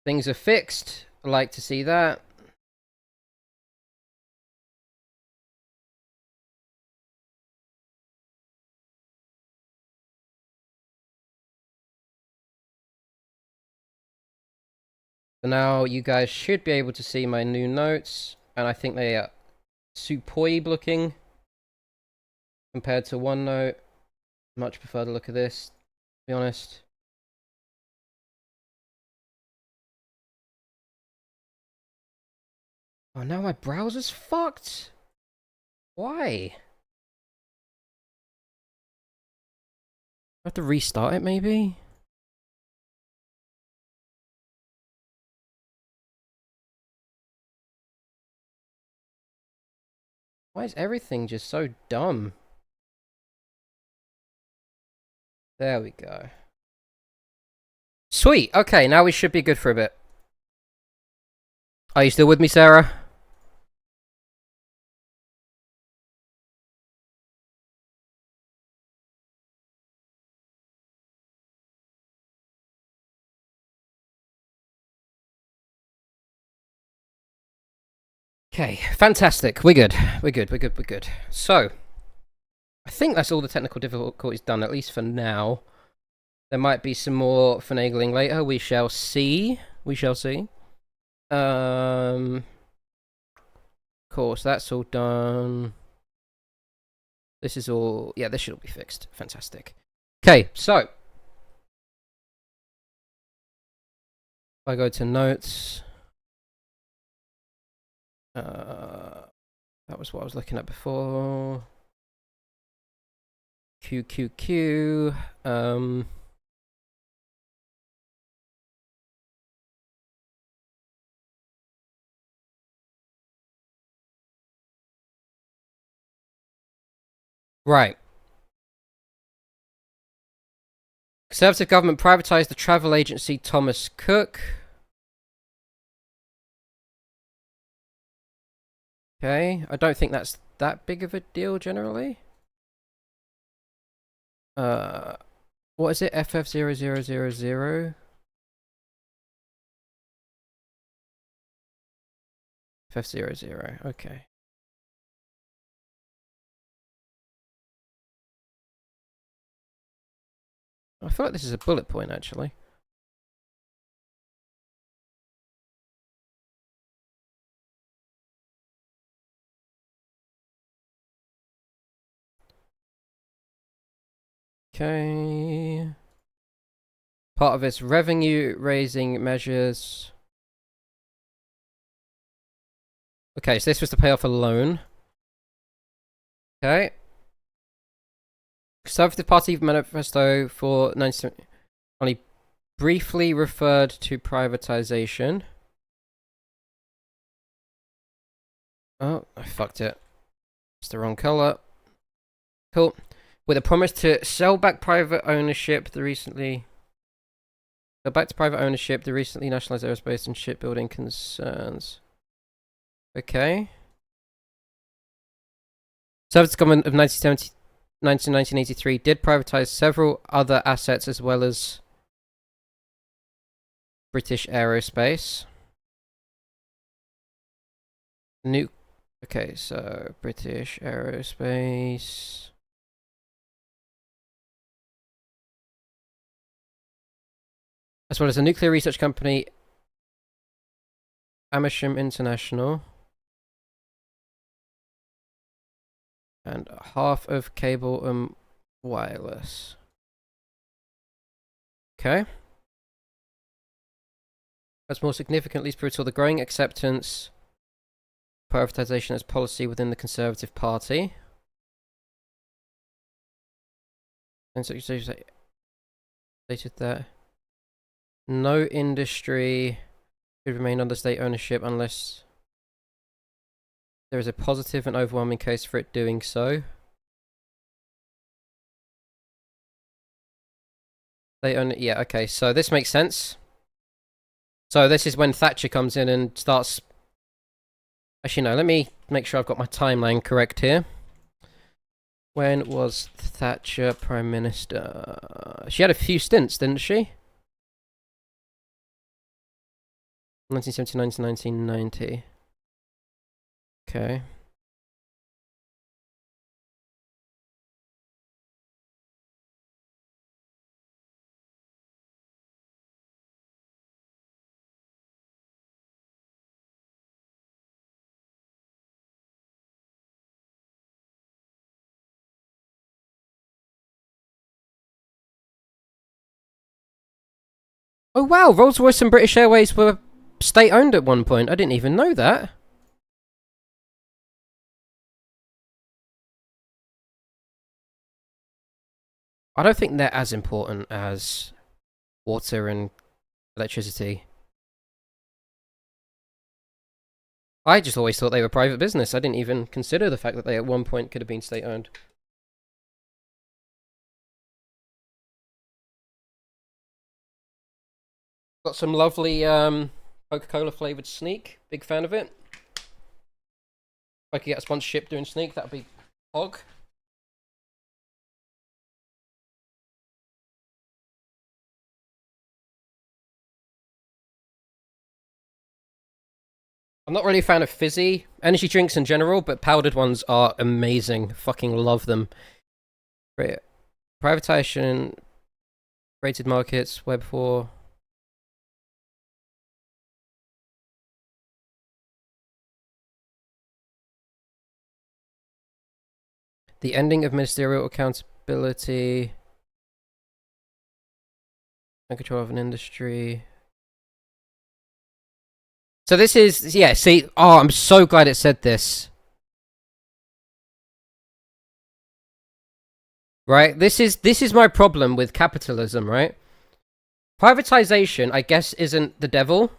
Things are fixed. I like to see that. So now you guys should be able to see my new notes, and I think they are superb looking compared to OneNote. Much prefer the look of this, to be honest. Oh, now my browser's fucked? Why? I have to restart it, maybe? Why is everything just so dumb? There we go. Sweet. Okay, now we should be good for a bit. Are you still with me, Sarah? Okay, fantastic. We're good. We're good. We're good. We're good. So, I think that's all the technical difficulties done, at least for now. There might be some more finagling later. We shall see. We shall see. Of course, that's all done. This is all... Yeah, this should all be fixed. Fantastic. Okay, so. If I go to notes. That was what I was looking at before. QQQ. Right. Conservative government privatised the travel agency Thomas Cook. Okay, I don't think that's that big of a deal generally. What is it? FF0000? FF00, okay. I feel like this is a bullet point, actually. Okay. Part of its revenue-raising measures. Okay, so this was to pay off a loan. Okay. Conservative Party manifesto for 1970 only briefly referred to privatization. Oh, I fucked it. It's the wrong color. Cool. With a promise to sell back private ownership, the recently nationalized aerospace and shipbuilding concerns. Okay. Conservative government of 1983 did privatize several other assets as well as British aerospace. Okay, so British aerospace. As well as a nuclear research company, Amersham International. And half of cable and wireless. Okay. That's more significantly brutal. The growing acceptance privatization as policy within the Conservative Party. And so you stated that no industry should remain under state ownership unless there is a positive and overwhelming case for it doing so. They own it. Yeah, okay, so this makes sense. So this is when Thatcher comes in and starts... Actually, no, let me make sure I've got my timeline correct here. When was Thatcher Prime Minister? She had a few stints, didn't she? 1979 to 1990. Okay. Oh wow, Rolls-Royce and British Airways were state-owned at one point. I didn't even know that. I don't think they're as important as water and electricity. I just always thought they were private business. I didn't even consider the fact that they at one point could have been state-owned. Got some lovely Coca-Cola flavored Sneak. Big fan of it. If I could get a sponsorship doing Sneak, that would be hog. I'm not really a fan of fizzy energy drinks in general, but powdered ones are amazing. Fucking love them. Right. Privatization, rated markets, Web 4. The ending of ministerial accountability. And control of an industry. So this is, yeah, see, oh, I'm so glad it said this. Right? This is my problem with capitalism, right? Privatization, I guess, isn't the devil.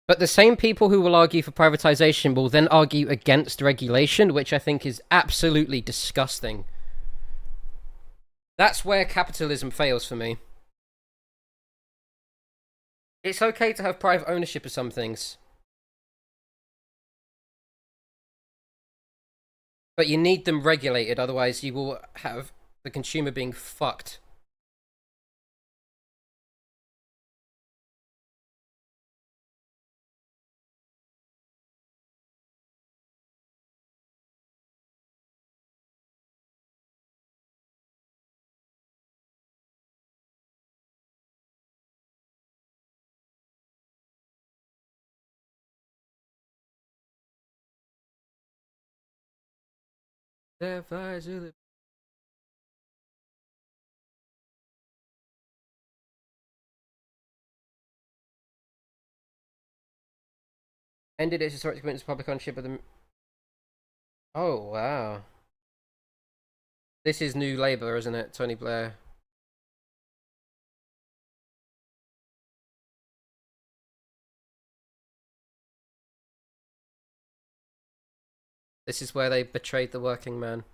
But the same people who will argue for privatization will then argue against regulation, which I think is absolutely disgusting. That's where capitalism fails for me. It's okay to have private ownership of some things, but you need them regulated, otherwise you will have the consumer being fucked. There flies the... Ended its historic commitment to public ownership of the... Oh, wow. This is New Labour, isn't it? Tony Blair. This is where they betrayed the working man.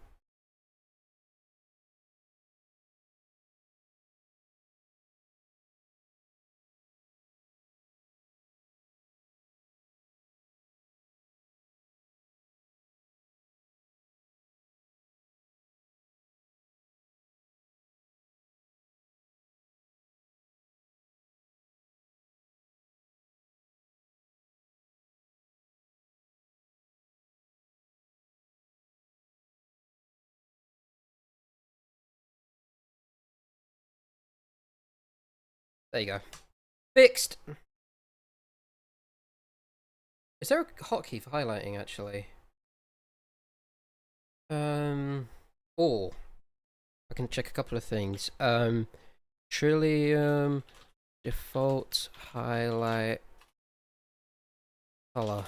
There you go. Fixed! Is there a hotkey for highlighting, actually? Oh. I can check a couple of things. Trillium, default, highlight, color.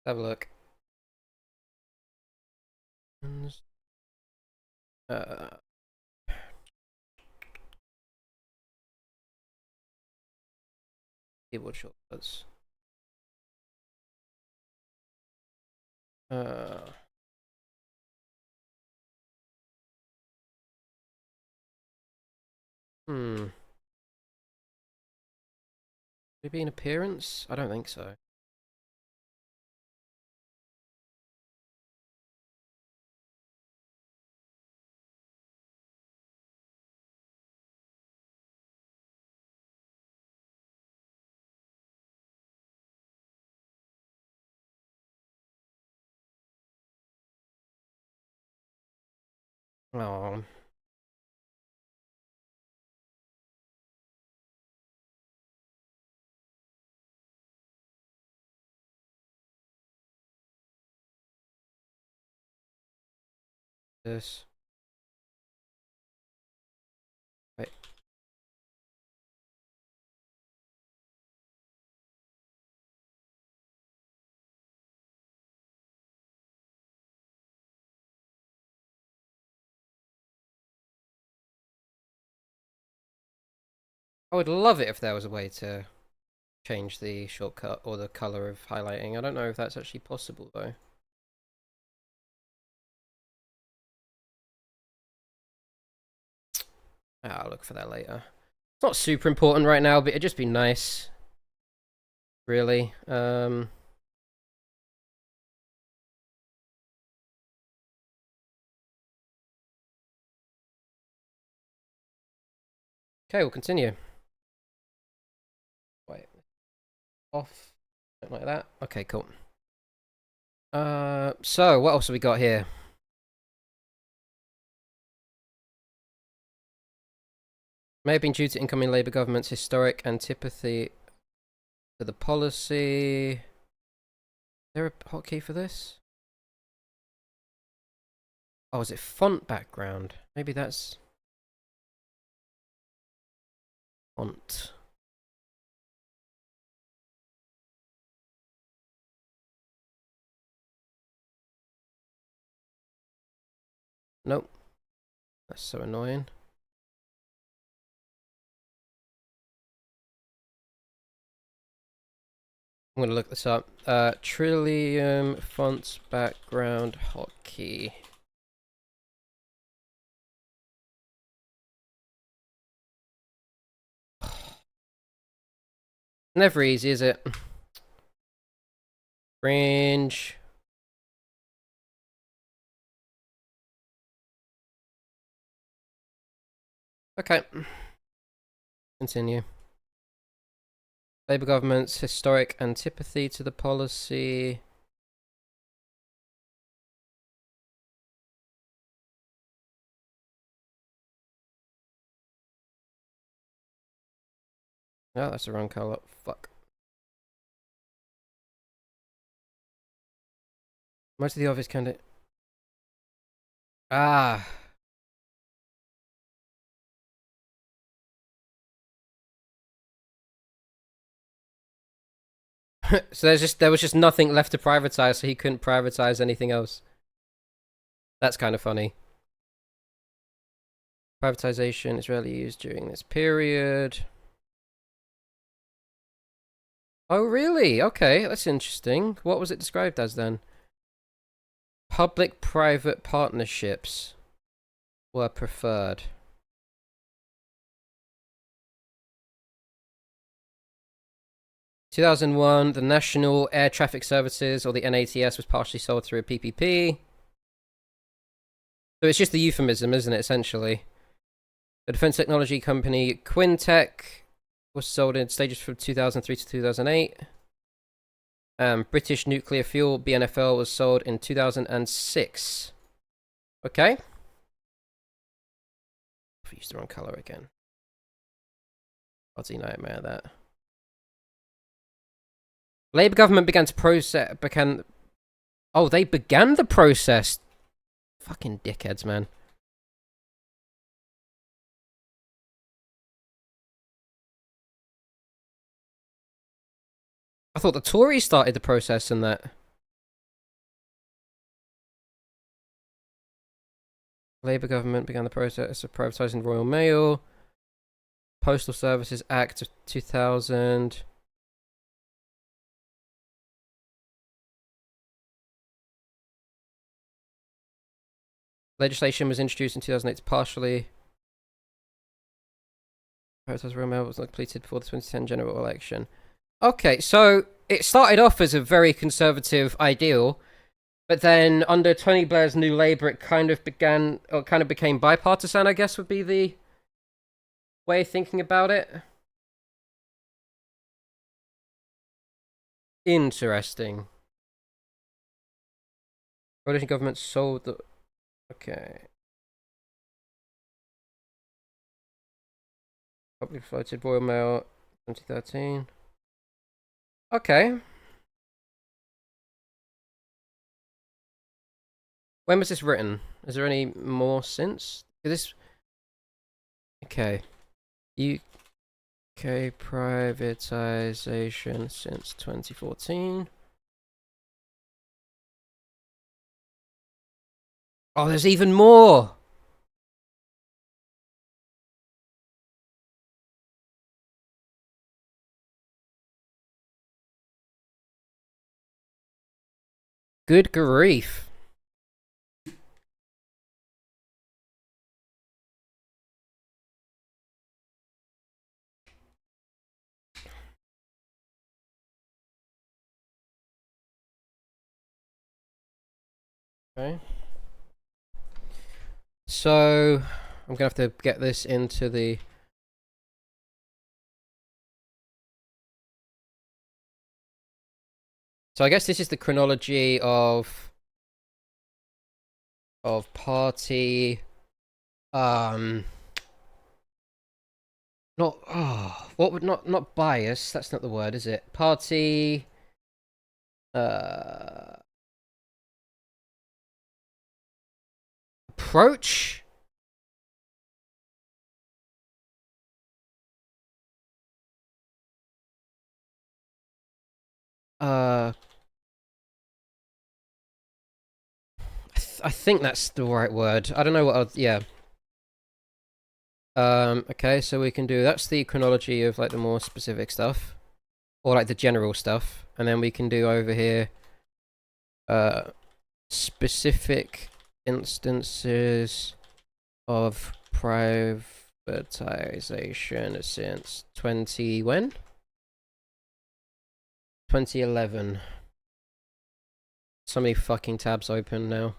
Have a look. Keyboard shortcuts. Hmm. Would it be an appearance? I don't think so. Oh. This. Wait. I would love it if there was a way to change the shortcut or the color of highlighting. I don't know if that's actually possible though. I'll look for that later. It's not super important right now, but it'd just be nice. Really. Okay, we'll continue. Wait. Off. Something like that. Okay, cool. So what else have we got here? May have been due to incoming Labour government's historic antipathy to the policy. Is there a hotkey for this? Oh, is it font background? Maybe that's font. Nope. That's so annoying. I'm gonna look this up. Trillium fonts background hotkey. Never easy, is it? Cringe. Okay. Continue. Labour government's historic antipathy to the policy. No, that's the wrong colour. Fuck. Most of the office candidate. Ah. So there was just nothing left to privatize, so he couldn't privatize anything else. That's kind of funny. Privatization is rarely used during this period. Oh, really? Okay, that's interesting. What was it described as then? Public-private partnerships were preferred. In 2001, the National Air Traffic Services, or the NATS, was partially sold through a PPP. So it's just the euphemism, isn't it, essentially? The defense technology company Quintech was sold in stages from 2003 to 2008. British Nuclear Fuel, BNFL, was sold in 2006. Okay. I used the wrong color again. Oddsy nightmare, that. Labour government began to process... Oh, they began the process. Fucking dickheads, man. I thought the Tories started the process in that. Labour government began the process of privatising Royal Mail. Postal Services Act of 2000. Legislation was introduced in 2008 to partially privatise Royal Mail was not completed before the 2010 general election. Okay, so it started off as a very conservative ideal, but then under Tony Blair's New Labour, it kind of began, or kind of became bipartisan, I guess would be the way of thinking about it. Interesting. Coalition government sold the... Okay. Publicly floated Royal Mail 2013. Okay. When was this written? Is there any more since? Is this... Okay. UK privatization since 2014. Oh, there's even more! Good grief. Okay. So, I'm gonna have to get this into the... So I guess this is the chronology of party, not, what would, not bias, that's not the word, is it? Party, approach? I think that's the right word. I don't know what else, yeah. Okay, so we can do, that's the chronology of like the more specific stuff. Or like the general stuff. And then we can do over here, specific instances of privatization since 20, when? 2011. So many fucking tabs open now.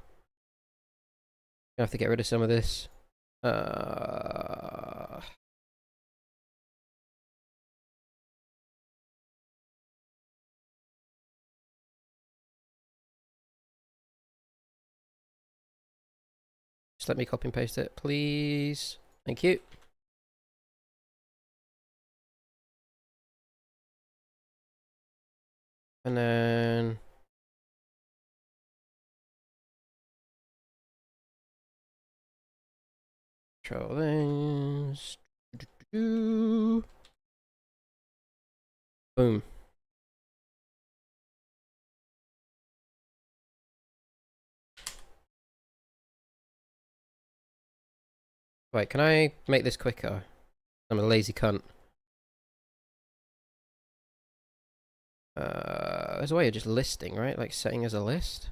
I have to get rid of some of this. Just let me copy and paste it, please. Thank you. And then... control this. Boom. Wait, can I make this quicker? I'm a lazy cunt. There's a way of just listing, right? Like setting as a list.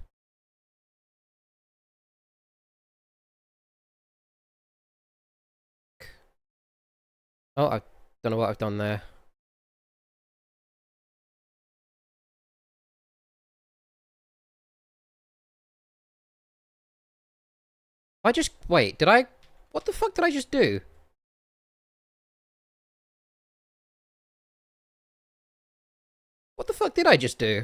Oh, I don't know what I've done there. I just... wait, did I... what the fuck did I just do? What the fuck did I just do?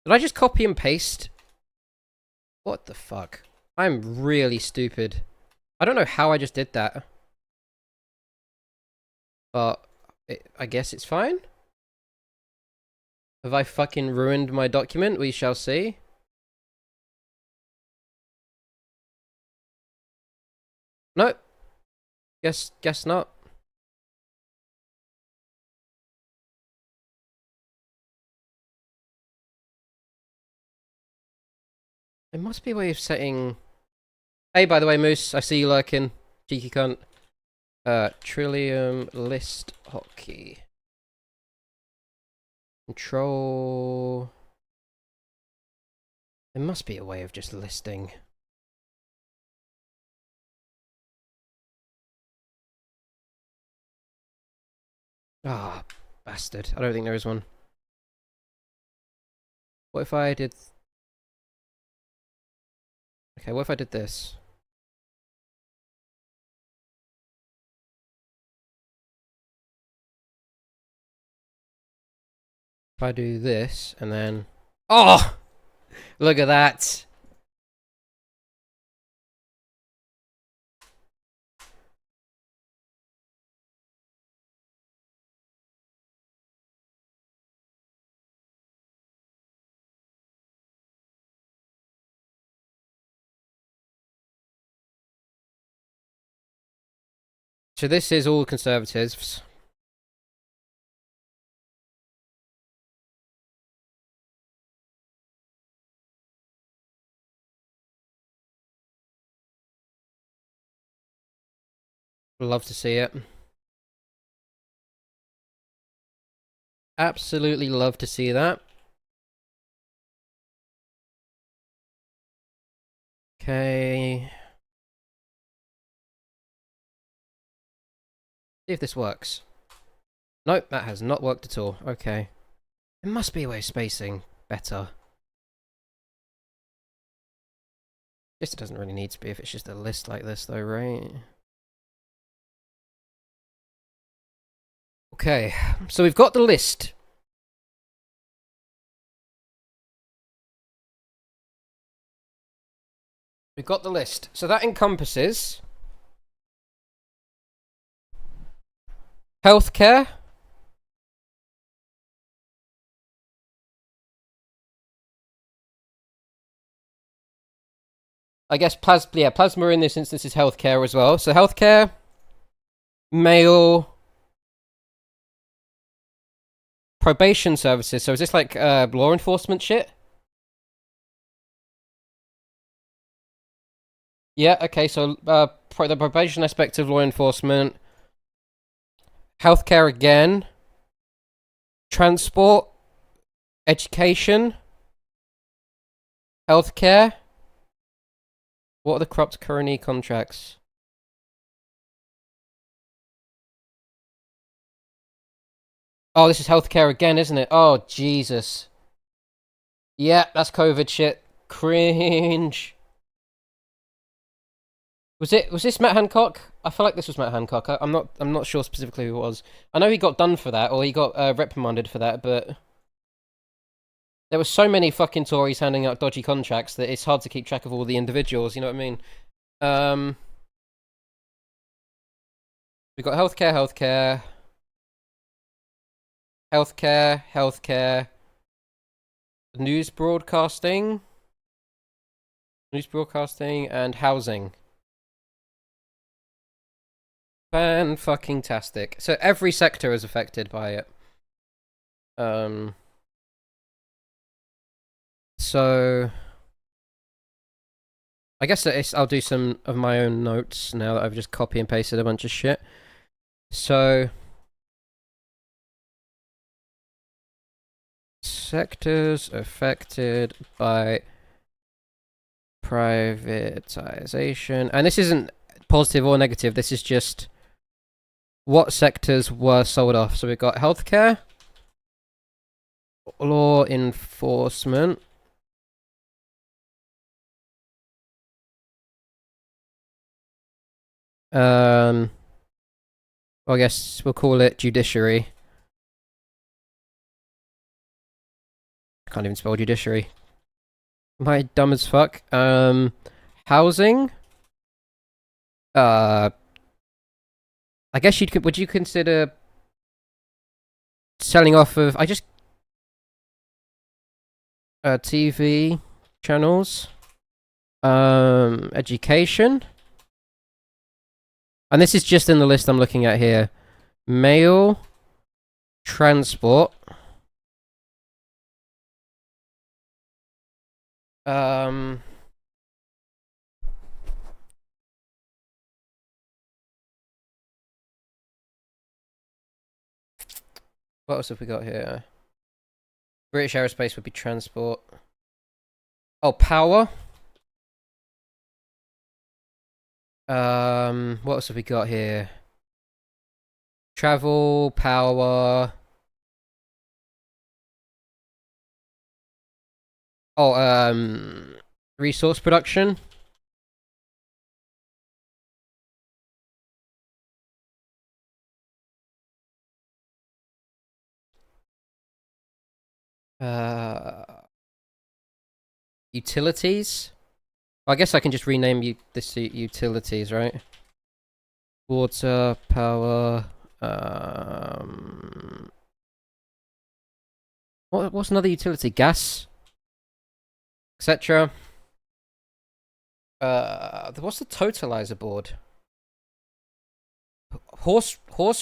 Did I just copy and paste? What the fuck? I'm really stupid. I don't know how I just did that. But I guess it's fine. Have I fucking ruined my document? We shall see. Nope. Guess not. There must be a way of setting... Hey, by the way, Moose, I see you lurking. Cheeky cunt. Trillium list hotkey. Control... There must be a way of just listing. Ah, bastard. I don't think there is one. What if I did... Okay, what if I did this? If I do this, and then... Oh! Look at that! So this is all Conservatives. Love to see it. Absolutely love to see that. Okay. See if this works. Nope, that has not worked at all. Okay. There must be a way of spacing better. Guess it doesn't really need to be if it's just a list like this though, right? Okay, so we've got the list. We've got the list. So that encompasses healthcare, I guess plasma in this instance is healthcare as well. So healthcare, mail, probation services. So is this like law enforcement shit? Yeah, okay, so the probation aspect of law enforcement, healthcare again, transport, education, healthcare. What are the corrupt currently contracts? Oh, this is healthcare again, isn't it? Oh, Jesus. Yeah, that's COVID shit. Cringe. Was this Matt Hancock? I feel like this was Matt Hancock. I'm not sure specifically who it was. I know he got done for that, or he got reprimanded for that, but there were so many fucking Tories handing out dodgy contracts that it's hard to keep track of all the individuals. You know what I mean? We got healthcare, news broadcasting, and housing. Fan-fucking-tastic. So every sector is affected by it. So I guess I'll do some of my own notes now that I've just copy and pasted a bunch of shit. So sectors affected by privatization, and this isn't positive or negative, this is just what sectors were sold off. So we've got healthcare, law enforcement, well, I guess we'll call it judiciary. I can't even spell judiciary. Am I dumb as fuck? Housing. I guess would you consider selling off of TV channels, education, and this is just in the list I'm looking at here. Mail, transport, what else have we got here? British Aerospace would be transport. Oh, power. What else have we got here? Travel, power. Oh, resource production. Utilities. I guess I can just rename this utilities, right? Water, power. What's another utility? Gas, etc. What's the totalizer board? Horse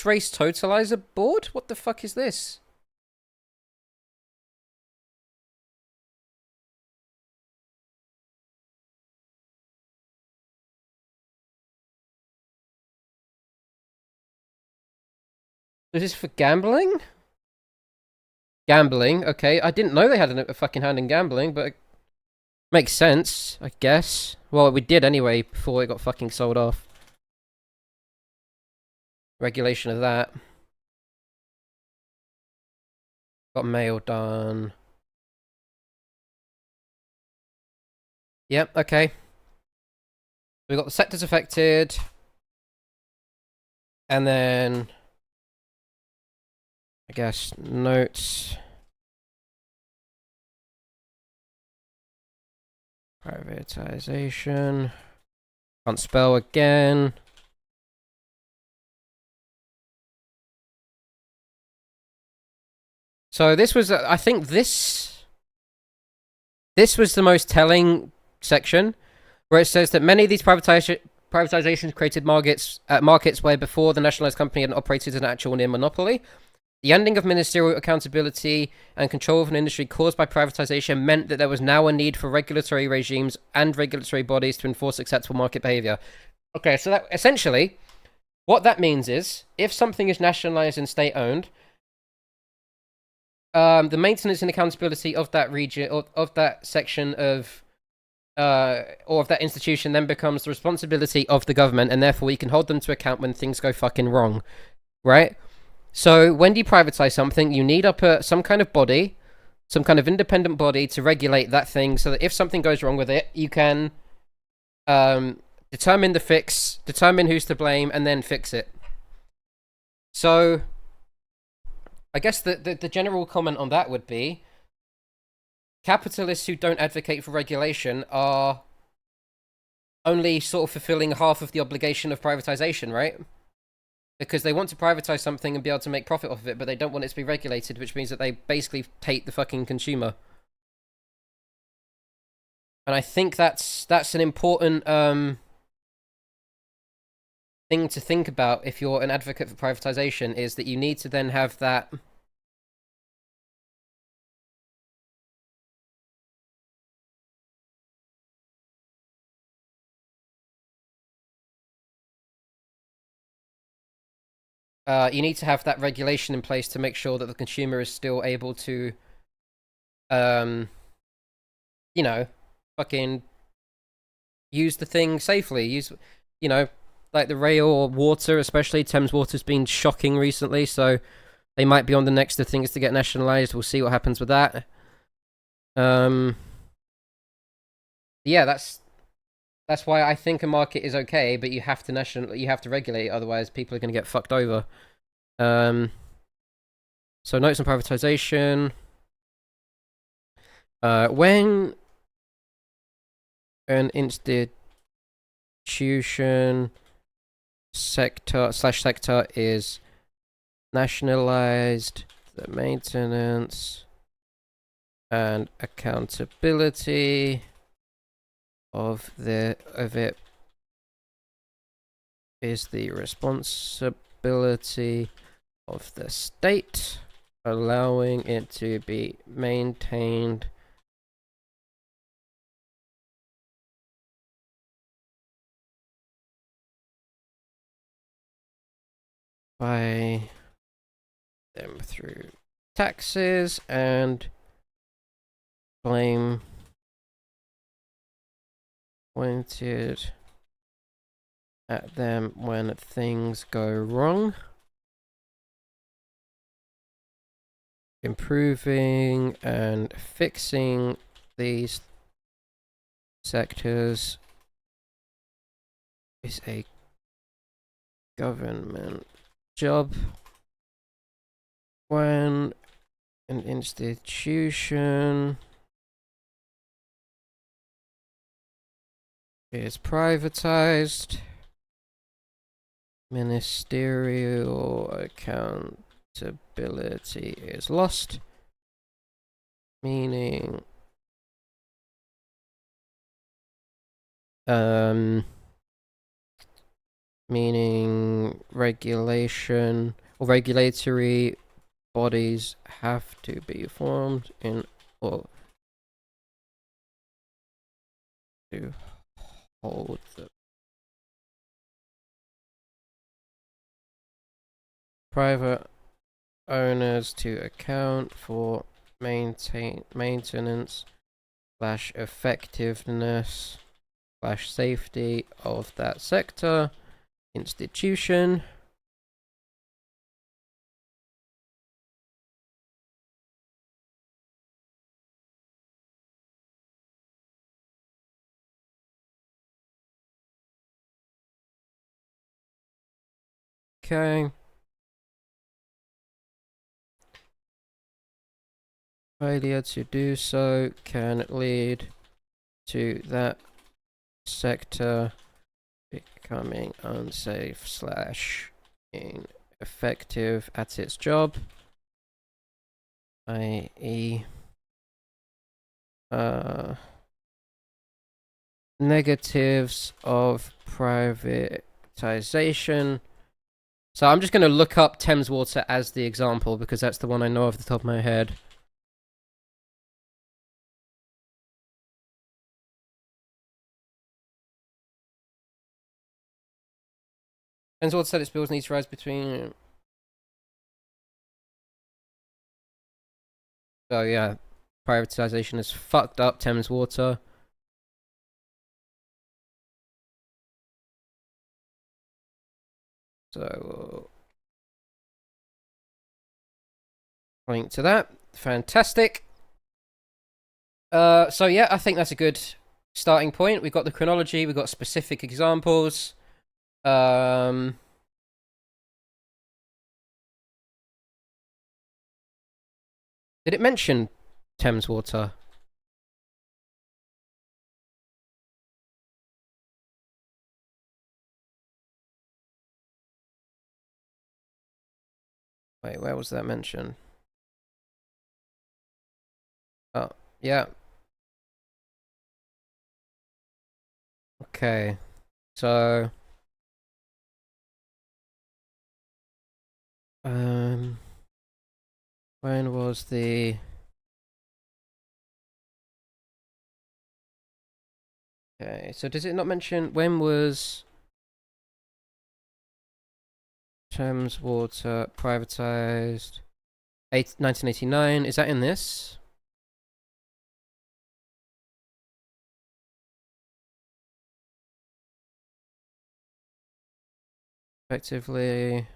race totalizer board? What the fuck is this? Is this for gambling? Gambling, okay. I didn't know they had a fucking hand in gambling, but it makes sense, I guess. Well, we did anyway before it got fucking sold off. Regulation of that. Got mail done. Yep, okay. We got the sectors affected. And then I guess notes. Privatization. Can't spell again. So this was, I think this was the most telling section, where it says that many of these privatizations created markets where before the nationalized company had operated as an actual near monopoly. The ending of ministerial accountability and control of an industry caused by privatization meant that there was now a need for regulatory regimes and regulatory bodies to enforce acceptable market behavior. Okay, so that essentially, what that means is, if something is nationalized and state-owned, the maintenance and accountability of that region, of that section of, or of that institution then becomes the responsibility of the government, and therefore you can hold them to account when things go fucking wrong, right? So when you privatize something, you need some kind of body, some kind of independent body to regulate that thing, so that if something goes wrong with it, you can determine the fix, determine who's to blame, and then fix it. So I guess the general comment on that would be, capitalists who don't advocate for regulation are only sort of fulfilling half of the obligation of privatization, right? Because they want to privatize something and be able to make profit off of it, but they don't want it to be regulated, which means that they basically take the fucking consumer. And I think that's an important thing to think about if you're an advocate for privatization, is that you need to then have that you need to have that regulation in place to make sure that the consumer is still able to, you know, fucking use the thing safely. Use, you know, like the rail or water, especially Thames Water's been shocking recently, so they might be on the next of things to get nationalized. We'll see what happens with that. Yeah, that's why I think a market is okay, but you have to regulate it, otherwise people are going to get fucked over. So notes on privatization. When an institution sector is nationalized, the maintenance and accountability of it is the responsibility of the state, allowing it to be maintained by them through taxes and blame pointed at them when things go wrong. improving and fixing these sectors is a government job. When an institution is privatized, ministerial accountability is lost, meaning regulation or regulatory bodies have to be formed in order to hold the private owners to account for maintenance / effectiveness / safety of that sector, institution. Okay. Failure to do so can lead to that sector becoming unsafe / ineffective at its job, i.e. negatives of privatization. So I'm just going to look up Thames Water as the example because that's the one I know off the top of my head. Thames Water said its bills need to rise between... So yeah, privatization has fucked up Thames Water. So link to that. Fantastic. So yeah, I think that's a good starting point. We've got the chronology, we've got specific examples. Did it mention Thames Water? Wait, where was that mentioned? Oh, yeah. Okay. So... when was the... Okay, so does it not mention when was Thames Water privatized? 1989. Is that in this? Effectively,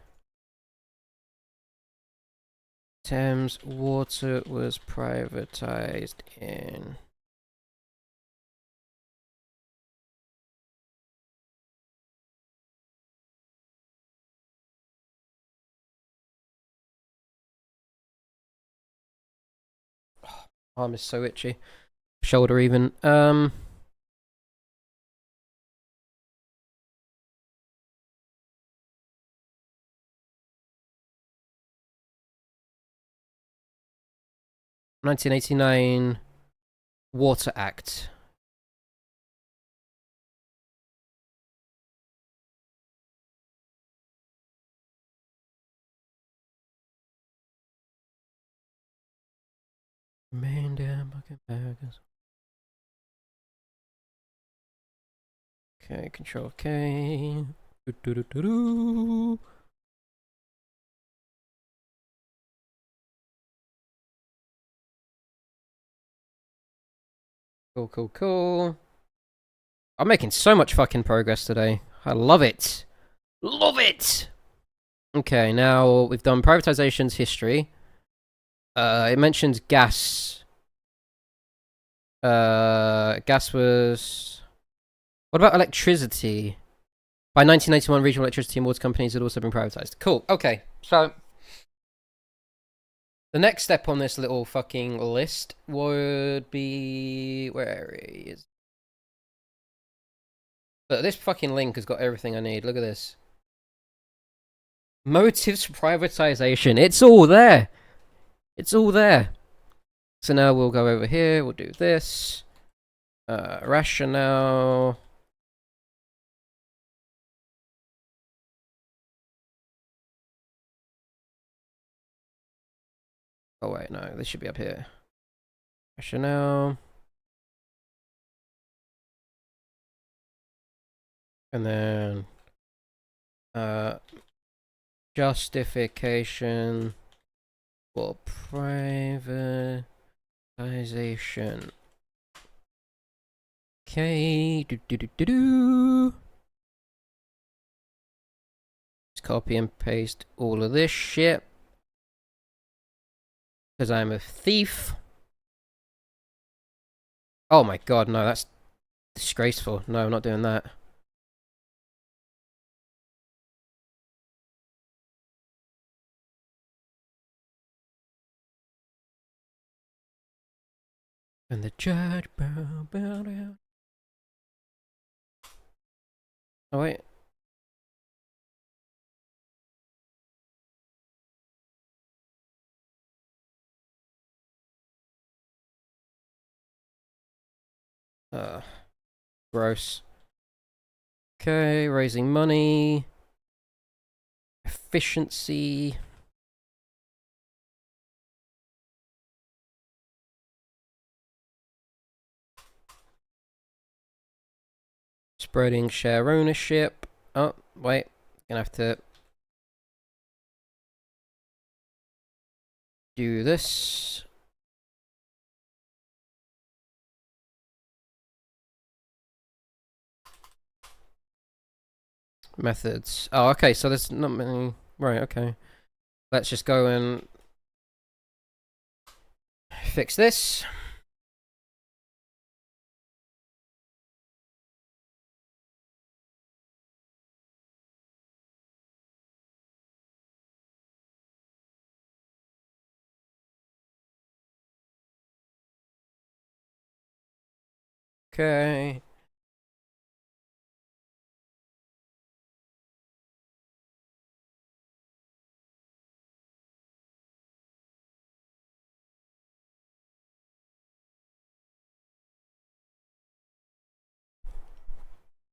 Thames Water was privatized in... Arm is so itchy. Shoulder even. 1989 Water Act. Main damn bucket baggers. Okay, Control K. Cool, cool, cool. I'm making so much fucking progress today. I love it. Love it! Okay, now we've done privatization's history. It mentions gas. Gas was... What about electricity? By 1991, regional electricity and water companies had also been privatized. Cool. Okay, so the next step on this little fucking list would be... Where is... But this fucking link has got everything I need. Look at this. Motives for privatization. It's all there. It's all there. So now we'll go over here. We'll do this. Rationale. Oh wait, no. This should be up here. Rationale. And then... justification for privatization. Okay, Just copy and paste all of this shit. Because I'm a thief. Oh my god, no, that's disgraceful. No, I'm not doing that. And the judge bowed out. Oh wait. Gross. Okay, raising money. Efficiency. Spreading share ownership. Oh, wait. Gonna have to do this. Methods. Oh, okay, so there's not many. Right, okay. Let's just go and fix this. Okay.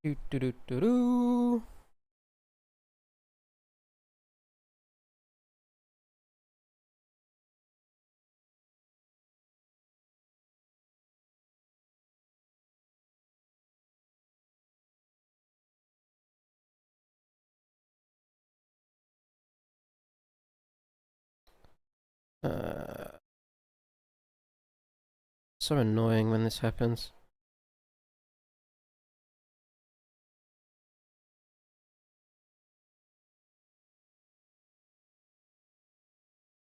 Do do do do do. So annoying when this happens.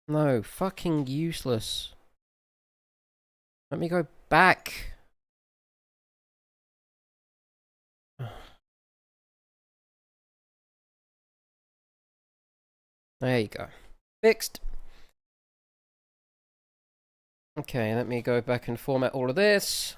No, fucking useless. Let me go back. There you go. Fixed. Okay, let me go back and format all of this.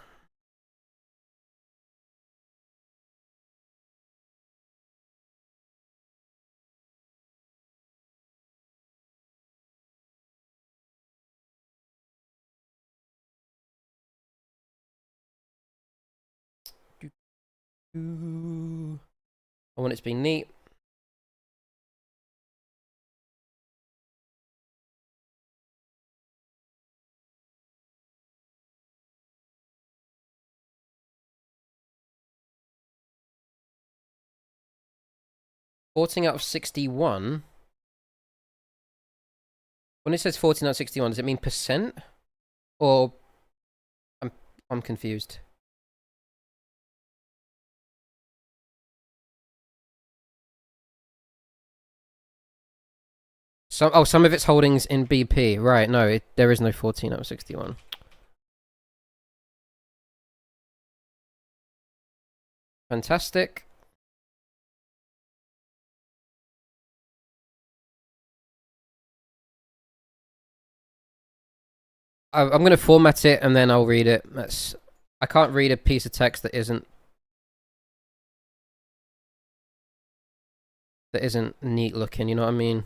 I want it to be neat. Fourteen out of 61. When it says 14 out of 61, does it mean percent? Or I'm confused. Some of its holdings in BP. Right, no, there is no 14 out of 61. Fantastic. I'm going to format it and then I'll read it. I can't read a piece of text that isn't neat looking, you know what I mean?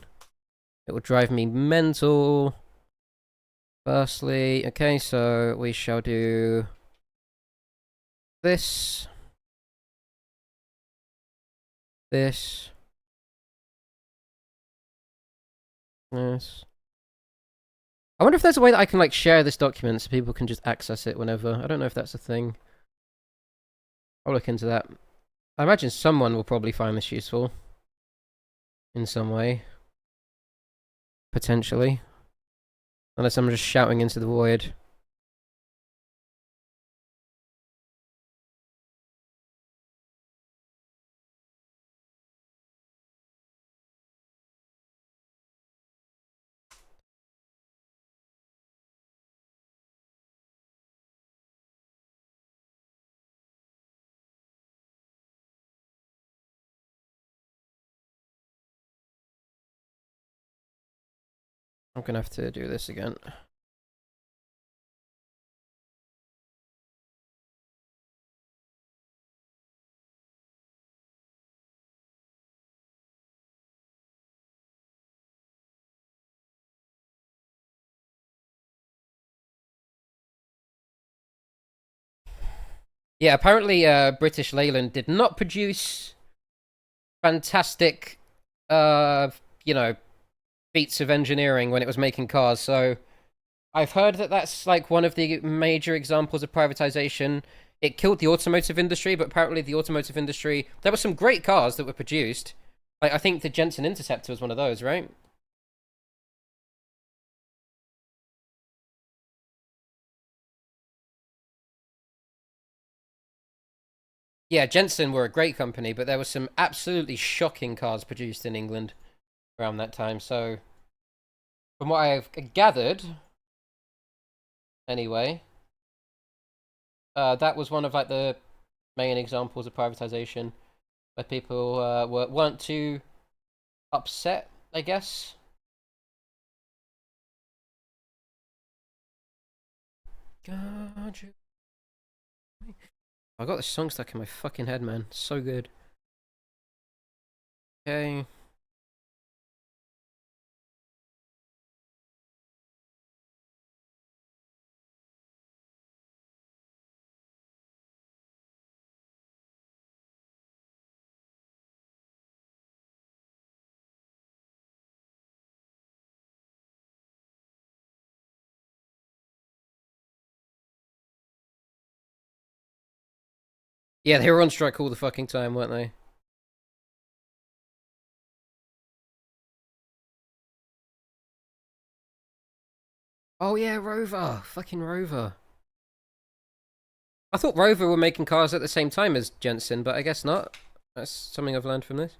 It will drive me mental. Firstly, okay, so we shall do this. This. This. I wonder if there's a way that I can, like, share this document so people can just access it whenever. I don't know if that's a thing. I'll look into that. I imagine someone will probably find this useful. In some way. Potentially. Unless I'm just shouting into the void. I'm gonna have to do this again. Yeah, apparently British Leyland did not produce fantastic, you know, feats of engineering when it was making cars. So I've heard that that's like one of the major examples of privatization. It killed the automotive industry, but apparently the automotive industry, there were some great cars that were produced. Like, I think the Jensen Interceptor was one of those, right? Yeah, Jensen were a great company, but there were some absolutely shocking cars produced in England around that time. So, from what I've gathered, anyway, that was one of like the main examples of privatization where people weren't too upset, I guess. God, I got this song stuck in my fucking head, man. So good. Okay. Yeah, they were on strike all the fucking time, weren't they? Oh yeah, Rover. Fucking Rover. I thought Rover were making cars at the same time as Jensen, but I guess not. That's something I've learned from this.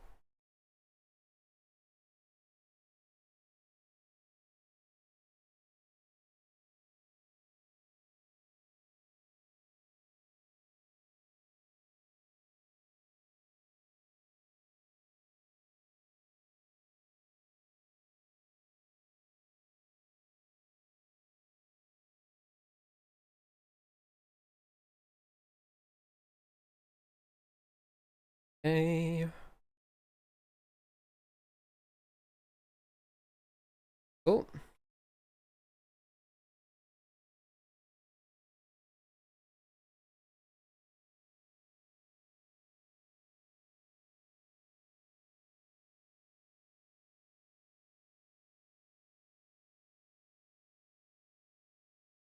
Okay. Cool.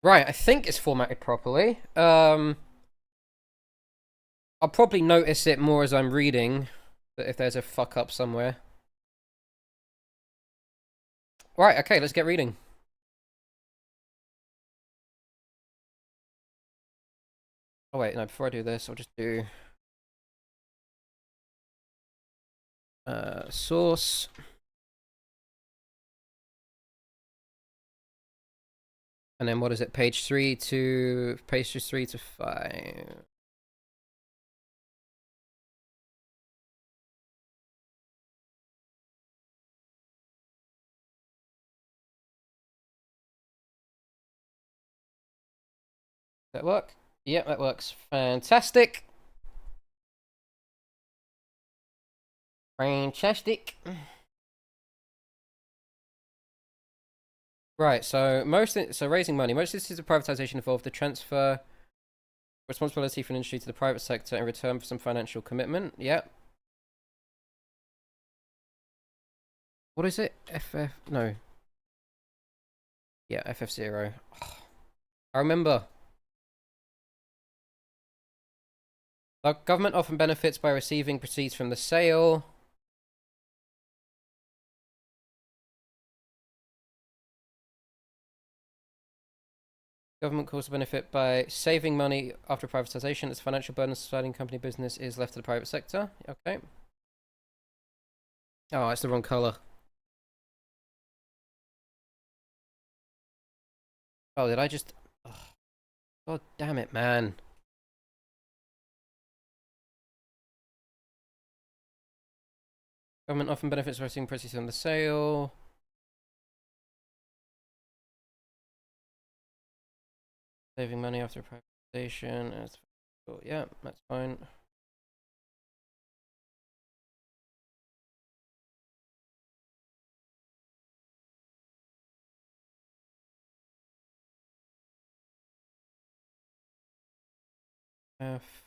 Right, I think it's formatted properly. I'll probably notice it more as I'm reading, that if there's a fuck up somewhere. Right, okay, let's get reading. Oh wait, no, before I do this, I'll just do source. And then what is it? Page 3 to 5. That work? Yep, that works. Fantastic. Fantastic. Right, so raising money. Most instances of privatization involve the transfer responsibility for an industry to the private sector in return for some financial commitment. Yep. What is it? FF? No. Yeah, FF0. I remember. The government often benefits by receiving proceeds from the sale. Government calls to benefit by saving money after privatization. Its financial burden society company business is left to the private sector. Okay. Oh, it's the wrong color. Oh, did I just... Oh, God damn it, man. Government often benefits by receiving proceeds from the sale. Saving money after privatization. Yeah, that's fine. F.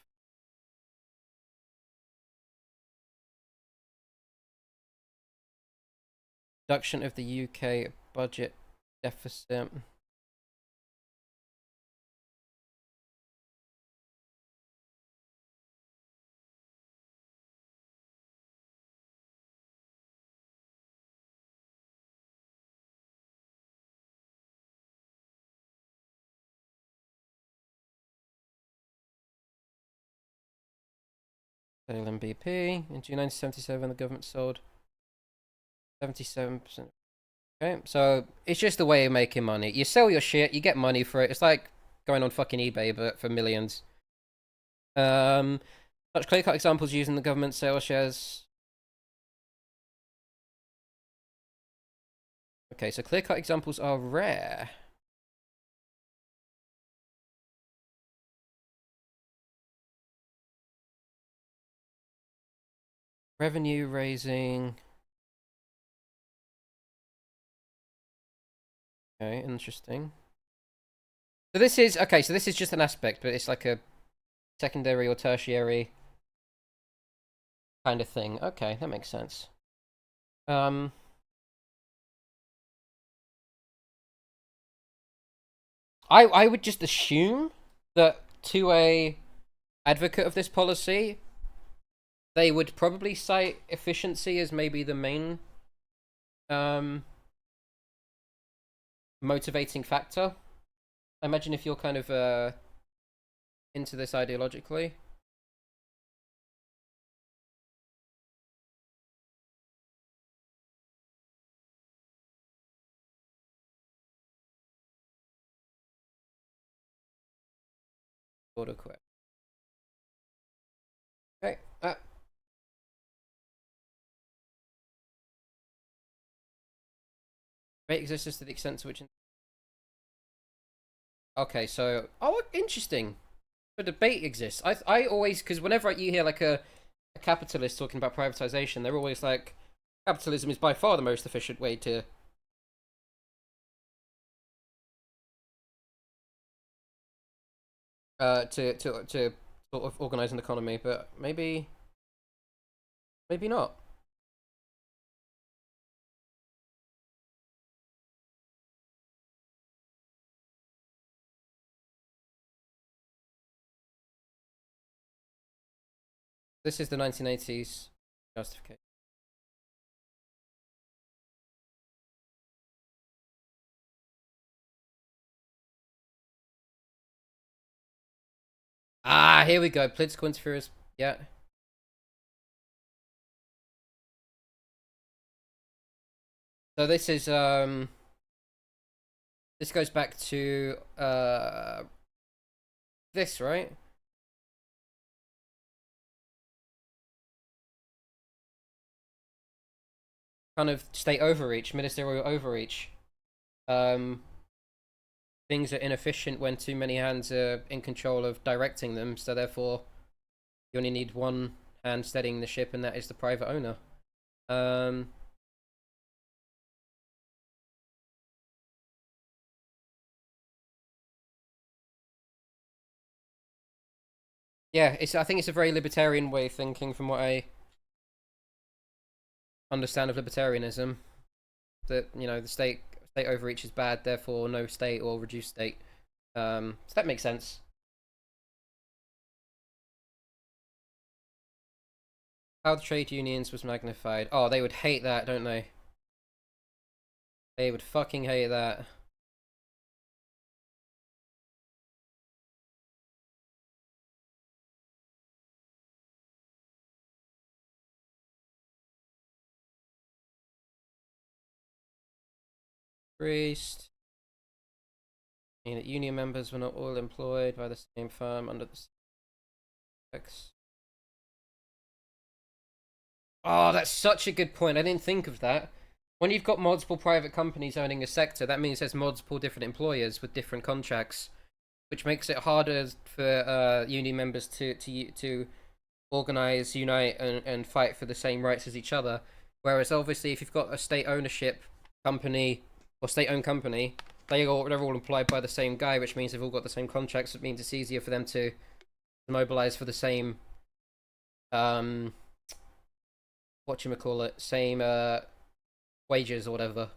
Reduction of the UK budget deficit. Sale MBP. In June 1977, the government sold 77%. Okay, so it's just a way of making money. You sell your shit, you get money for it. It's like going on fucking eBay, but for millions. Such clear-cut examples using the government sale shares. Okay, so clear-cut examples are rare. Revenue raising. Okay, interesting. So this is okay. So this is just an aspect, but it's like a secondary or tertiary kind of thing. Okay, that makes sense. I would just assume that to a advocate of this policy, they would probably cite efficiency as maybe the main motivating factor. I imagine if you're kind of into this ideologically. Auto quit. Okay. Debate exists to the extent to which. Okay, so interesting. The debate exists. I always, because whenever you hear like a capitalist talking about privatization, they're always like, capitalism is by far the most efficient way to sort of organize an economy, but maybe not. This is the 1980s justification. Ah, here we go. Political interference. Yeah. So this is This goes back to this, right? Kind of state overreach, ministerial overreach. Um, Things are inefficient when too many hands are in control of directing them, so therefore you only need one hand steadying the ship, and that is the private owner. Yeah, I think it's a very libertarian way of thinking from what I understand of libertarianism. That, you know, the state overreach is bad, therefore no state or reduced state. So that makes sense. How the trade unions was magnified. Oh, they would hate that, don't they? They would fucking hate that. Priest. Meaning that union members were not all employed by the same firm under the sex. Oh, that's such a good point. I didn't think of that. When you've got multiple private companies owning a sector, that means there's multiple different employers with different contracts, which makes it harder for union members to organize, unite, and fight for the same rights as each other. Whereas obviously, if you've got a state ownership company or state-owned company, they're all employed by the same guy, which means they've all got the same contracts. It means it's easier for them to mobilize for the same whatchamacallit, same wages or whatever.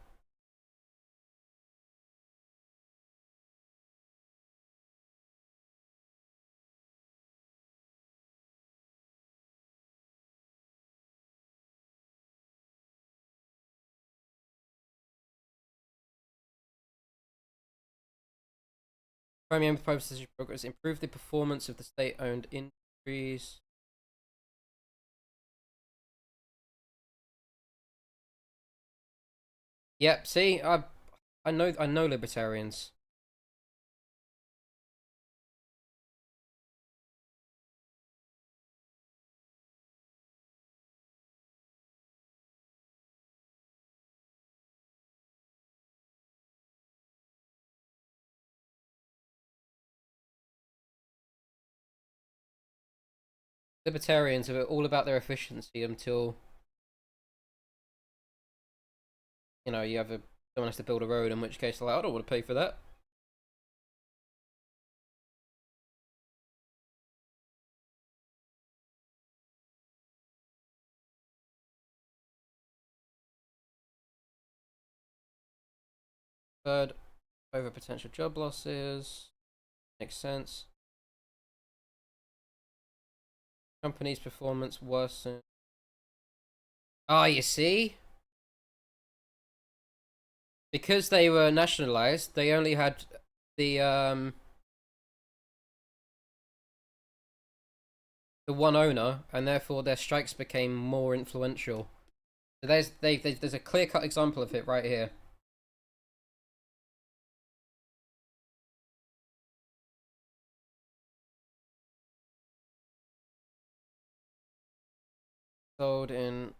Primary privatization progress improve the performance of the state-owned industries. Yep. See, I know libertarians. Libertarians are all about their efficiency until, you know, you have someone has to build a road, in which case they're like, I don't want to pay for that. Third, over potential job losses. Makes sense. Company's performance worsened. Ah, you see? Because they were nationalized, they only had the one owner, and therefore their strikes became more influential. So there's a clear-cut example of it right here. Sold in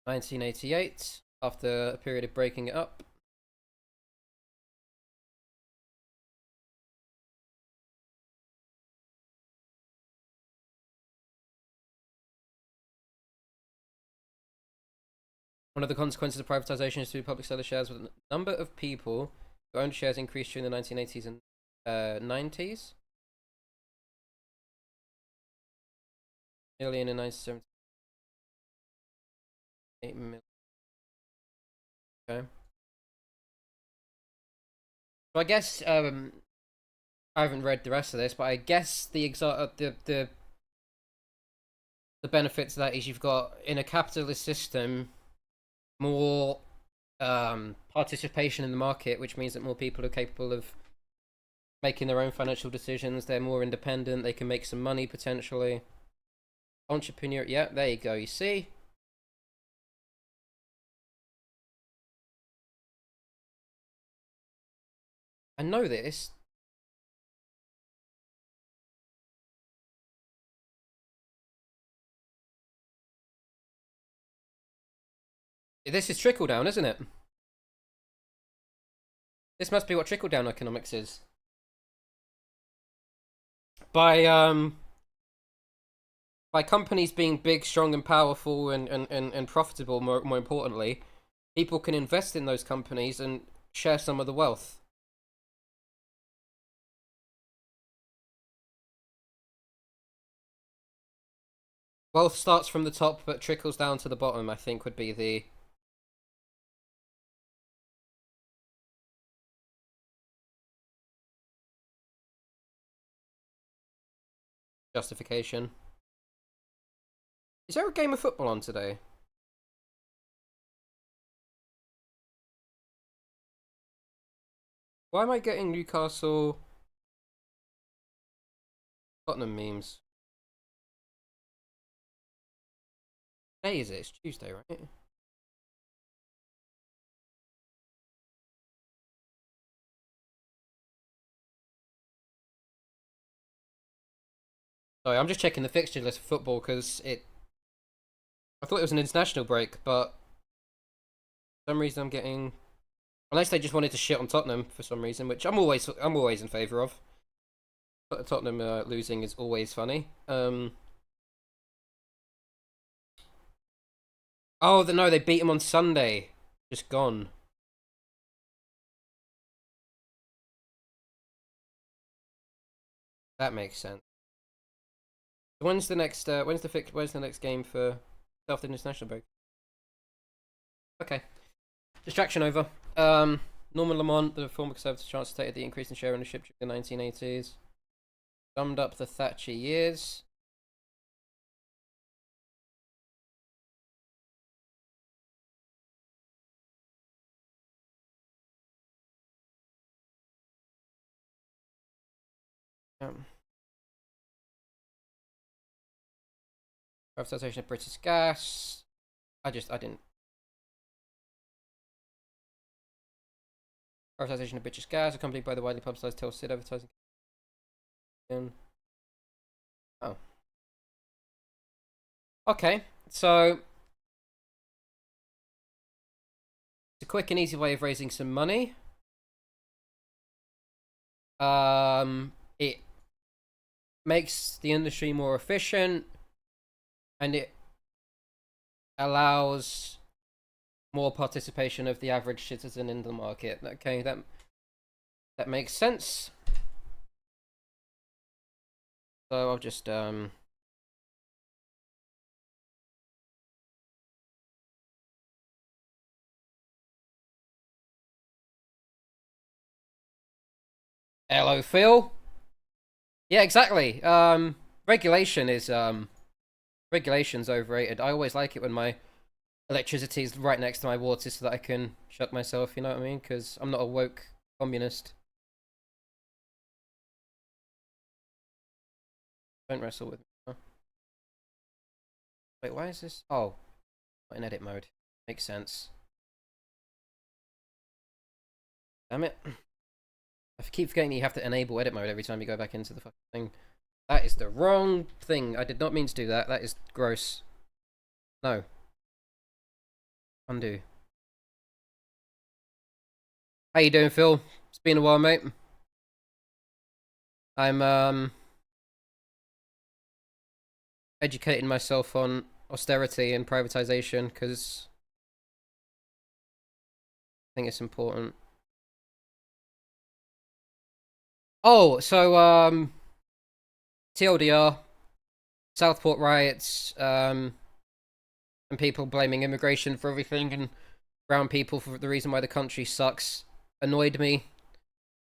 1988 after a period of breaking it up. One of the consequences of privatization is to public sell the shares, with a number of people who owned shares increased during the 1980s and 90s. Million in 1970. 8 million. Okay. So I guess I haven't read the rest of this, but I guess the benefit to that is you've got, in a capitalist system, more participation in the market, which means that more people are capable of making their own financial decisions. They're more independent. They can make some money potentially. Entrepreneur. Yeah, there you go. You see. I know this. This is trickle down, isn't it? This must be what trickle down economics is. By companies being big, strong, and powerful, and profitable, more importantly, people can invest in those companies and share some of the wealth. Wealth starts from the top but trickles down to the bottom, I think would be the justification. Is there a game of football on today? Why am I getting Newcastle Tottenham memes? What day is it? It's Tuesday, right? Sorry, I'm just checking the fixture list for football because I thought it was an international break, but for some reason I'm getting. Unless they just wanted to shit on Tottenham for some reason, which I'm always in favour of. But Tottenham losing is always funny. Oh no, they beat him on Sunday. Just gone. That makes sense. When's the next? When's the next game for South International break? Okay. Distraction over. Norman Lamont, the former Conservative Chancellor, stated the increase in share ownership during the 1980s summed up the Thatcher years. Privatisation of British gas. I didn't. Privatisation of British gas, accompanied by the widely publicised Telstra advertising. Oh. Okay, so it's a quick and easy way of raising some money. It makes the industry more efficient, and it allows more participation of the average citizen in the market. Okay, that makes sense. So I'll just hello, Phil. Yeah, exactly. Regulation's overrated. I always like it when my electricity is right next to my water so that I can shut myself, you know what I mean? Because I'm not a woke communist. Don't wrestle with me. Huh? Wait, why is this? Oh, in edit mode. Makes sense. Damn it. I keep forgetting that you have to enable edit mode every time you go back into the fucking thing. That is the wrong thing. I did not mean to do that. That is gross. No. Undo. How you doing, Phil? It's been a while, mate. I'm educating myself on austerity and privatization because I think it's important. Oh, so TLDR, Southport riots, and people blaming immigration for everything and brown people for the reason why the country sucks annoyed me.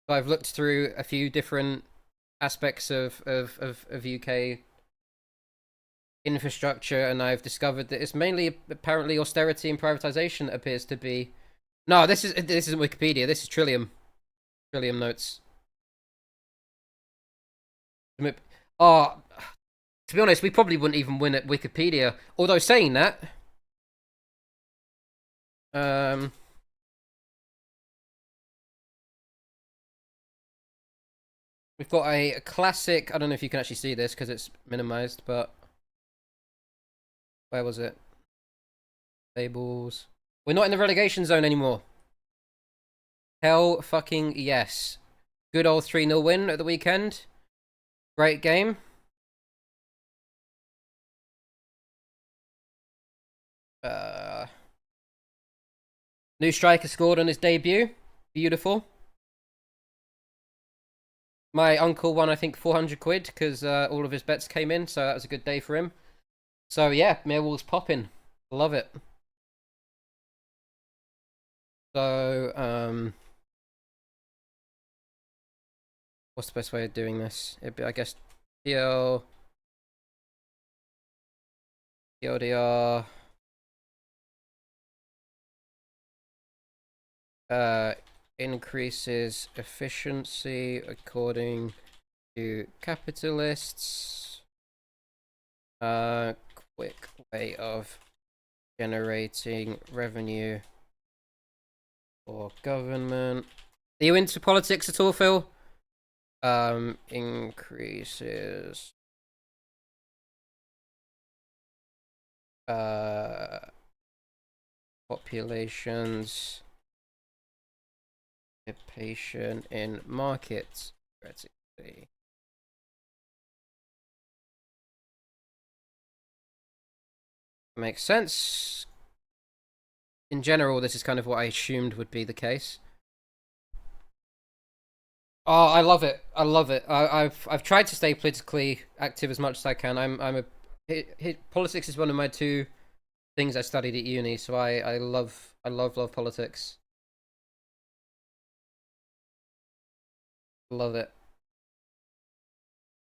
So I've looked through a few different aspects of UK infrastructure, and I've discovered that it's mainly apparently austerity and privatization that appears to be. No, this isn't Wikipedia. This is Trillium notes. Oh, to be honest, we probably wouldn't even win at Wikipedia. Although saying that, We've got a classic. I don't know if you can actually see this because it's minimized, but where was it? Tables. We're not in the relegation zone anymore. Hell fucking yes. Good old 3-0 win at the weekend. Great game. New striker scored on his debut. Beautiful. My uncle won, I think, 400 quid because all of his bets came in, so that was a good day for him. So yeah, Millwall's popping. Love it. So, what's the best way of doing this? It'd be, I guess, TLDR, increases efficiency according to capitalists. Quick way of generating revenue for government. Are you into politics at all, Phil? Increases populations participation in markets, theoretically. Makes sense. In general, this is kind of what I assumed would be the case. Oh, I love it. I love it. I've tried to stay politically active as much as I can. Politics is one of my two things I studied at uni, so I love politics. Love it.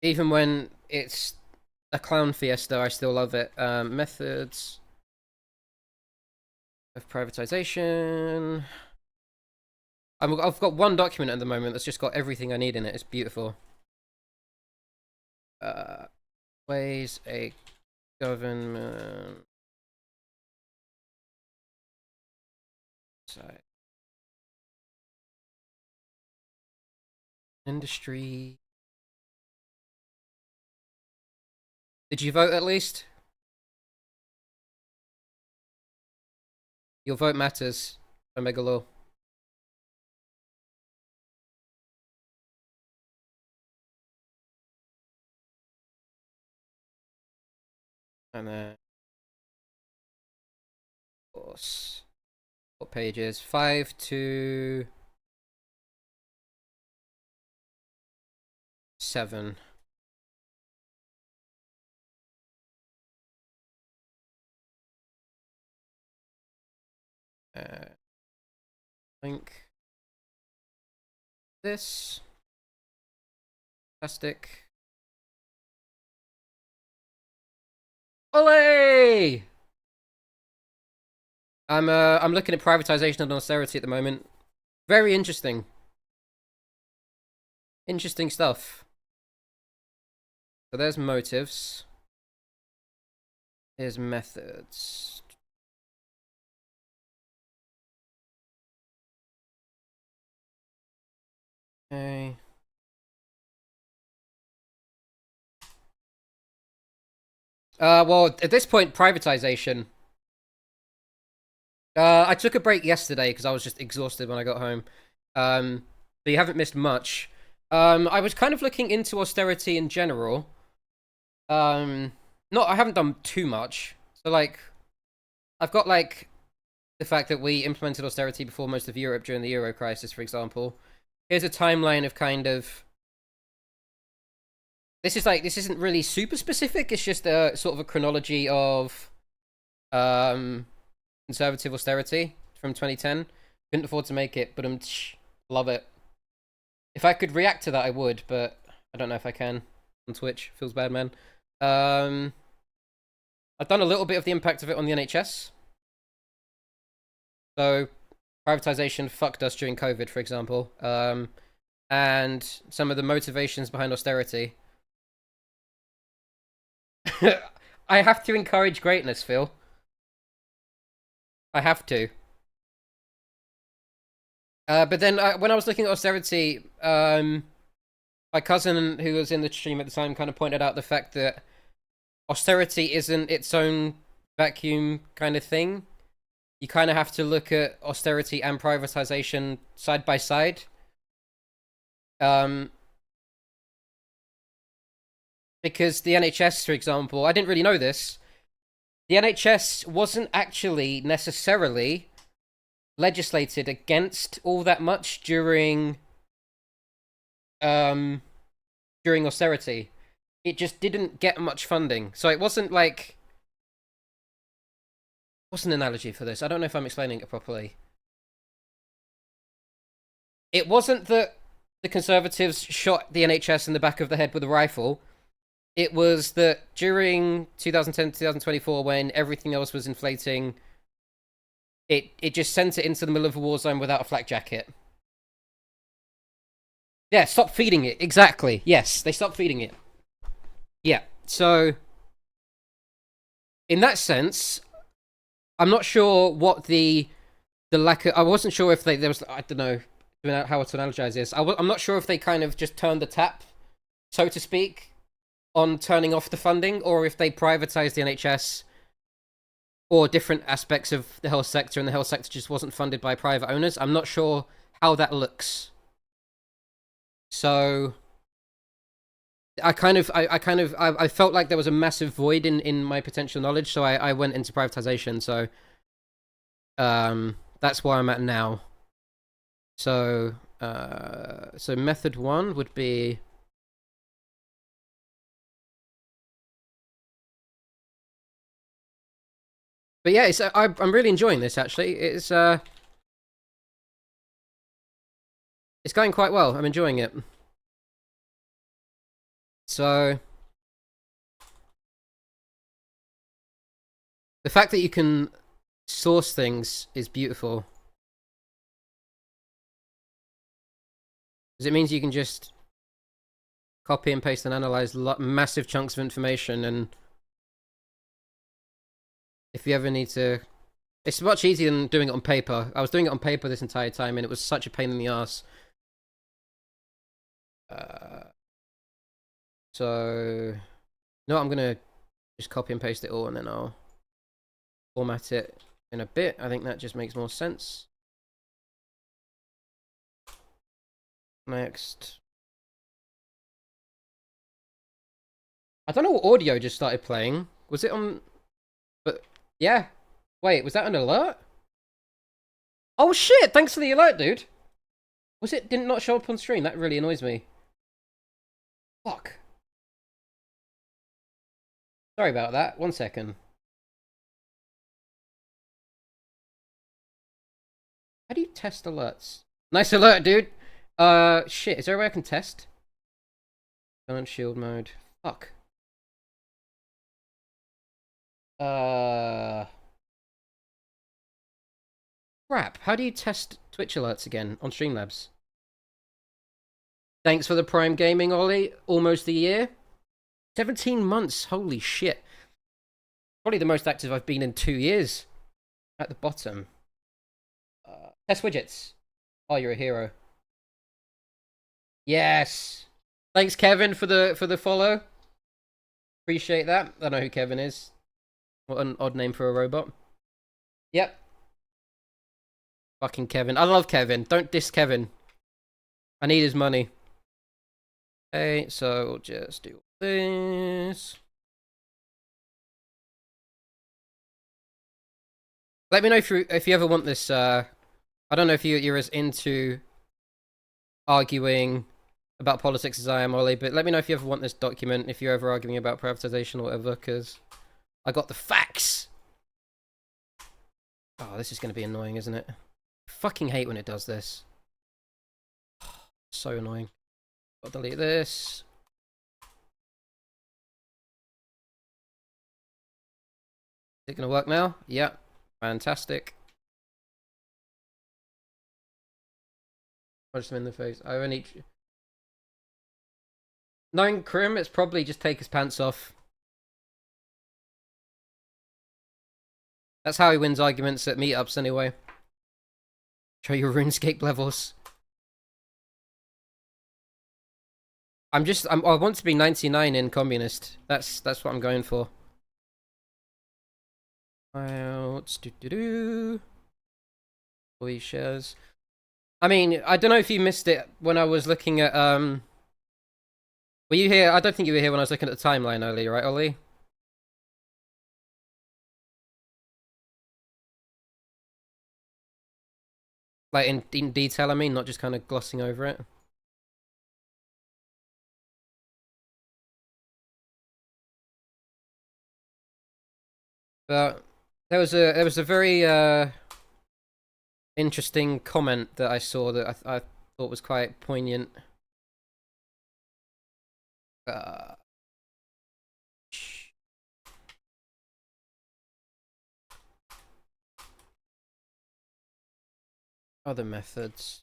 Even when it's a clown fiesta, I still love it. Methods of privatization. I've got one document at the moment that's just got everything I need in it. It's beautiful. Ways a government. Sorry. Industry. Did you vote at least? Your vote matters, Omega Law. And then, of course, what pages? 5 to 7. Link this. Plastic. Olé! I'm looking at privatization and austerity at the moment. Very interesting. Interesting stuff. So there's motives. Here's methods. Okay. Well, at this point, privatization. I took a break yesterday because I was just exhausted when I got home. So you haven't missed much. I was kind of looking into austerity in general. I haven't done too much. So, like, I've got, like, the fact that we implemented austerity before most of Europe during the Euro crisis, for example. Here's a timeline of kind of... This isn't really super specific. It's just a sort of a chronology of conservative austerity from 2010. Couldn't afford to make it, but love it. If I could react to that, I would, but I don't know if I can on Twitch. Feels bad, man. I've done a little bit of the impact of it on the NHS. So, privatization fucked us during COVID, for example. And some of the motivations behind austerity. I have to encourage greatness, Phil. I have to. But then when I was looking at austerity, my cousin who was in the stream at the time kind of pointed out the fact that austerity isn't its own vacuum kind of thing. You kind of have to look at austerity and privatization side by side. Because the NHS, for example, I didn't really know this. The NHS wasn't actually necessarily legislated against all that much during austerity. It just didn't get much funding. So it wasn't like... What's an analogy for this? I don't know if I'm explaining it properly. It wasn't that the Conservatives shot the NHS in the back of the head with a rifle. It was that during 2010 to 2024, when everything else was inflating, it just sent it into the middle of a war zone without a flak jacket. Yeah, stop feeding it. Exactly. Yes, they stopped feeding it. Yeah, so... in that sense, I'm not sure what the lack of... I wasn't sure if there was... I don't know how to analogize this. I'm not sure if they kind of just turned the tap, so to speak, on turning off the funding, or if they privatized the NHS or different aspects of the health sector, and the health sector just wasn't funded by private owners. I'm not sure how that looks. So I felt like there was a massive void in my potential knowledge, so I went into privatization. So that's where I'm at now. So so method 1 would be... But yeah, I'm really enjoying this, actually. It's going quite well. I'm enjoying it. So the fact that you can source things is beautiful. Because it means you can just copy and paste and analyze massive chunks of information, and if you ever need to... It's much easier than doing it on paper. I was doing it on paper this entire time, and it was such a pain in the ass. So... No, I'm gonna just copy and paste it all, and then I'll format it in a bit. I think that just makes more sense. Next. I don't know what audio just started playing. Was it on... But, yeah. Wait, was that an alert? Oh shit, thanks for the alert, dude. Was it... Did it not show up on stream? That really annoys me. Fuck. Sorry about that. 1 second. How do you test alerts? Nice alert, dude. Shit, is there a way I can test? Current shield mode. Fuck. Crap. How do you test Twitch alerts again on Streamlabs? Thanks for the Prime Gaming, Ollie. Almost a year. 17 months. Holy shit. Probably the most active I've been in 2 years. At the bottom. Test widgets. Oh, you're a hero. Yes. Thanks, Kevin, for the follow. Appreciate that. I don't know who Kevin is. What an odd name for a robot. Yep. Fucking Kevin. I love Kevin. Don't diss Kevin. I need his money. Okay, so we'll just do this. Let me know if you ever want this. I don't know if you're as into arguing about politics as I am, Ollie, but let me know if you ever want this document, if you're ever arguing about privatization or whatever, because I got the facts. Oh, this is going to be annoying, isn't it? I fucking hate when it does this. So annoying. I'll delete this. Is it going to work now? Yeah. Fantastic. Punch them in the face. I only... Knowing Krim, it's probably just take his pants off. That's how he wins arguments at meetups anyway. Show your RuneScape levels. I want to be 99 in communist. That's what I'm going for. Let's do. Employee shares. I mean, I don't know if you missed it when I was looking at Were you here? I don't think you were here when I was looking at the timeline earlier, right, Ollie? Like in detail, I mean, not just kind of glossing over it. But there was a very interesting comment that I saw that I thought was quite poignant. Uh, Other methods.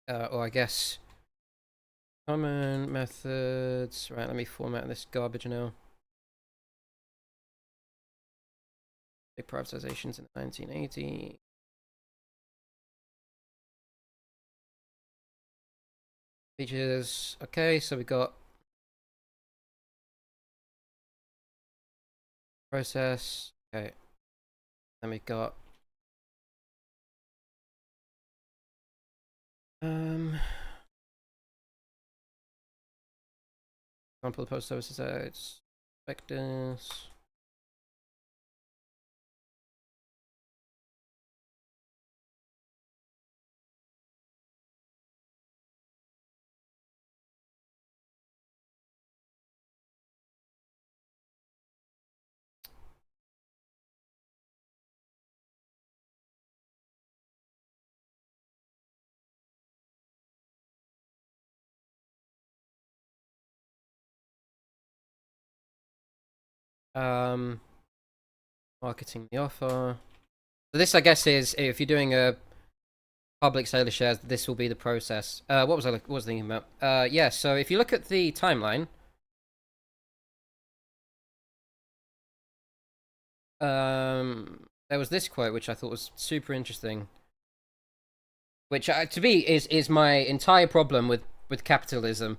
Or I guess common methods. Right, let me format this garbage now. Big privatizations in 1980. Features. Okay, so we got process. Okay. Then we got example of post services ads. Vectors. Marketing the offer. So this, I guess, is if you're doing a public sale of shares, this will be the process. What was I thinking about? Yeah. So if you look at the timeline, there was this quote which I thought was super interesting, which to me is my entire problem with capitalism.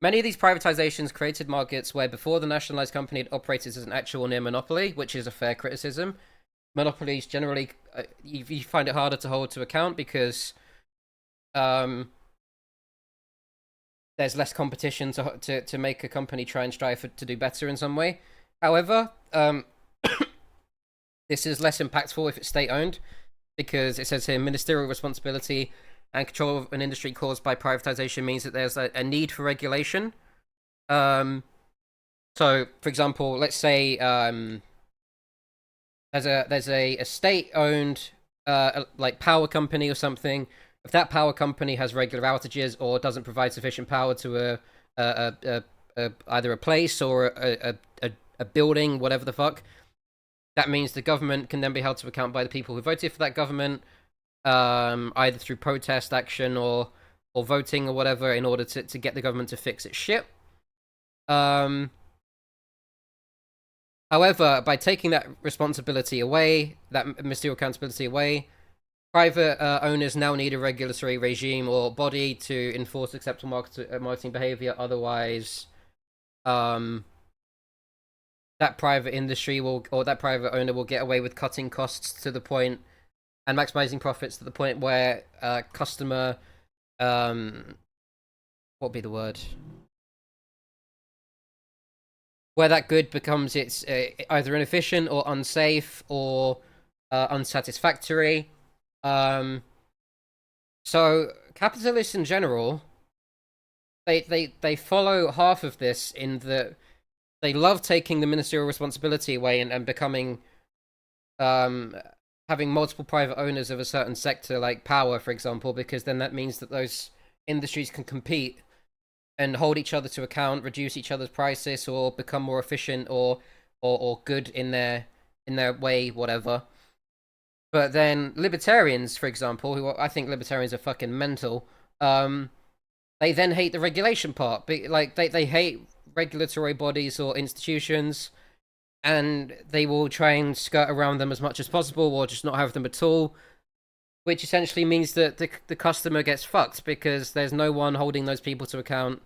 Many of these privatizations created markets where before the nationalized company had operated as an actual near monopoly, which is a fair criticism. Monopolies generally, you find it harder to hold to account because there's less competition to make a company try and strive to do better in some way. However, this is less impactful if it's state-owned, because it says here ministerial responsibility and control of an industry caused by privatization means that there's a need for regulation. So, for example, let's say there's a state-owned like power company or something. If that power company has regular outages or doesn't provide sufficient power to either a place or a building, whatever the fuck, that means the government can then be held to account by the people who voted for that government, either through protest action or voting or whatever, in order to get the government to fix its shit. However, by taking that responsibility away, that ministerial accountability away, private owners now need a regulatory regime or body to enforce acceptable marketing behavior. Otherwise, that private industry or that private owner will get away with cutting costs to the point and maximizing profits to the point where customer, what would be the word? Where that good becomes it's either inefficient or unsafe or unsatisfactory. So capitalists in general, they follow half of this in that they love taking the ministerial responsibility away and becoming having multiple private owners of a certain sector, like power, for example, because then that means that those industries can compete and hold each other to account, reduce each other's prices, or become more efficient or good in their way, whatever. But then libertarians, for example, who I think libertarians are fucking mental, they then hate the regulation part. Like they hate regulatory bodies or institutions, and they will try and skirt around them as much as possible, or just not have them at all. which essentially means that the customer gets fucked because there's no one holding those people to account,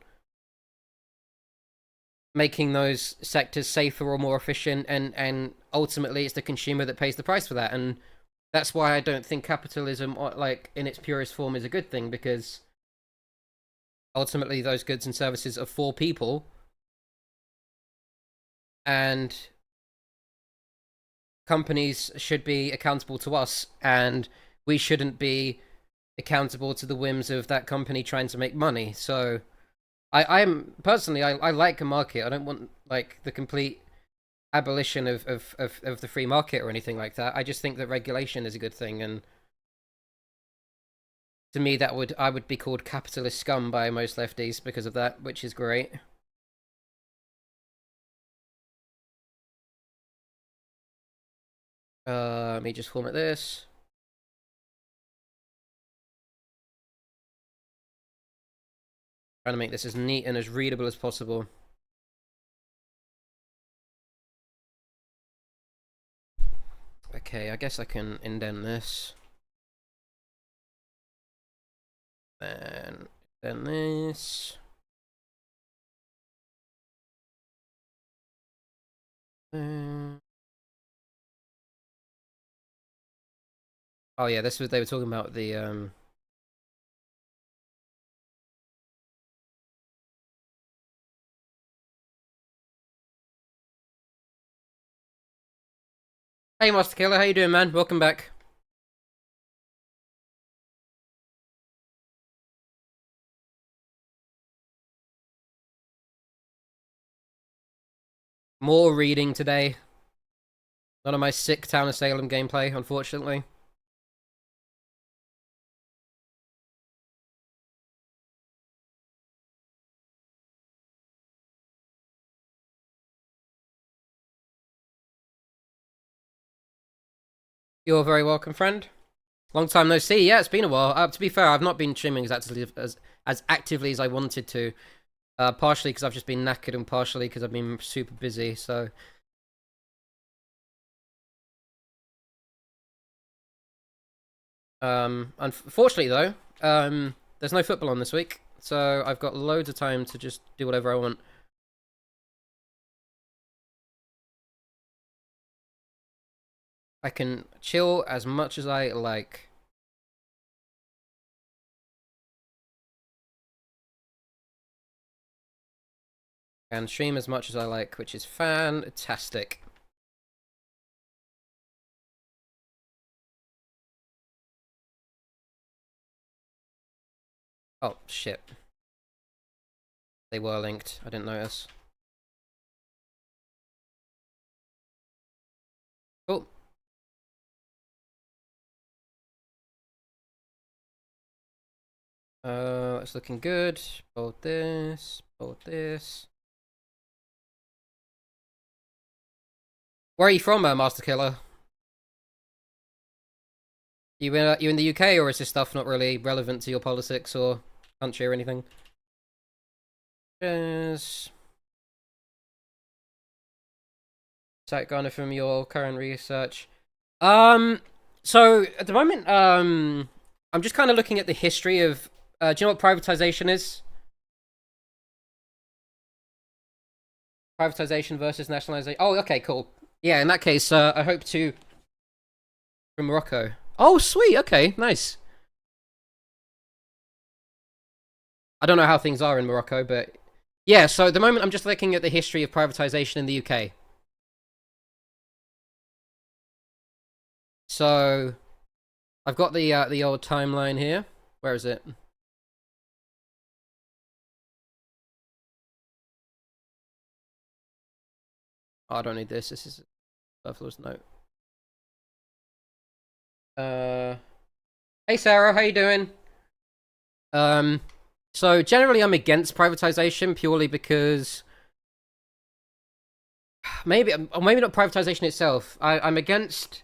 making those sectors safer or more efficient, and ultimately it's the consumer that pays the price for that. And that's why I don't think capitalism, like in its purest form, is a good thing, because ultimately those goods and services are for people, and companies should be accountable to us, and we shouldn't be accountable to the whims of that company trying to make money. So I'm personally, I like a market. I don't want like the complete abolition of the free market or anything like that. I just think that regulation is a good thing, and to me I would be called capitalist scum by most lefties because of that, which is great. Let me just format this. Trying to make this as neat and as readable as possible. Okay, I guess I can indent this. And indent this. Oh yeah, this was, they were talking about the Hey Master Killer, how you doing, man? Welcome back. More reading today. None of my sick Town of Salem gameplay, unfortunately. You're very welcome, friend. Long time no see. Yeah, it's been a while. To be fair, I've not been streaming as actively as I wanted to. Partially because I've just been knackered, and partially because I've been super busy. So, unfortunately though, there's no football on this week, so I've got loads of time to just do whatever I want. I can chill as much as I like. And stream as much as I like, which is fantastic. Oh, shit. They were linked. I didn't notice. Cool. It's looking good. Bolt this. Bolt this. Where are you from, Master Killer? You in the UK, or is this stuff not really relevant to your politics or country or anything? Cheers. Site garner from your current research. So at the moment, I'm just kind of looking at the history of. Do you know what privatization is? Privatization versus nationalization. Oh, okay, cool. Yeah, in that case, I hope to. From Morocco. Oh, sweet. Okay, nice. I don't know how things are in Morocco, but yeah. So at the moment, I'm just looking at the history of privatization in the UK. So I've got the old timeline here. Where is it? Oh, I don't need this. This is a superfluous note. Hey Sarah, how you doing? So generally I'm against privatization purely because maybe, or maybe not privatization itself. I'm against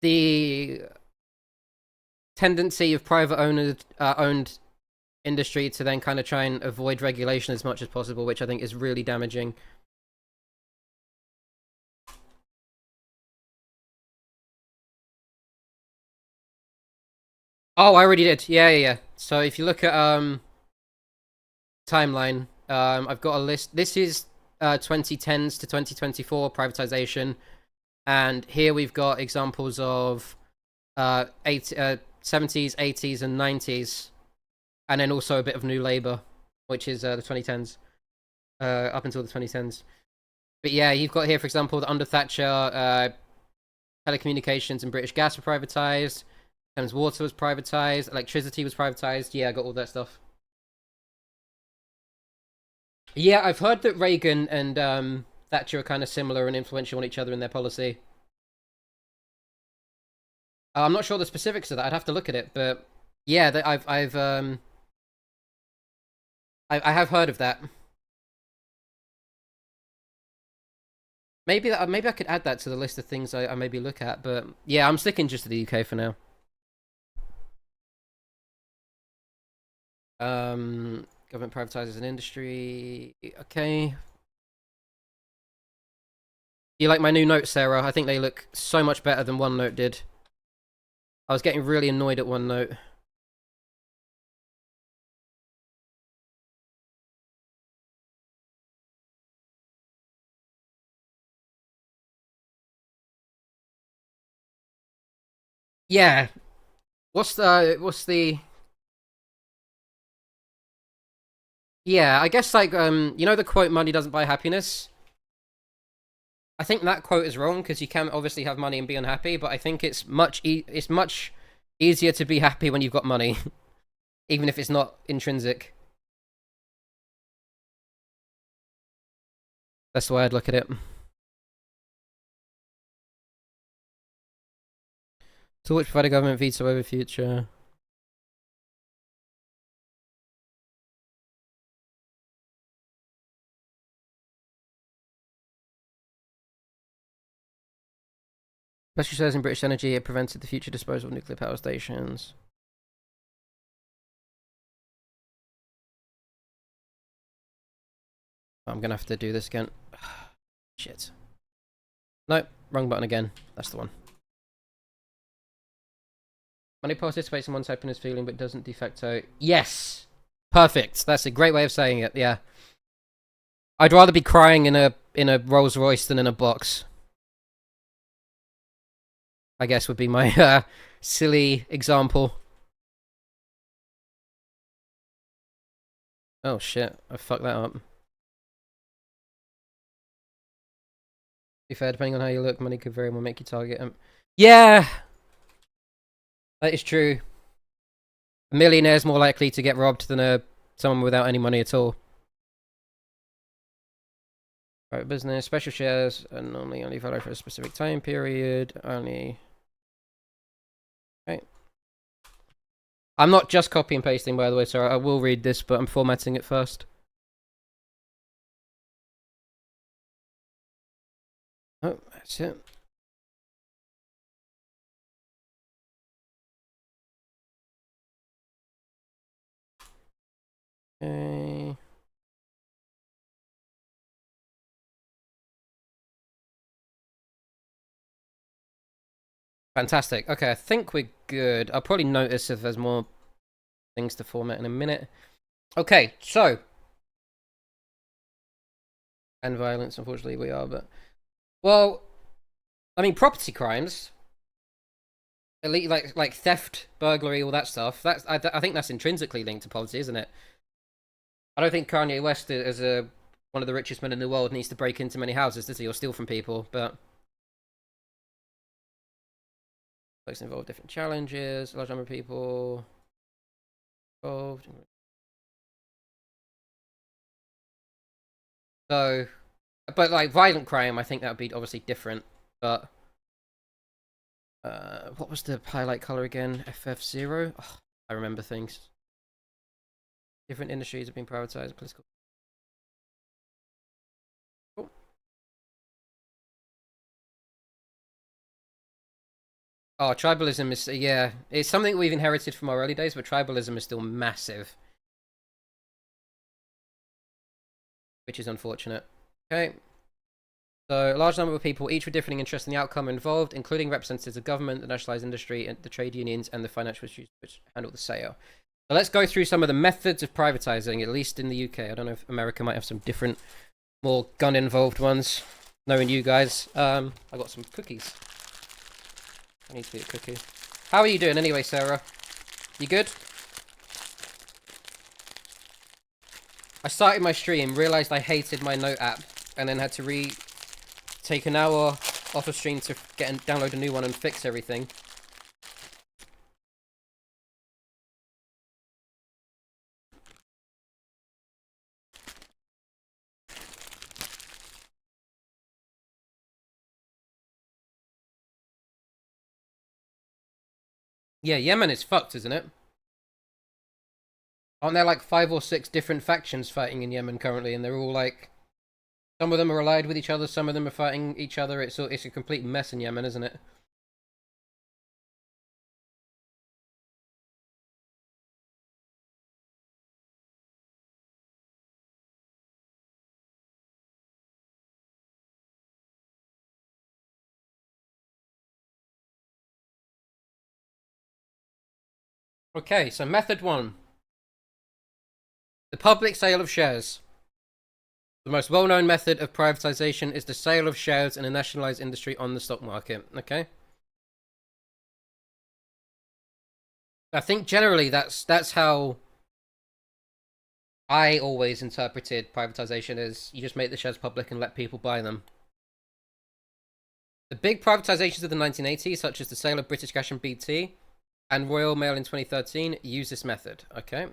the tendency of private owned industry to then kind of try and avoid regulation as much as possible, which I think is really damaging. Oh, I already did. Yeah, yeah, yeah. So if you look at timeline, I've got a list. This is 2010s to 2024 privatization, and here we've got examples of 70s, 80s, and 90s, and then also a bit of New Labour, which is the 2010s, up until the 2010s. But yeah, you've got here, for example, that under Thatcher, telecommunications and British gas were privatised, Thames Water was privatised, electricity was privatised. Yeah, I got all that stuff. Yeah, I've heard that Reagan and Thatcher are kind of similar and influential on each other in their policy. I'm not sure the specifics of that. I'd have to look at it, but yeah, I have heard of that. Maybe I could add that to the list of things I maybe look at, but yeah, I'm sticking just to the UK for now. Government privatizes an industry. Okay. You like my new notes, Sarah? I think they look so much better than OneNote did. I was getting really annoyed at OneNote. Yeah. What's the Yeah, I guess like you know the quote money doesn't buy happiness? I think that quote is wrong because you can obviously have money and be unhappy, but I think it's much easier to be happy when you've got money, even if it's not intrinsic. That's the way I'd look at it. To which provide a government veto over future. Special shares in British Energy have prevented the future disposal of nuclear power stations. I'm gonna have to do this again. Shit. No, wrong button again. That's the one. Money participates in one's happiness feeling but doesn't de facto. Yes! Perfect. That's a great way of saying it, yeah. I'd rather be crying in a Rolls Royce than in a box. I guess would be my silly example. Oh shit, I fucked that up. To be fair, depending on how you look, money could very well make you target him. Yeah! That is true. A millionaire's more likely to get robbed than someone without any money at all. Private business, special shares are normally only valid for a specific time period. Only. Okay. I'm not just copy and pasting, by the way, so I will read this, but I'm formatting it first. Oh, that's it. Okay. Fantastic. Okay, I think we're good. I'll probably notice if there's more things to format in a minute. Okay, so. And violence, unfortunately, we are, but. Well, I mean, property crimes. Like theft, burglary, all that stuff. I think that's intrinsically linked to poverty, isn't it? I don't think Kanye West, as one of the richest men in the world, needs to break into many houses, does he, or steal from people? But folks involve different challenges, a large number of people involved. So, but like violent crime, I think that would be obviously different. But what was the highlight color again? FF0. Oh, I remember things. Different industries have been privatized. Political. Cool. Oh, tribalism is, yeah, it's something we've inherited from our early days, but tribalism is still massive, which is unfortunate. Okay. So, a large number of people, each with differing interests in the outcome involved, including representatives of government, the nationalised industry, and the trade unions, and the financial institutions which handle the sale. So let's go through some of the methods of privatising, at least in the UK. I don't know if America might have some different, more gun-involved ones. Knowing you guys. I got some cookies. I need to eat a cookie. How are you doing anyway, Sarah? You good? I started my stream, realised I hated my note app, and then had to take an hour off of stream to download a new one and fix everything. Yeah, Yemen is fucked, isn't it? Aren't there like 5 or 6 different factions fighting in Yemen currently, and they're all like... Some of them are allied with each other, some of them are fighting each other. It's a complete mess in Yemen, isn't it? Okay, so method 1. The public sale of shares. The most well-known method of privatization is the sale of shares in a nationalized industry on the stock market. Okay? I think generally that's how I always interpreted privatization as you just make the shares public and let people buy them. The big privatizations of the 1980s, such as the sale of British Gas and BT and Royal Mail in 2013, use this method. Okay?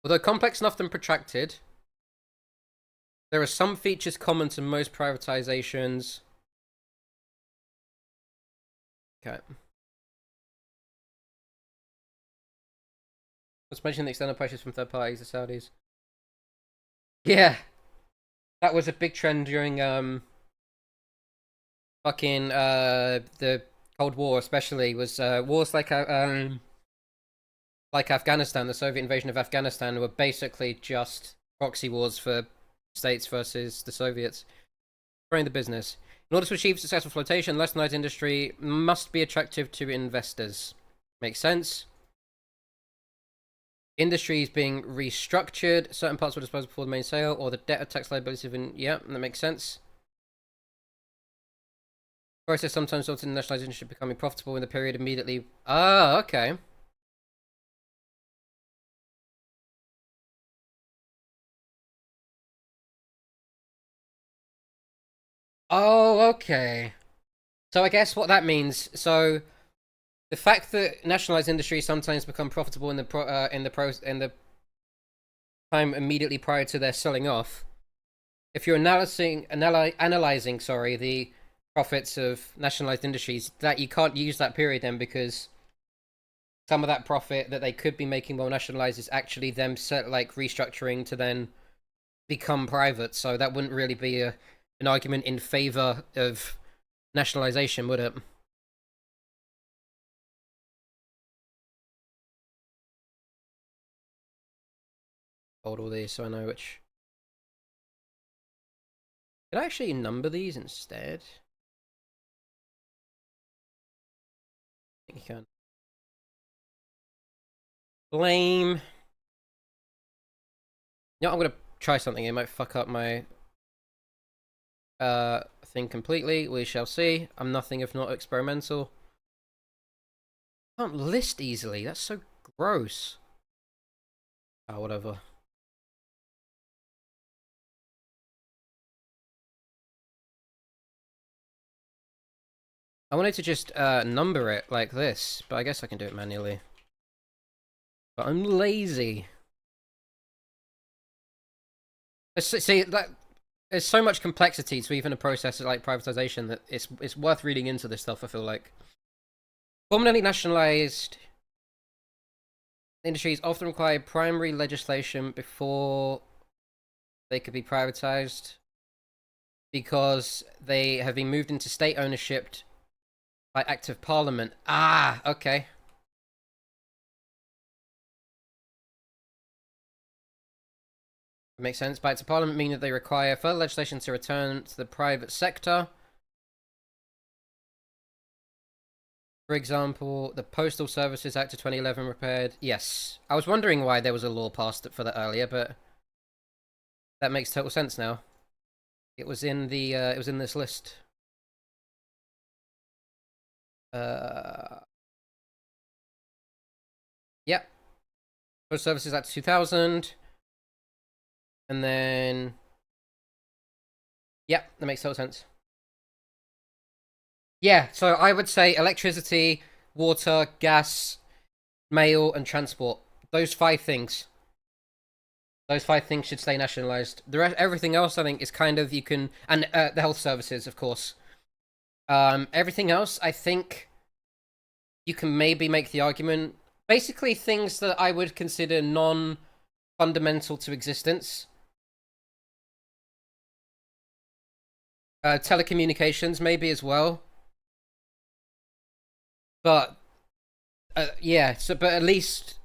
Although complex and often protracted, there are some features common to most privatizations. Okay. Let's mention the external pressures from third parties, the Saudis. Yeah. That was a big trend during fucking the Cold War, especially, was wars like Afghanistan. The Soviet invasion of Afghanistan were basically just proxy wars for states versus the Soviets. Growing the business. In order to achieve successful flotation, the nationalized industry must be attractive to investors. Makes sense. Industries being restructured, certain parts were disposed before the main sale, or the debt or tax liabilities have been... Yeah, that makes sense. Process sometimes results in the nationalized industry becoming profitable in the period immediately... Ah, okay. Oh, okay. So I guess what that means... So, the fact that nationalized industries sometimes become profitable in the time immediately prior to their selling off... If you're analyzing the profits of nationalized industries, that you can't use that period then, because some of that profit that they could be making while nationalized is actually them restructuring to then become private. So that wouldn't really be an argument in favor of nationalization, would it? Hold all these so I know which. Can I actually number these instead? I think you can. Blame. Yeah, I'm gonna try something. It might fuck up my thing completely. We shall see. I'm nothing if not experimental. I can't list easily. That's so gross. Oh, whatever. I wanted to just number it like this, but I guess I can do it manually. But I'm lazy. See, that there's so much complexity to even a process like privatization that it's worth reading into this stuff, I feel like. Formerly nationalized industries often require primary legislation before they could be privatized, because they have been moved into state ownership by act of parliament. Ah, okay. Makes sense. By to Parliament mean that they require further legislation to return to the private sector. For example, the Postal Services Act of 2011 repaired. Yes. I was wondering why there was a law passed for that earlier, but that makes total sense now. It was in the it was in this list. Yep. Postal Services Act 2000. And then yep, that makes total sense. Yeah, so I would say electricity, water, gas, mail, and transport. Those 5 things. Those 5 things should stay nationalized. The rest, everything else, I think, is kind of you can, and the health services, of course. Everything else, I think, you can maybe make the argument. Basically, things that I would consider non-fundamental to existence. Telecommunications, maybe as well. But yeah, so but at least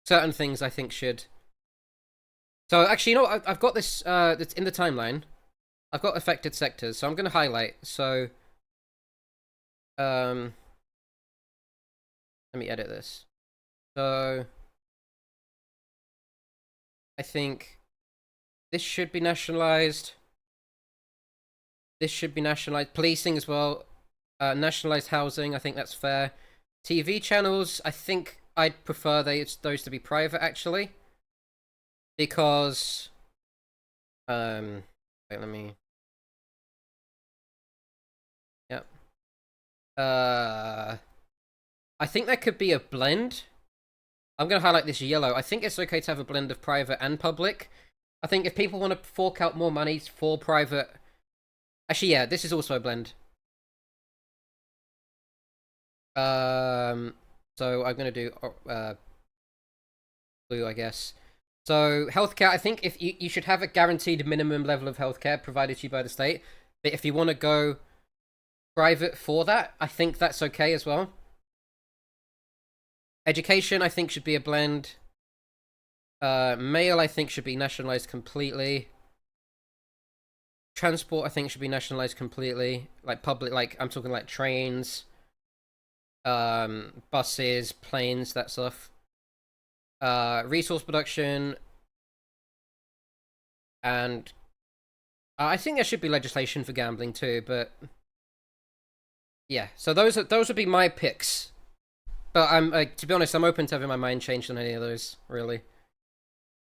certain things I think should. So actually, you know what? I've got this that's in the timeline. I've got affected sectors, so I'm going to highlight. So let me edit this. So I think this should be nationalized. This should be nationalized. Policing as well. Nationalized housing, I think that's fair. TV channels, I think I'd prefer those to be private, actually. Because... wait, let me... Yep. I think there could be a blend. I'm going to highlight this yellow. I think it's okay to have a blend of private and public. I think if people want to fork out more money for private... Actually, yeah, this is also a blend. So I'm gonna do blue, I guess. So healthcare, I think if you should have a guaranteed minimum level of healthcare provided to you by the state. But if you want to go private for that, I think that's okay as well. Education, I think, should be a blend. Mail, I think, should be nationalized completely. Transport, I think, should be nationalized completely. Like public, like I'm talking like trains, buses, planes, that stuff. Resource production, and I think there should be legislation for gambling too. But yeah, so those would be my picks. But I'm to be honest, I'm open to having my mind changed on any of those. Really.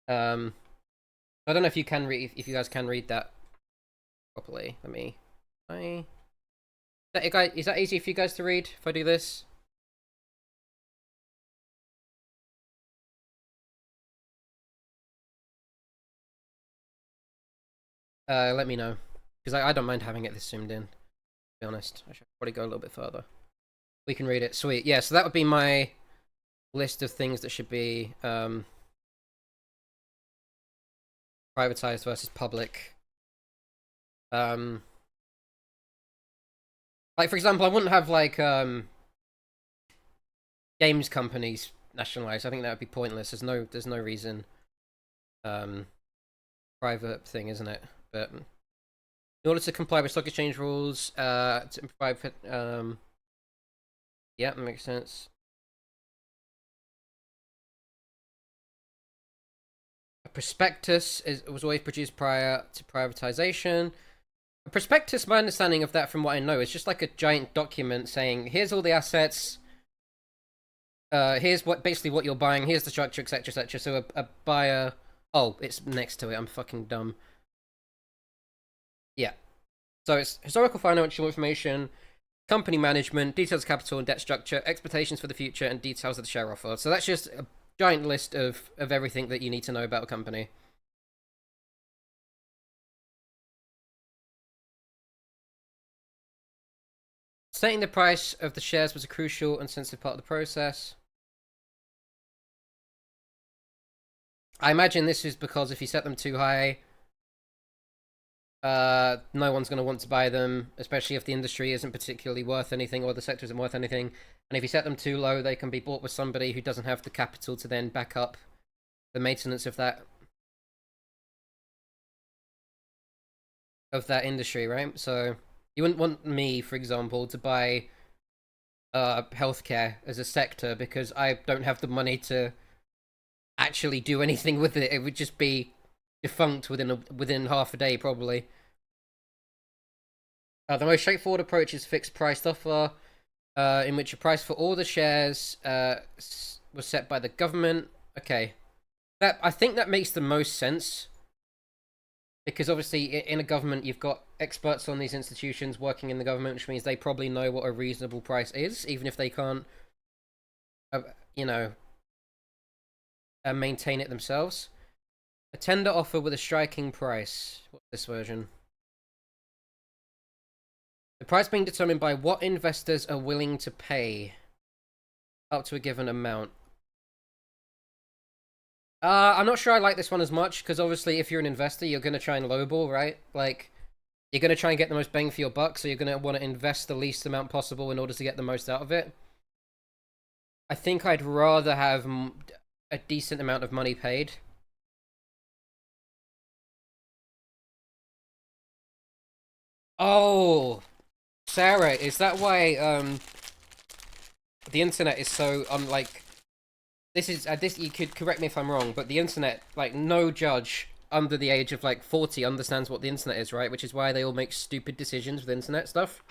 I don't know if you can read, if you guys can read that properly. Let me. Is that easy for you guys to read if I do this? Let me know, because I don't mind having it this zoomed in. To be honest, I should probably go a little bit further. We can read it. Sweet. Yeah, so that would be my list of things that should be privatized versus public. Like for example, I wouldn't have like games companies nationalized. I think that would be pointless. There's no reason. Private thing, isn't it? But in order to comply with stock exchange rules, to provide yeah, that makes sense. A prospectus was always produced prior to privatization. A prospectus, my understanding of that from what I know, is just like a giant document saying, here's all the assets, here's basically what you're buying, here's the structure, etc, etc. So a buyer... Oh, it's next to it, I'm fucking dumb. Yeah. So it's historical financial information, company management, details of capital and debt structure, expectations for the future, and details of the share offer. So that's just a giant list of everything that you need to know about a company. Setting the price of the shares was a crucial and sensitive part of the process. I imagine this is because if you set them too high, no one's going to want to buy them, especially if the industry isn't particularly worth anything or the sector isn't worth anything. And if you set them too low, they can be bought with somebody who doesn't have the capital to then back up the maintenance of that. of that industry, right? So you wouldn't want me, for example, to buy healthcare as a sector because I don't have the money to actually do anything with it. It would just be defunct within half a day, probably. The most straightforward approach is fixed priced offer, in which a price for all the shares was set by the government. Okay, that I think that makes the most sense because obviously in a government you've got experts on these institutions working in the government, which means they probably know what a reasonable price is, even if they can't, uh, you know, maintain it themselves. A tender offer with a striking price. What's this version? The price being determined by what investors are willing to pay up to a given amount. I'm not sure I like this one as much, because obviously if you're an investor, you're going to try and lowball, right? Like, you're going to try and get the most bang for your buck, so you're going to want to invest the least amount possible in order to get the most out of it. I think I'd rather have a decent amount of money paid. Oh, Sarah, is that why the internet is so like this is this you could correct me if I'm wrong, but the internet, like, no judge under the age of like 40 understands what the internet is, right? Which is why they all make stupid decisions with internet stuff.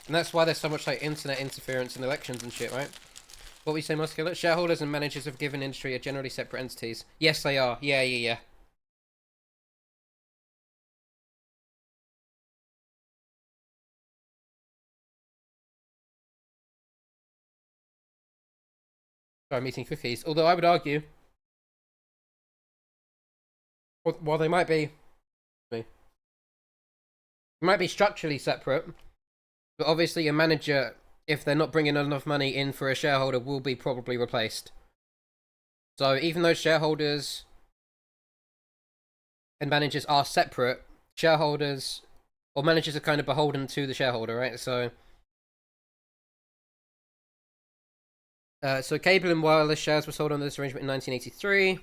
And that's why there's so much like internet interference in elections and shit, right? What we say, Muscular? Shareholders and managers of given industry are generally separate entities. Yes, they are. Yeah. Sorry, I'm eating cookies. Although I would argue, while they might be structurally separate, but obviously a manager, if they're not bringing enough money in for a shareholder, will be probably replaced. So even though shareholders and managers are separate, shareholders or managers are kind of beholden to the shareholder, right? So cable and wireless shares were sold under this arrangement in 1983.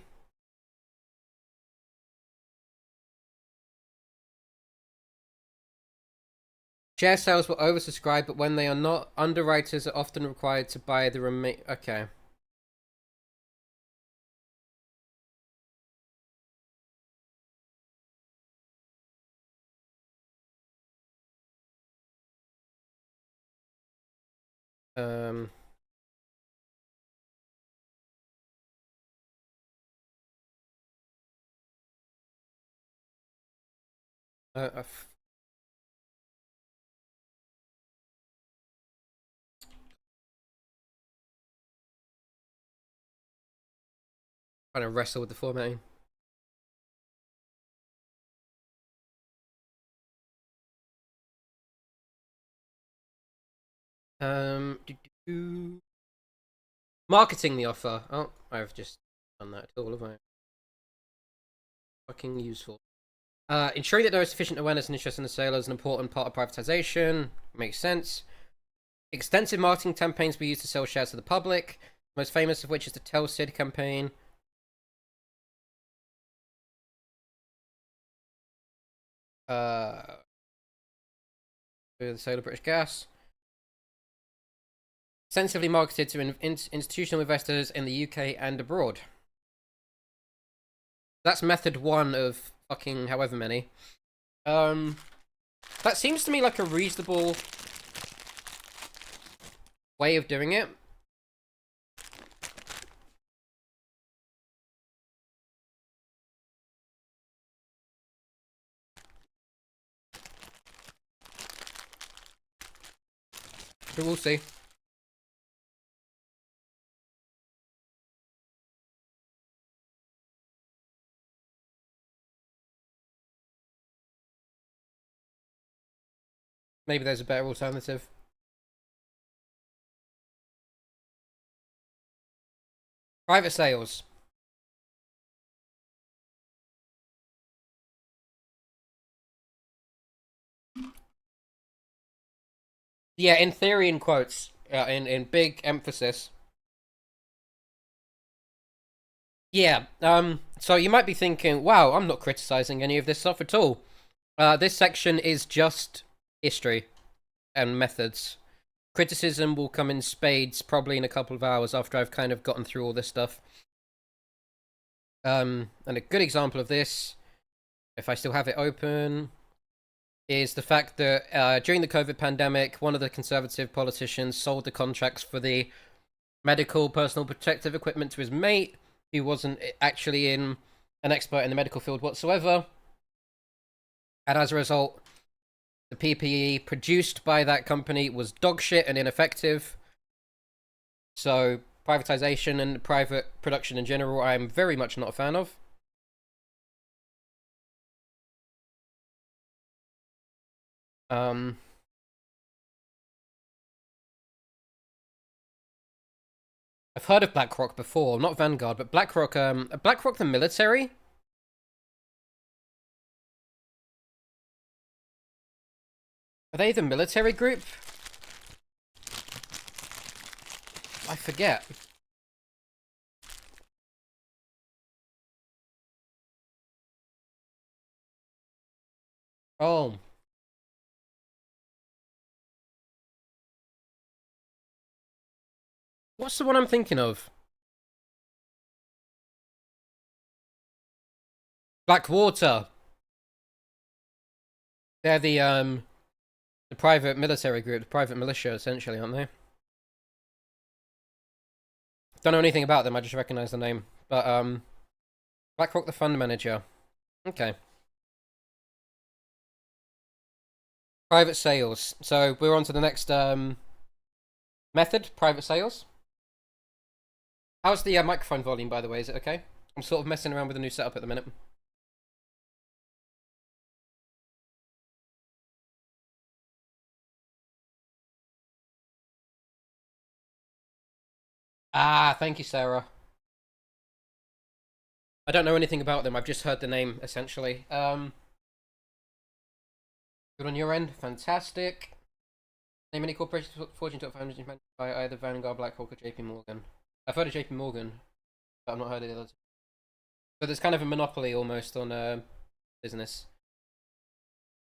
Share sales were oversubscribed, but when they are not, underwriters are often required to buy the remain. Okay. Um. Uh, Trying to wrestle with the formatting. Um. Marketing the offer. Oh, I've just done that at all, have I? Fucking useful. Ensuring that there is sufficient awareness and interest in the sale is an important part of privatization. Makes sense. Extensive marketing campaigns were used to sell shares to the public, most famous of which is the Tell Sid campaign. The sale of British Gas. Extensively marketed to institutional investors in the UK and abroad. That's method one of fucking however many. That seems to me like a reasonable way of doing it. But we'll see. Maybe there's a better alternative. Private sales. Yeah, in theory, in quotes, in big emphasis. Yeah. So you might be thinking, "Wow, I'm not criticizing any of this stuff at all." This section is just history and methods. Criticism will come in spades probably in a couple of hours after I've kind of gotten through all this stuff. And a good example of this, if I still have it open, is the fact that during the COVID pandemic, one of the conservative politicians sold the contracts for the medical personal protective equipment to his mate, who wasn't actually an expert in the medical field whatsoever. And as a result, the PPE produced by that company was dog shit and ineffective. So privatization and private production in general, I'm very much not a fan of. Um, I've heard of BlackRock before, not Vanguard, but BlackRock. BlackRock, the military. Are they the military group? I forget. Oh, what's the one I'm thinking of? Blackwater. They're the private military group, the private militia, essentially, aren't they? Don't know anything about them. I just recognize the name. But BlackRock, the fund manager. Okay. Private sales. So we're on to the next method. Private sales. How's the microphone volume, by the way? Is it okay? I'm sort of messing around with a new setup at the minute. Ah, thank you, Sarah. I don't know anything about them. I've just heard the name, essentially. Good on your end. Fantastic. Name any corporations Fortune top 500 managed by either Vanguard, BlackRock, or JP Morgan. I've heard of JP Morgan, but I've not heard of the others. So there's kind of a monopoly almost on business.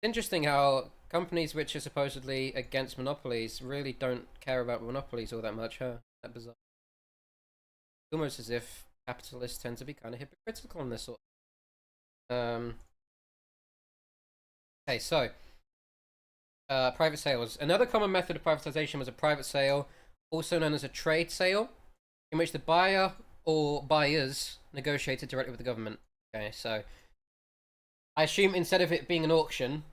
It's interesting how companies which are supposedly against monopolies really don't care about monopolies all that much, huh? That bizarre. It's almost as if capitalists tend to be kind of hypocritical on this sort. Okay, so private sales. Another common method of privatization was a private sale, also known as a trade sale, in which the buyer or buyers negotiated directly with the government. Okay, so I assume instead of it being an auction,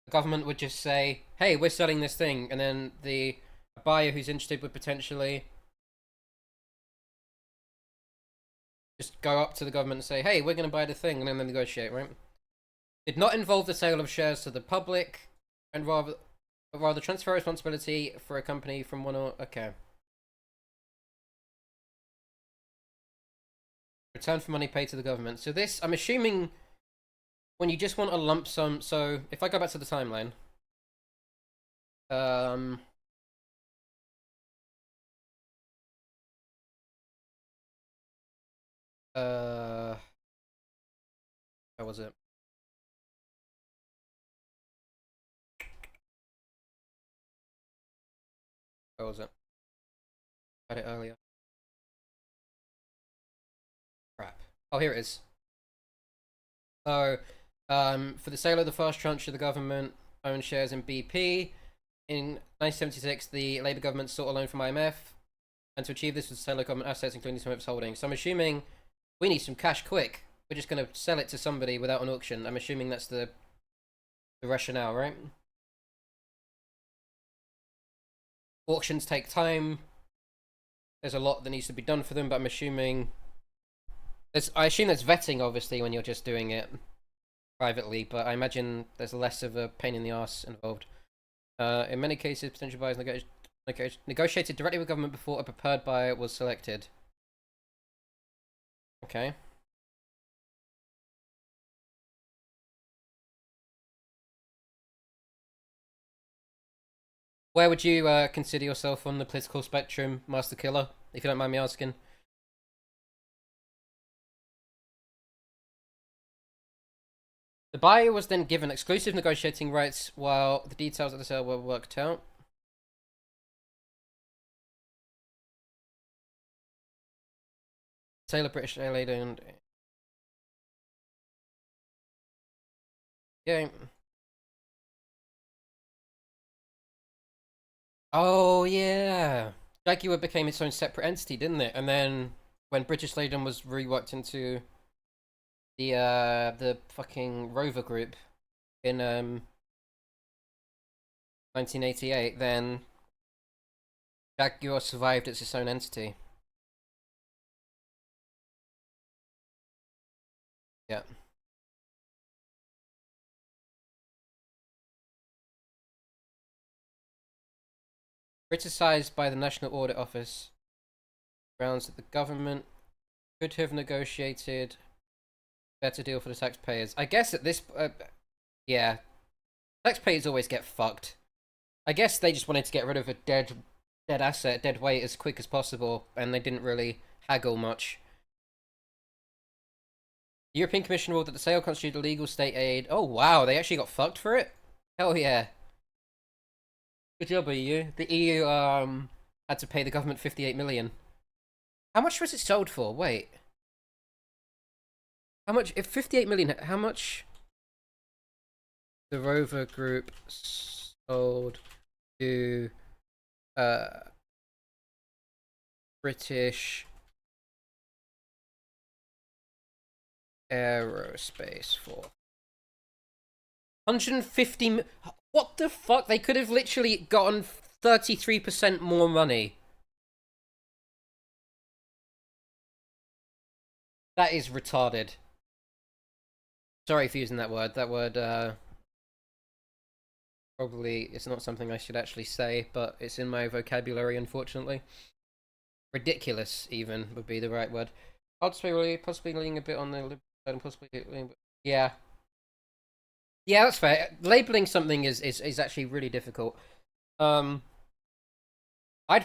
the government would just say, "Hey, we're selling this thing," and then the buyer who's interested would potentially just go up to the government and say, "Hey, we're going to buy the thing," and then they negotiate, right? Did not involve the sale of shares to the public, and rather transfer responsibility for a company from one or okay. Return for money paid to the government. So this, I'm assuming, when you just want a lump sum. So if I go back to the timeline, um, uh, how was it? How was it? I had it earlier. Crap. Oh, here it is. So, for the sale of the first tranche of the government owned shares in BP, in 1976, the Labour government sought a loan from IMF, and to achieve this was the sale of government assets, including some of its holdings. So I'm assuming we need some cash quick. We're just going to sell it to somebody without an auction. I'm assuming that's the rationale, right? Auctions take time. There's a lot that needs to be done for them, but I'm assuming I assume there's vetting, obviously, when you're just doing it privately, but I imagine there's less of a pain in the ass involved. In many cases, potential buyers negotiated directly with government before a prepared buyer was selected. Okay. Where would you consider yourself on the political spectrum, Master Killer, if you don't mind me asking? The buyer was then given exclusive negotiating rights while the details of the sale were worked out. Sale of British Airline and... Yeah. Oh, yeah. Jaguar became its own separate entity, didn't it? And then when British Leyden was reworked into the fucking Rover Group in 1988, then Jaguar survived as its own entity. Yeah. Criticized by the National Audit Office, grounds that the government could have negotiated a better deal for the taxpayers. I guess at this, yeah, taxpayers always get fucked. I guess they just wanted to get rid of a dead asset, dead weight as quick as possible, and they didn't really haggle much. The European Commission ruled that the sale constituted illegal state aid. Oh wow, they actually got fucked for it? Hell yeah. Good job, EU. The EU had to pay the government 58 million. How much was it sold for? Wait. How much? If 58 million, how much the Rover Group sold to British Aerospace for? 150. What the fuck? They could have literally gotten 33% more money. That is retarded. Sorry for using that word. That word, probably it's not something I should actually say, but it's in my vocabulary, unfortunately. Ridiculous, even, would be the right word. I'll just be really possibly leaning a bit on the liberal side and possibly... Yeah. Yeah, that's fair. Labeling something is actually really difficult. I'd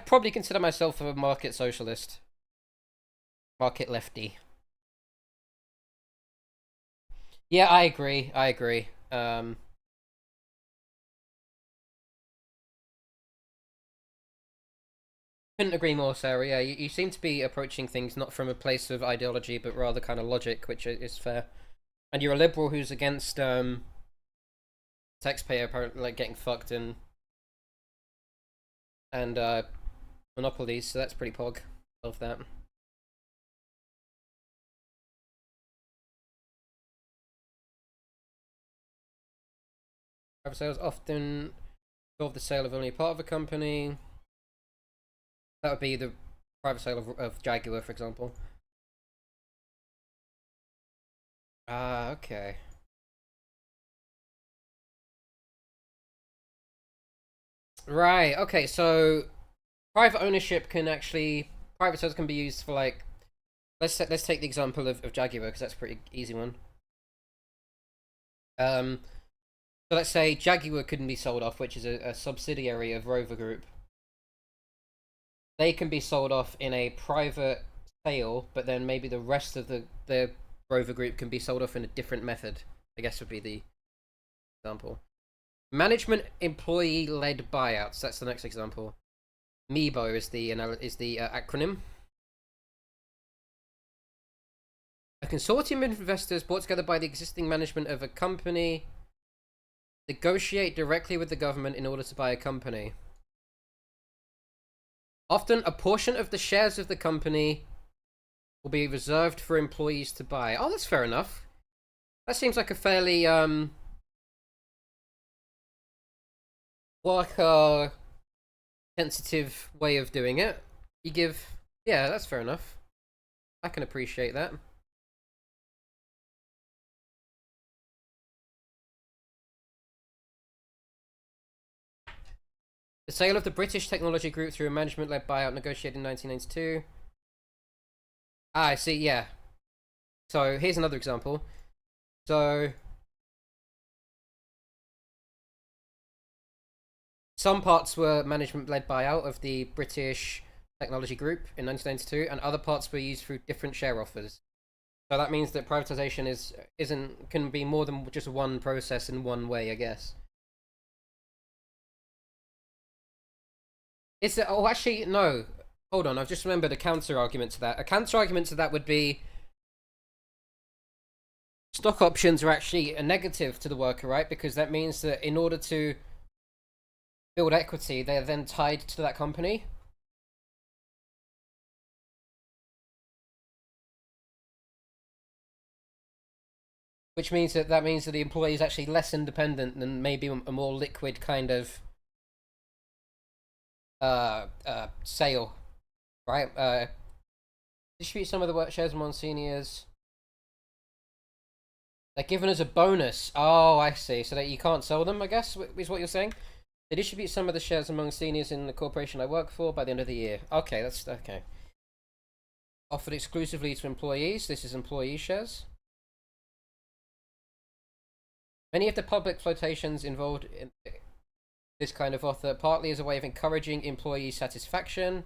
probably consider myself a market socialist. Market lefty. Yeah, I agree. I agree. Couldn't agree more, Sarah. Yeah, you seem to be approaching things not from a place of ideology, but rather kind of logic, which is fair. And you're a liberal who's against taxpayer apparently like getting fucked and monopolies, so that's pretty pog. Love that. Private sales often involve the sale of only part of a company. That would be the private sale of Jaguar, for example. Ah, okay. Right, okay, so private ownership can actually... Private sales can be used for, like... Let's take the example of Jaguar, because that's a pretty easy one. So let's say Jaguar couldn't be sold off, which is a subsidiary of Rover Group. They can be sold off in a private sale, but then maybe the rest of the Rover Group can be sold off in a different method, I guess would be the example. Management employee-led buyouts, that's the next example. MEBO is the acronym. A consortium of investors brought together by the existing management of a company negotiate directly with the government in order to buy a company. Often, a portion of the shares of the company will be reserved for employees to buy. Oh, that's fair enough. That seems like a fairly, worker sensitive way of doing it. You give... Yeah, that's fair enough. I can appreciate that. The sale of the British Technology Group through a management-led buyout negotiated in 1992. Ah, I see, yeah. So, here's another example. So some parts were management-led buyout of the British Technology Group in 1992, and other parts were used through different share offers. So that means that privatization can be more than just one process in one way, I guess. Is it? Oh, actually, no. Hold on, I've just remembered a counter argument to that. A counter argument to that would be stock options are actually a negative to the worker, right? Because that means that in order to build equity, they're then tied to that company. Which means that the employee is actually less independent than maybe a more liquid kind of sale, right? Distribute some of the work shares among seniors. They're given as a bonus. Oh, I see. So that you can't sell them, I guess, is what you're saying? They distribute some of the shares among seniors in the corporation I work for by the end of the year. Okay, that's okay. Offered exclusively to employees. This is employee shares. Many of the public flotations involved in this kind of offer partly as a way of encouraging employee satisfaction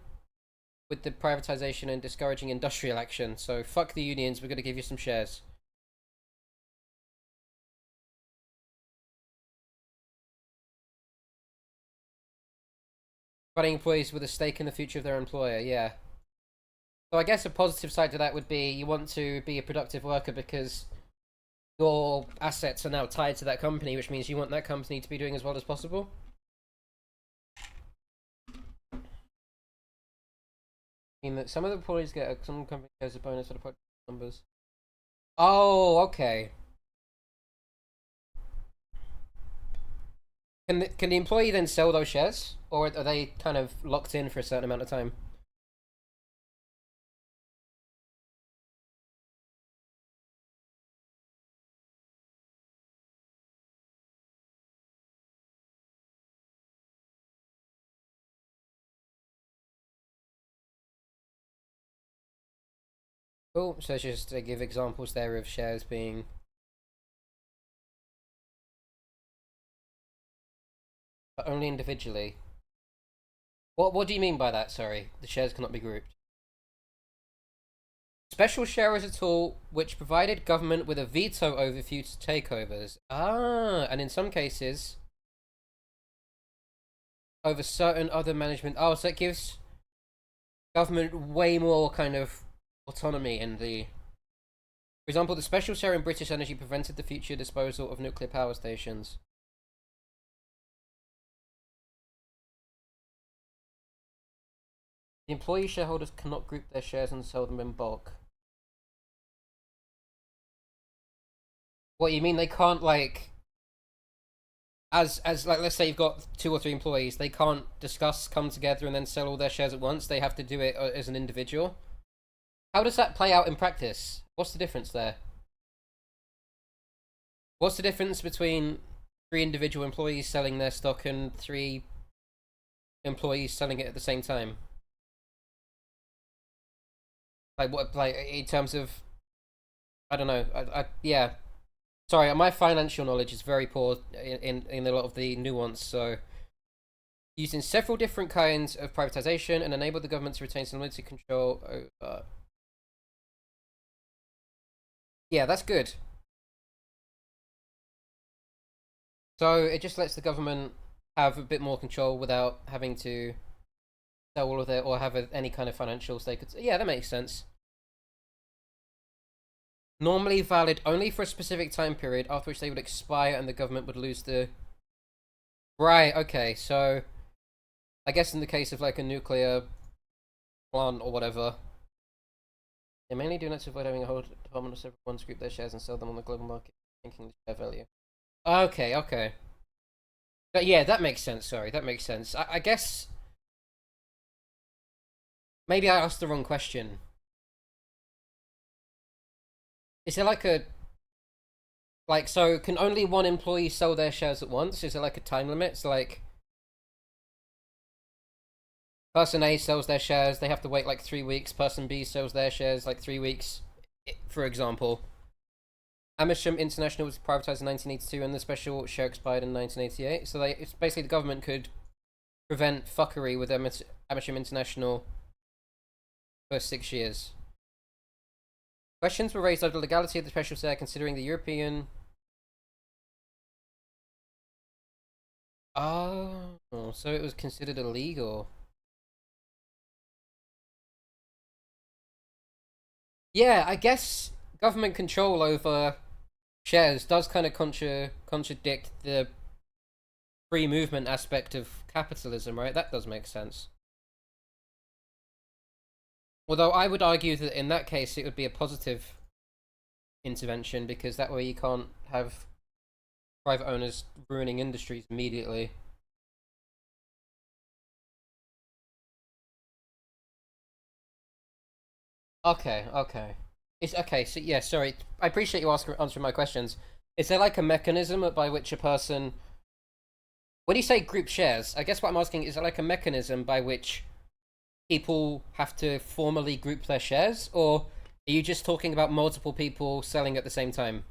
with the privatization and discouraging industrial action. So fuck the unions, we're going to give you some shares. Providing employees with a stake in the future of their employer, yeah. So I guess a positive side to that would be you want to be a productive worker because your assets are now tied to that company, which means you want that company to be doing as well as possible. I mean that some of the employees some companies get a bonus for the product numbers. Oh, okay. Can the employee then sell those shares, or are they kind of locked in for a certain amount of time? Cool. So it's just to give examples there of shares being. But only individually. What do you mean by that? Sorry, the shares cannot be grouped. Special share is a tool which provided government with a veto over future takeovers. Ah, and in some cases, over certain other management. Oh, so it gives government way more kind of autonomy in the. For example, the special share in British Energy prevented the future disposal of nuclear power stations. The employee shareholders cannot group their shares and sell them in bulk. What you mean they can't like as like let's say you've got 2 or 3 employees, they can't come together and then sell all their shares at once. They have to do it as an individual. How does that play out in practice? What's the difference there? What's the difference between 3 individual employees selling their stock and 3 employees selling it at the same time? Like what? Like in terms of, I don't know. Yeah. Sorry, my financial knowledge is very poor in a lot of the nuance. So, using several different kinds of privatization and enable the government to retain some limited control over. Yeah, that's good. So it just lets the government have a bit more control without having to sell all of it or have any kind of financial stake. Yeah, that makes sense. Normally valid only for a specific time period, after which they would expire and the government would lose the. Right, okay, so I guess in the case of like a nuclear plant or whatever, they mainly do not to avoid having a whole department of several ones group their shares and sell them on the global market, thinking the share value. Okay, okay. But yeah, that makes sense, sorry, that makes sense. I guess maybe I asked the wrong question. Is there like a so can only one employee sell their shares at once? Is there like a time limit? So like person A sells their shares, they have to wait like 3 weeks. Person B sells their shares like 3 weeks, for example. Amersham International was privatized in 1982 and the special share expired in 1988. So it's basically the government could prevent fuckery with Amateur International for 6 years. Questions were raised over the legality of the special share considering the European... Oh, so it was considered illegal. Yeah, I guess government control over shares does kind of contradict the free movement aspect of capitalism, right? That does make sense. Although I would argue that in that case it would be a positive intervention because that way you can't have private owners ruining industries immediately. Okay. It's okay. So yeah, sorry. I appreciate you answering my questions. Is there like a mechanism by which a person, when you say group shares, I guess what I'm asking is there like a mechanism by which people have to formally group their shares, or are you just talking about multiple people selling at the same time?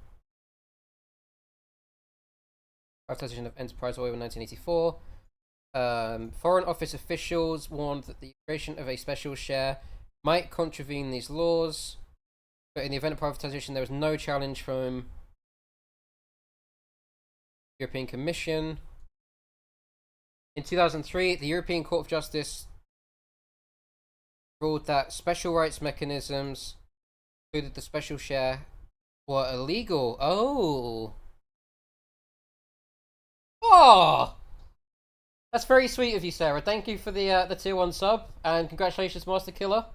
Privatization of Enterprise Oil in 1984. Foreign Office officials warned that the creation of a special share might contravene these laws, but in the event of privatization, there was no challenge from the European Commission. In 2003, the European Court of Justice ruled that special rights mechanisms, included the special share, were illegal. Oh! That's very sweet of you, Sarah. Thank you for the tier 1 sub, and congratulations, Master Killer.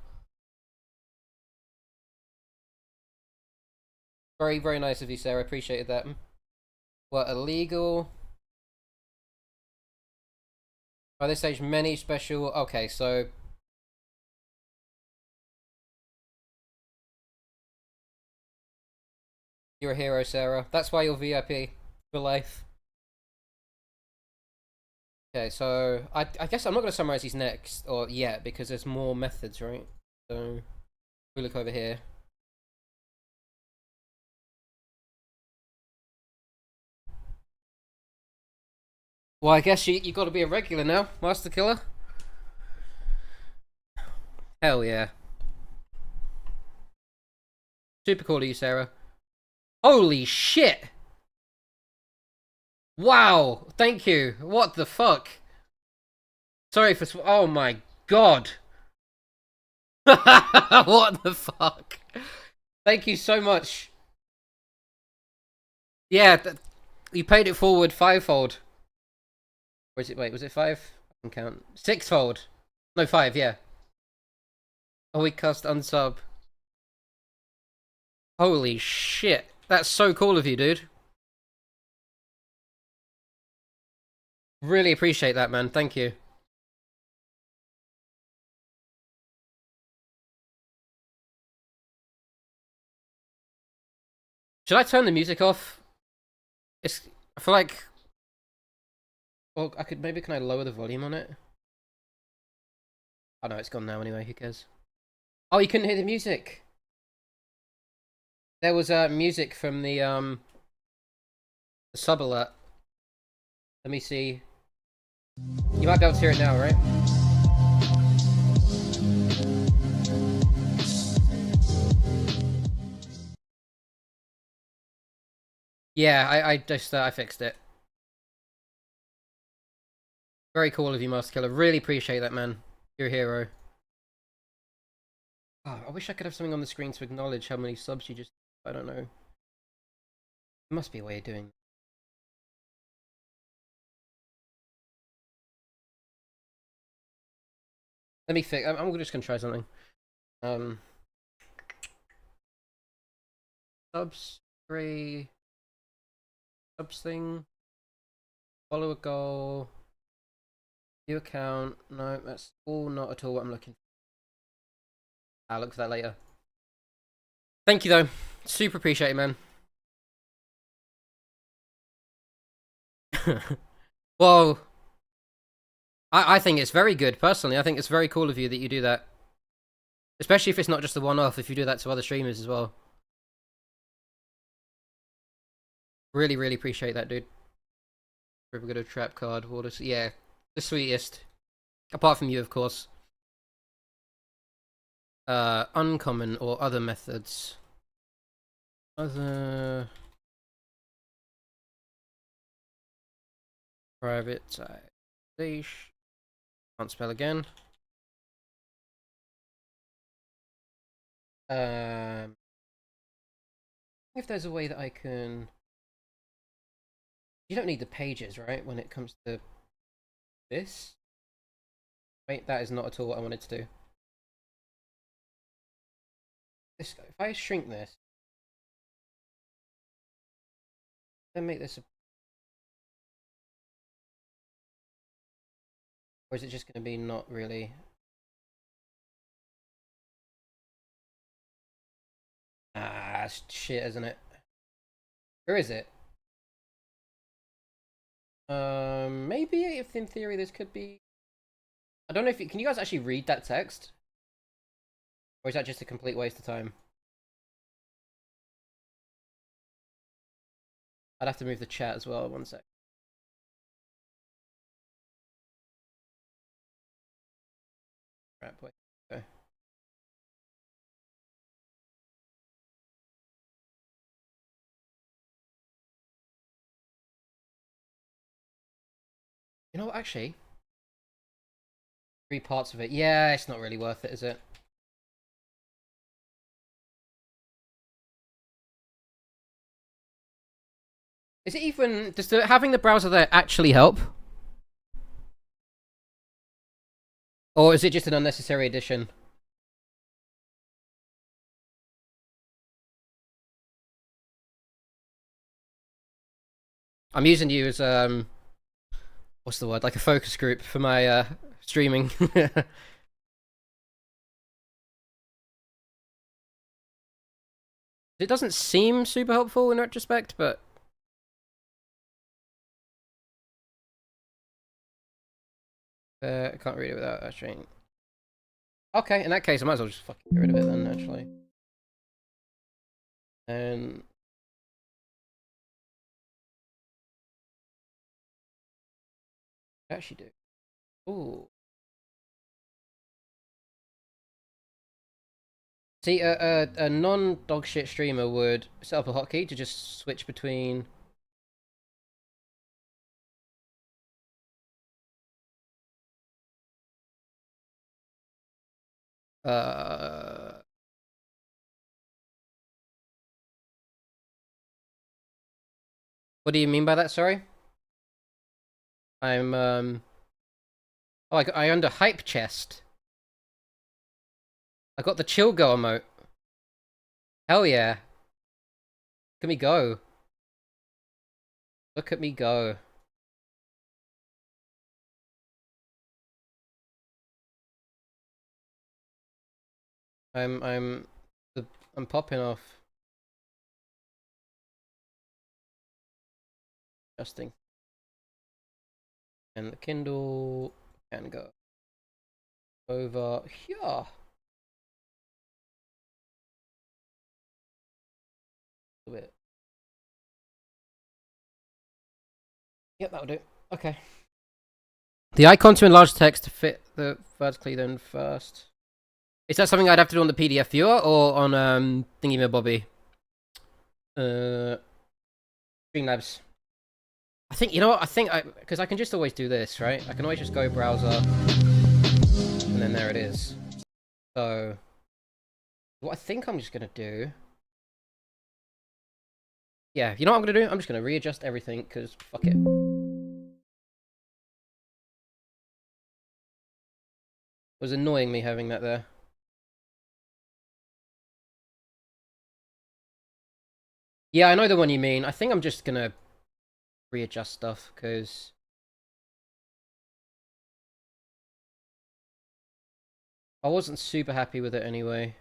Very, very nice of you, Sarah. Appreciated that. Were illegal. By this stage, many special... Okay, so... You're a hero, Sarah. That's why you're VIP for life. Okay, so I guess I'm not going to summarize these next, or yet, because there's more methods, right? So, we look over here. Well, I guess you got to be a regular now, Master Killer. Hell yeah. Super cool of you, Sarah. Holy shit! Wow, thank you. What the fuck? Sorry for... Oh my god. What the fuck? Thank you so much. Yeah, you paid it forward fivefold. Or is it... Wait, was it 5? I can count. Sixfold. No, 5, yeah. Oh, we cast unsub. Holy shit. That's so cool of you, dude. Really appreciate that, man. Thank you. Should I turn the music off? I feel like... Well, I could... Maybe can I lower the volume on it? Oh no, it's gone now anyway. Who cares? Oh, you couldn't hear the music. There was music from the sub alert. Let me see. You might be able to hear it now, right? Yeah, I just I fixed it. Very cool of you, Master Killer. Really appreciate that, man. You're a hero. Oh, I wish I could have something on the screen to acknowledge how many subs you just... I don't know. There must be a way of doing... Let me fix... I'm just gonna try something. Subs... 3... Subs thing... Follow a goal... View account... No, that's all not at all what I'm looking for. I'll look for that later. Thank you, though. Super appreciate it, man. Well, I think it's very good, personally. I think it's very cool of you that you do that. Especially if it's not just the one-off, if you do that to other streamers as well. Really, really appreciate that, dude. We're good at trap card. Yeah, the sweetest. Apart from you, of course. Uncommon or other methods. Other privatization. Can't spell again. If there's a way that I can... You don't need the pages, right, when it comes to this? Wait, that is not at all what I wanted to do. This, if I shrink this, then make this a... Or is it just going to be not really... Ah, shit, isn't it? Or is it? Maybe if in theory this could be... I don't know if you... Can you guys actually read that text? Or is that just a complete waste of time? I'd have to move the chat as well, 1 sec. Right, wait. Okay. You know what, actually? 3 parts of it. Yeah, it's not really worth it, is it? Is it even... Does having the browser there actually help? Or is it just an unnecessary addition? I'm using you as, what's the word? Like a focus group for my, streaming. It doesn't seem super helpful in retrospect, but... I can't read it without actually. Okay, in that case, I might as well just fucking get rid of it then, actually. And... I actually do. Ooh. See, a non-dogshit streamer would set up a hotkey to just switch between... What do you mean by that, sorry? I'm, Oh, I under hype chest. I got the chill go emote. Hell yeah. Look at me go. Look at me go. I'm popping off. Adjusting. And the Kindle can go over here. A bit. Yep, that'll do. Okay. The icon to enlarge text to fit the vertically then first. Is that something I'd have to do on the PDF viewer or on Thingy-Bobby? Streamlabs. I think, you know what, because I can just always do this, right? I can always just go browser, and then there it is. So, what I think I'm just gonna do... Yeah, you know what I'm gonna do? I'm just gonna readjust everything, because fuck it. It was annoying me having that there. Yeah, I know the one you mean. I think I'm just gonna readjust stuff, because... I wasn't super happy with it anyway.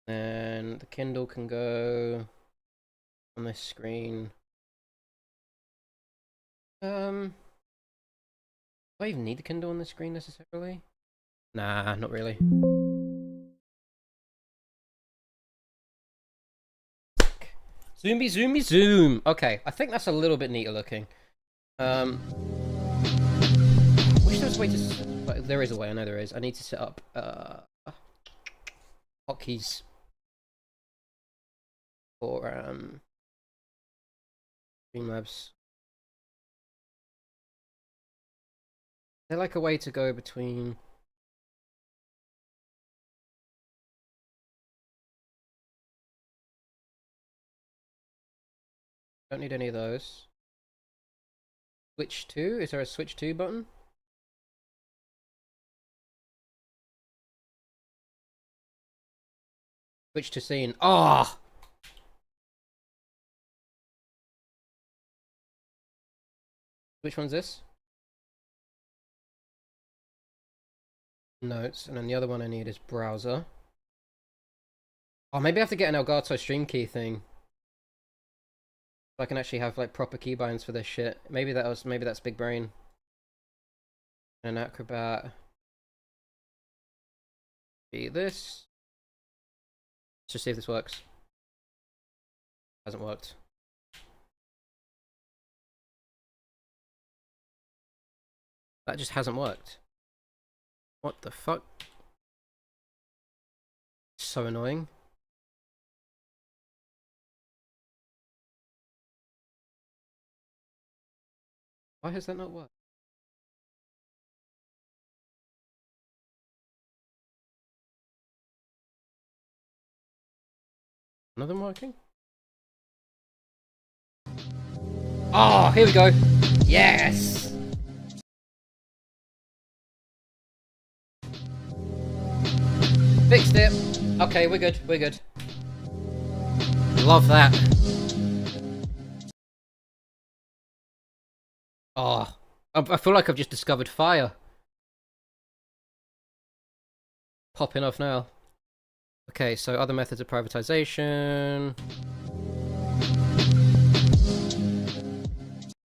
And the Kindle can go on this screen. Do I even need the Kindle on this screen necessarily? Nah, not really. Zoomy, zoomy, zoom. Okay, I think that's a little bit neater looking. Wish there was a way to... But there is a way, I know there is. I need to set up hotkeys for Streamlabs. Is there like a way to go between... Don't need any of those. Switch to? Is there a switch to button? Switch to scene. Ah! Oh! Which one's this? Notes, and then the other one I need is browser. Oh, maybe I have to get an Elgato Stream Key thing. So I can actually have like proper keybinds for this shit. Maybe that's big brain. And Acrobat. Be this. Let's just see if this works. Hasn't worked. That just hasn't worked. What the fuck? So annoying. Why has that not worked? None of them working? Oh, here we go. Yes! Fixed it. Okay, we're good. We're good. Love that. Oh, I feel like I've just discovered fire. Popping off now. Okay, so other methods of privatization.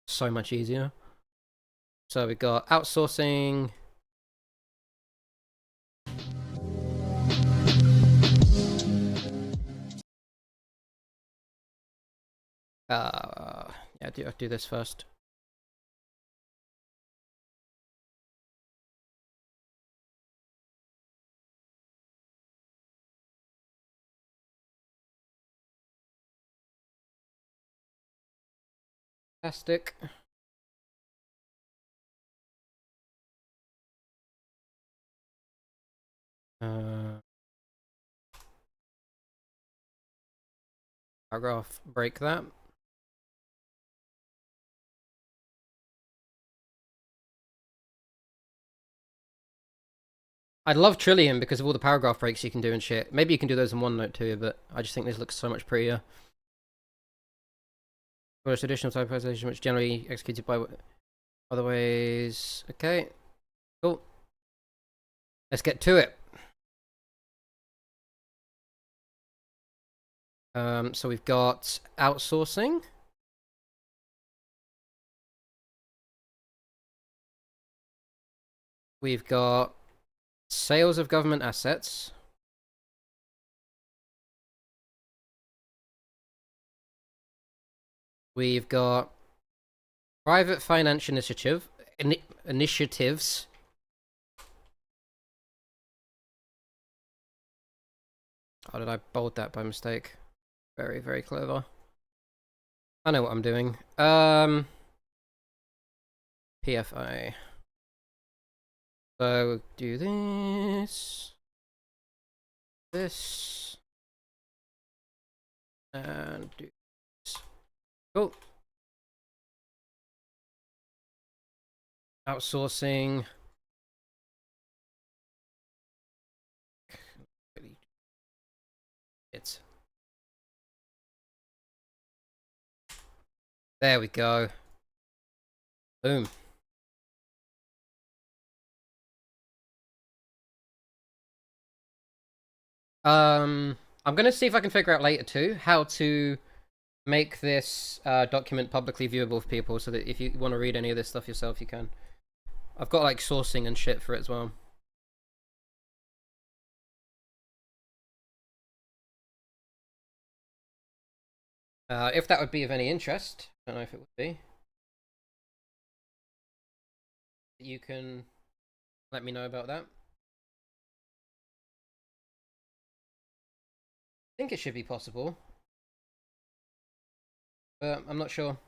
So much easier. So we've got outsourcing. Yeah, I'll do this first. Fantastic. Paragraph, break that. I'd love Trillium because of all the paragraph breaks you can do and shit. Maybe you can do those in OneNote too, but I just think this looks so much prettier. First additional typization, which generally executed by other ways. Okay, cool. Let's get to it. So we've got outsourcing. We've got sales of government assets. We've got private finance initiatives. Oh, did I bold that by mistake? Very, very clever. I know what I'm doing. PFI. So do this, and do this. Cool. Outsourcing. There we go. Boom. I'm gonna see if I can figure out later too how to make this document publicly viewable for people, so that if you want to read any of this stuff yourself, you can. I've got like sourcing and shit for it as well. If that would be of any interest, I don't know if it would be. You can let me know about that. I think it should be possible, but I'm not sure.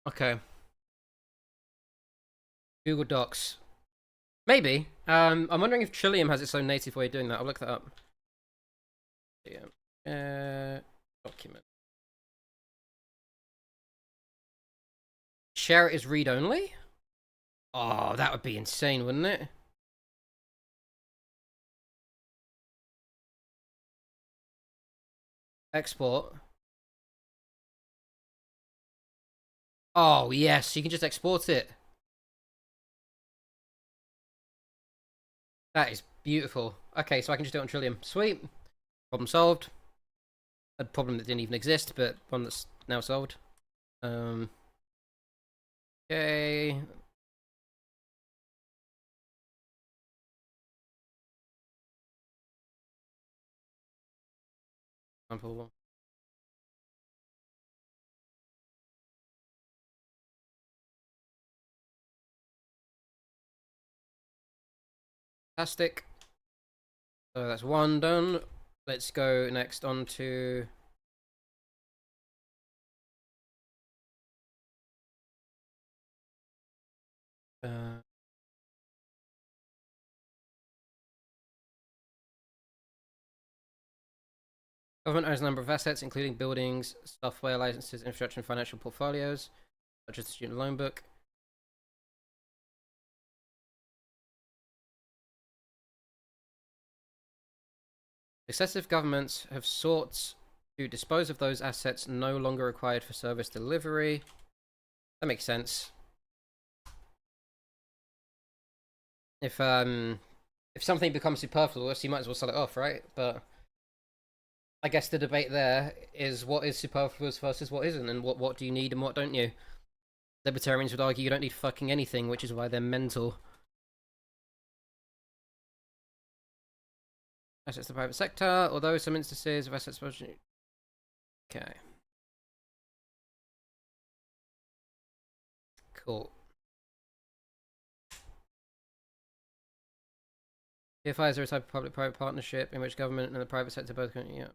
Okay. Google Docs. Maybe. I'm wondering if Trillium has its own native way of doing that. I'll look that up. Yeah. Document. Share it is read only? Oh, that would be insane, wouldn't it? Export. Oh, yes, you can just export it. That is beautiful. Okay, so I can just do it on Trillium. Sweet. Problem solved. A problem that didn't even exist, but one that's now solved. Okay. Example. Fantastic. So that's one done. Let's go next on to government owns a number of assets, including buildings, software licenses, infrastructure, and financial portfolios, such as the student loan book. Successive governments have sought to dispose of those assets no longer required for service delivery. That makes sense. If something becomes superfluous, you might as well sell it off, right? But I guess the debate there is what is superfluous versus what isn't, and what do you need and what don't you? Libertarians would argue you don't need fucking anything, which is why they're mental. Assets to the private sector, although some instances of assets... Okay. Cool. PFIs are a type of public-private partnership in which government and the private sector both can... Yeah.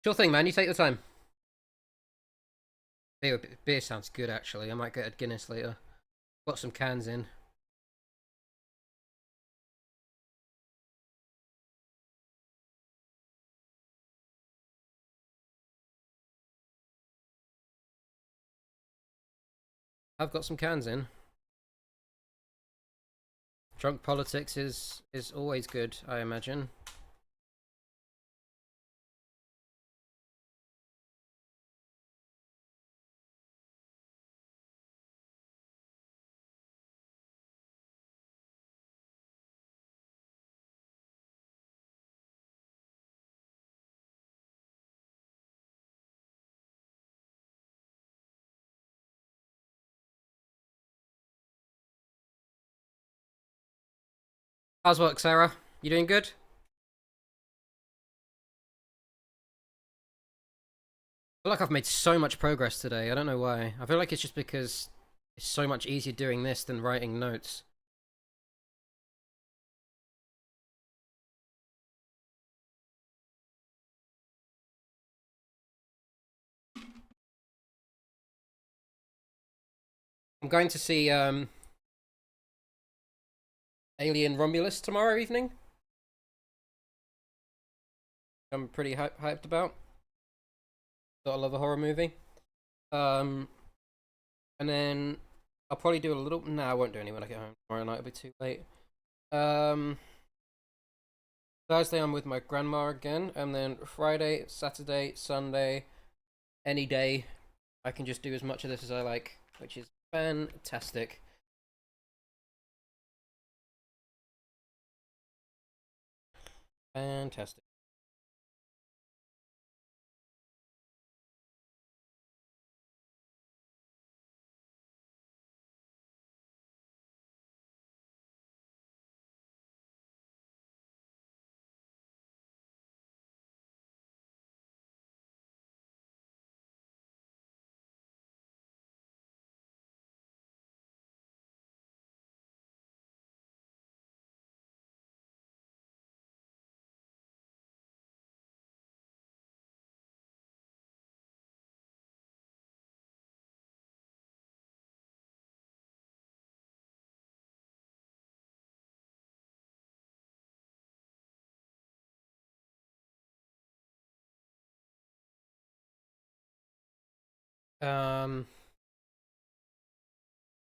Sure thing, man. You take the time. Beer sounds good, actually. I might get a Guinness later. Got some cans in. I've got some cans in. Drunk politics is always good, I imagine. How's work, Sarah? You doing good? I feel like I've made so much progress today. I don't know why. I feel like it's just because it's so much easier doing this than writing notes. I'm going to see Alien Romulus tomorrow evening. I'm pretty hyped about. Got a love a horror movie. And then I'll probably do a little. No, I won't do any when I get home tomorrow night. It'll be too late. Thursday I'm with my grandma again, and then Friday, Saturday, Sunday, any day, I can just do as much of this as I like, which is fantastic. Fantastic.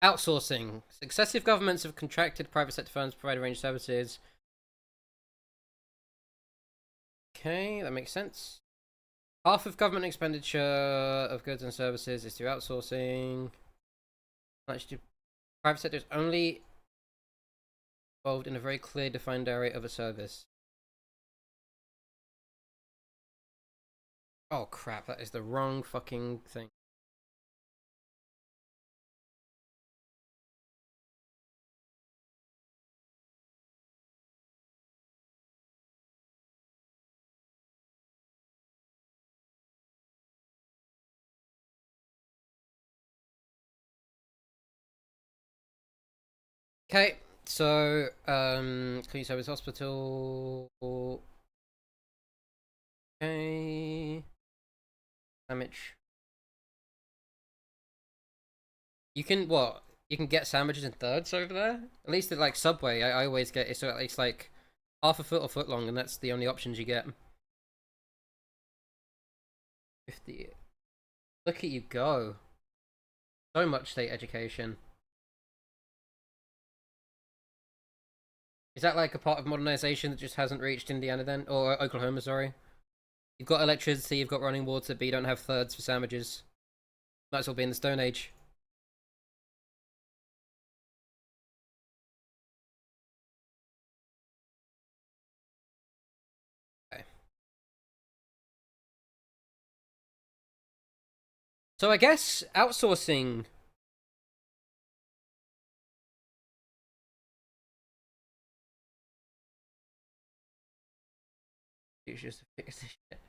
Outsourcing. Successive governments have contracted private sector firms to provide a range of services. Okay, that makes sense. Half of government expenditure of goods and services is through outsourcing. Actually, private sector is only involved in a very clear defined area of a service. Oh crap, that is the wrong fucking thing. Okay, so community service hospital. Okay. Sandwich. You can what? You can get sandwiches in thirds over there. At least at like Subway, I always get it's like half a foot or foot long, and that's the only options you get. 50. Look at you go. So much state education. Is that like a part of modernization that just hasn't reached Indiana then? Or Oklahoma, sorry. You've got electricity, you've got running water, but you don't have thirds for sandwiches. Might as well be in the Stone Age. Okay. So I guess outsourcing. Just fix this shit.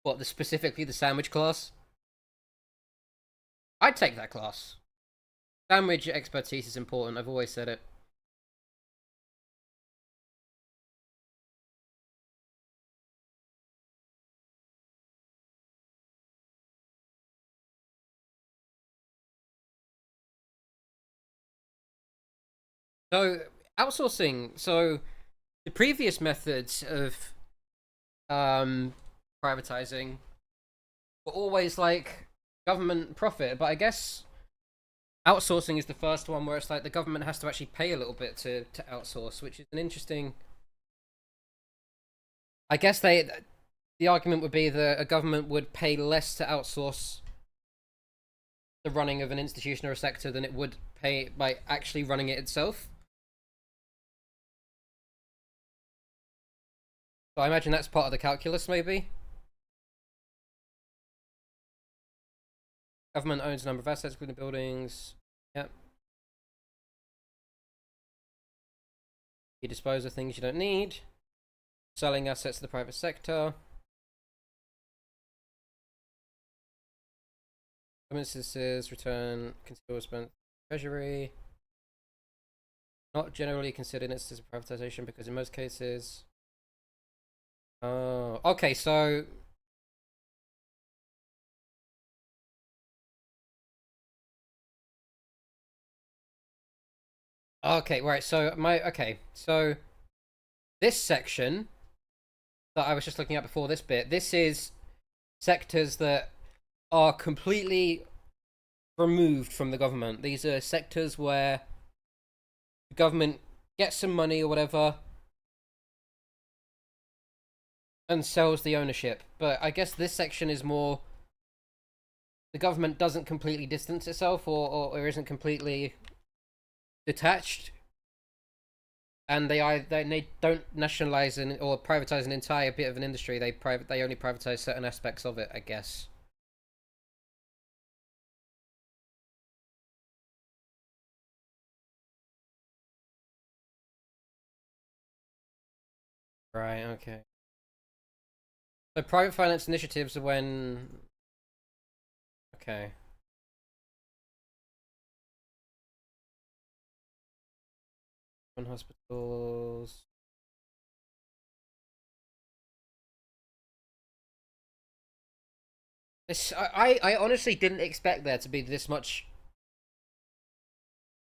What, specifically the sandwich class? I'd take that class. Sandwich expertise is important, I've always said it. So, outsourcing. So, the previous methods of privatizing were always like government profit, but I guess outsourcing is the first one where it's like the government has to actually pay a little bit to outsource, which is an interesting. I guess the argument would be that a government would pay less to outsource the running of an institution or a sector than it would pay by actually running it itself. So I imagine that's part of the calculus, maybe. Government owns a number of assets, including buildings. Yep. You dispose of things you don't need. Selling assets to the private sector. Instances return considerable spent treasury. Not generally considered instances of privatization because in most cases. Oh, okay. So okay, right. So so this section that I was just looking at before this bit, this is sectors that are completely removed from the government. These are sectors where the government gets some money or whatever and sells the ownership. But I guess this section is more the government doesn't completely distance itself or isn't completely detached, and they don't nationalize or privatize an entire bit of an industry. They only privatize certain aspects of it, I guess. Right. Okay. So private finance initiatives are when. Okay. When hospitals. I honestly didn't expect there to be this much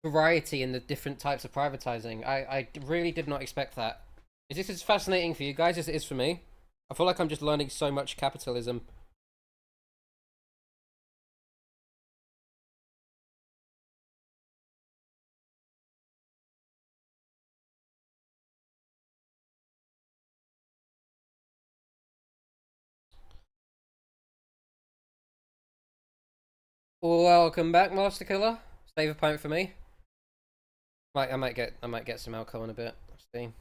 variety in the different types of privatizing. I really did not expect that. Is this as fascinating for you guys as it is for me? I feel like I'm just learning so much capitalism. Welcome back, Master Killer. Save a pint for me. I might get some alcohol in a bit. Let's see.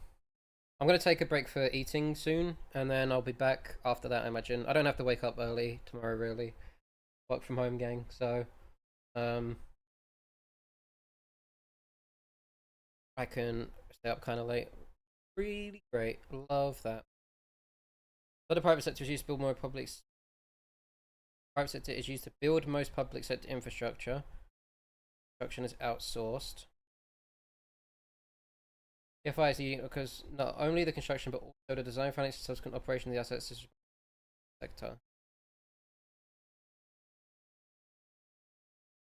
I'm gonna take a break for eating soon, and then I'll be back after that. I imagine I don't have to wake up early tomorrow. Really, work from home, gang. So, um, I can stay up kind of late. Really great. Love that. But the private sector is used to build more public. Private sector is used to build most public sector infrastructure. Construction is outsourced. PFI is the because not only the construction but also the design, finance, and subsequent operation of the assets sector.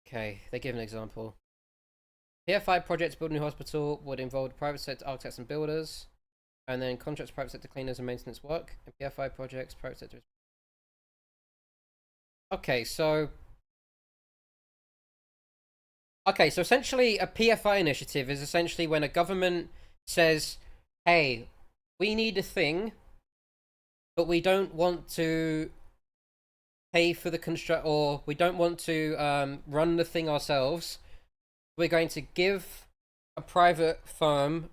Okay, they give an example. PFI projects building a new hospital would involve private sector architects and builders, and then contracts private sector cleaners and maintenance work. And PFI projects private sector. Okay, so essentially a PFI initiative is essentially when a government says, "Hey, we need a thing, but we don't want to pay for the construct, or we don't want to run the thing ourselves. We're going to give a private firm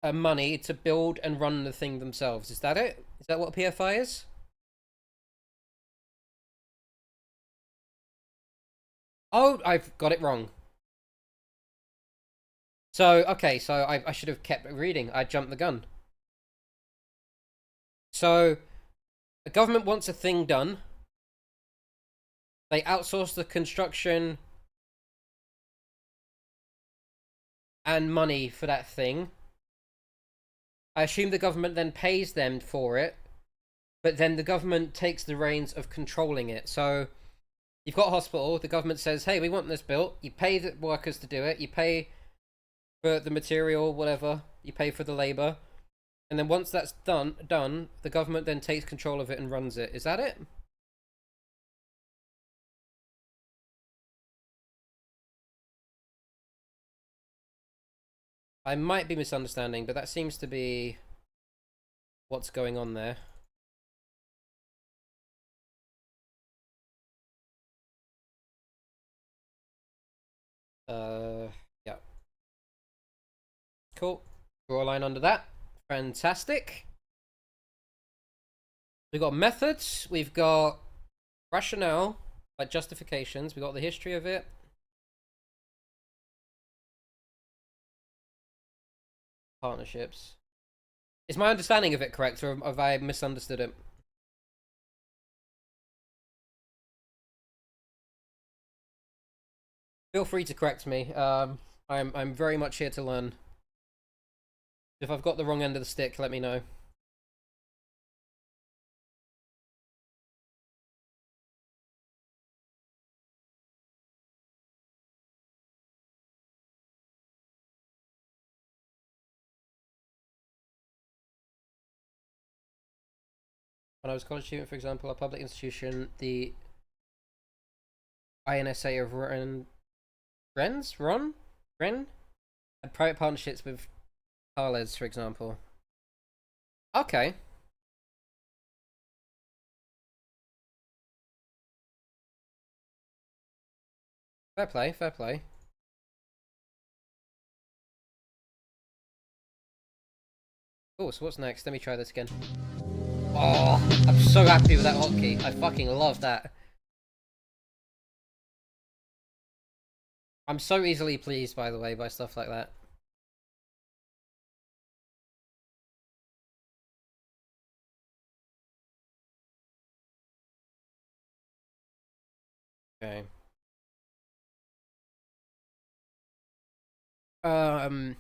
money to build and run the thing themselves." Is that it? Is that what PFI is? Oh, I've got it wrong. So, okay, so I should have kept reading. I jumped the gun. So, the government wants a thing done. They outsource the construction and money for that thing. I assume the government then pays them for it, but then the government takes the reins of controlling it. So, you've got a hospital, the government says, "Hey, we want this built." You pay the workers to do it, you pay for the material, whatever, you pay for the labour. And then once that's done, the government then takes control of it and runs it. Is that it? I might be misunderstanding, but that seems to be what's going on there. Yeah. Cool. Draw a line under that. Fantastic. We've got methods, we've got rationale, like justifications, we've got the history of it. Partnerships. Is my understanding of it correct, or have I misunderstood it? Feel free to correct me. I'm very much here to learn. If I've got the wrong end of the stick, let me know. When I was a college student, for example, a public institution, the INSA of Ren, had private partnerships with Carles, for example. Okay. Fair play, fair play. Oh, so what's next? Let me try this again. Oh, I'm so happy with that hotkey. I fucking love that. I'm so easily pleased, by the way, by stuff like that. Okay. Um...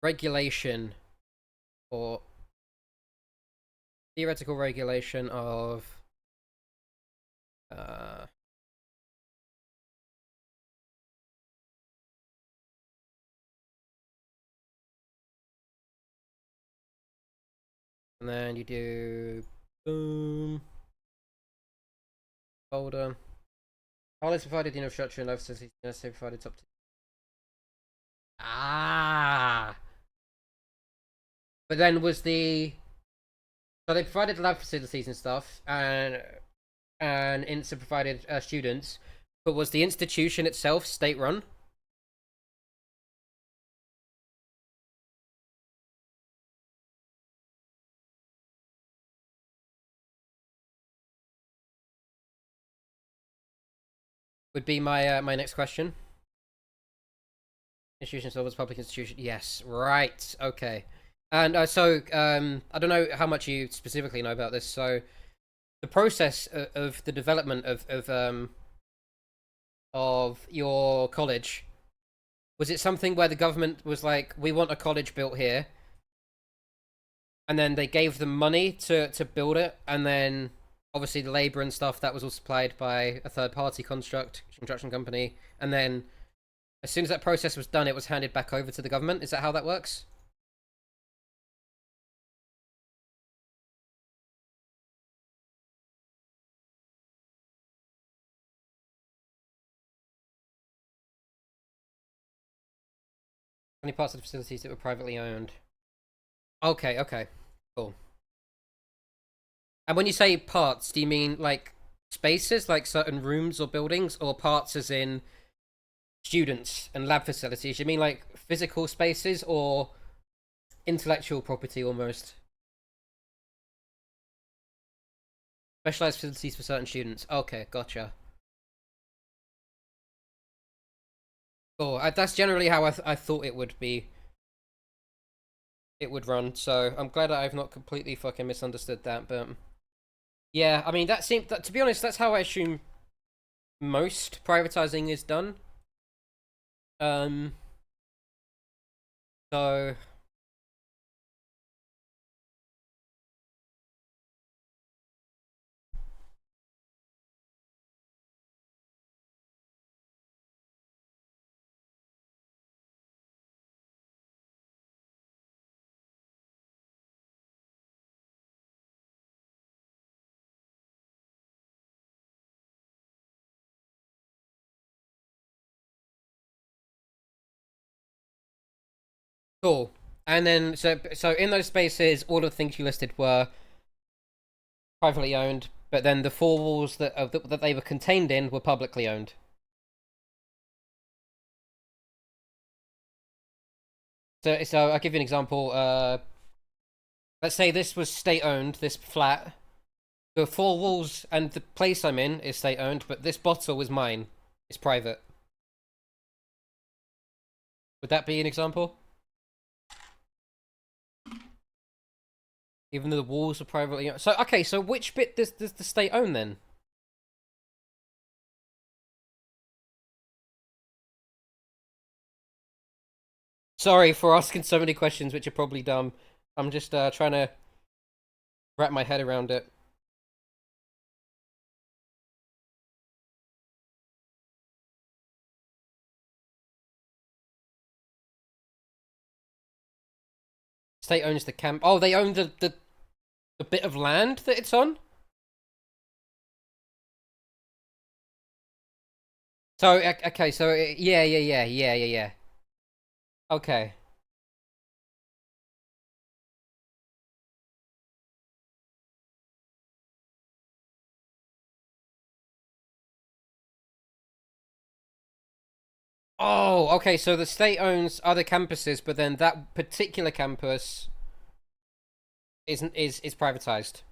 Regulation, or theoretical regulation of and then you do boom folder. All is provided in infrastructure and life facilities necessary provided top. Ah. But then was the so they provided lab facilities and stuff, and INSA provided students, but was the institution itself state run? Would be my next question. Institution itself was public institution. Yes, right. Okay. And I don't know how much you specifically know about this. So the process of the development of your college, was it something where the government was like, we want a college built here, and then they gave them money to build it, and then obviously the labor and stuff that was all supplied by a third party construction company, and then as soon as that process was done, it was handed back over to the government? Is that how that works? Only parts of the facilities that were privately owned. Okay, okay, cool. And when you say parts, do you mean like spaces, like certain rooms or buildings, or parts as in students and lab facilities? You mean like physical spaces or intellectual property almost? Specialized facilities for certain students. Okay, gotcha. Cool. That's generally how I thought it would be. It would run. So I'm glad that I've not completely fucking misunderstood that. But yeah, I mean that seemed that, to be honest, that's how I assume most privatizing is done. Um. So cool. And then so in those spaces, all of the things you listed were privately owned, but then the four walls that they were contained in were publicly owned. So I'll give you an example. Let's say this was state owned. This flat, the four walls and the place I'm in is state owned, but this bottle is mine. It's private. Would that be an example? Even though the walls are privately owned. So okay, so which bit does the state own then? Sorry for asking so many questions, which are probably dumb. I'm just trying to wrap my head around it. State owns the camp. Oh, they own the bit of land that it's on. So okay, so yeah. Okay. Oh, okay. So the state owns other campuses, but then that particular campus is privatized.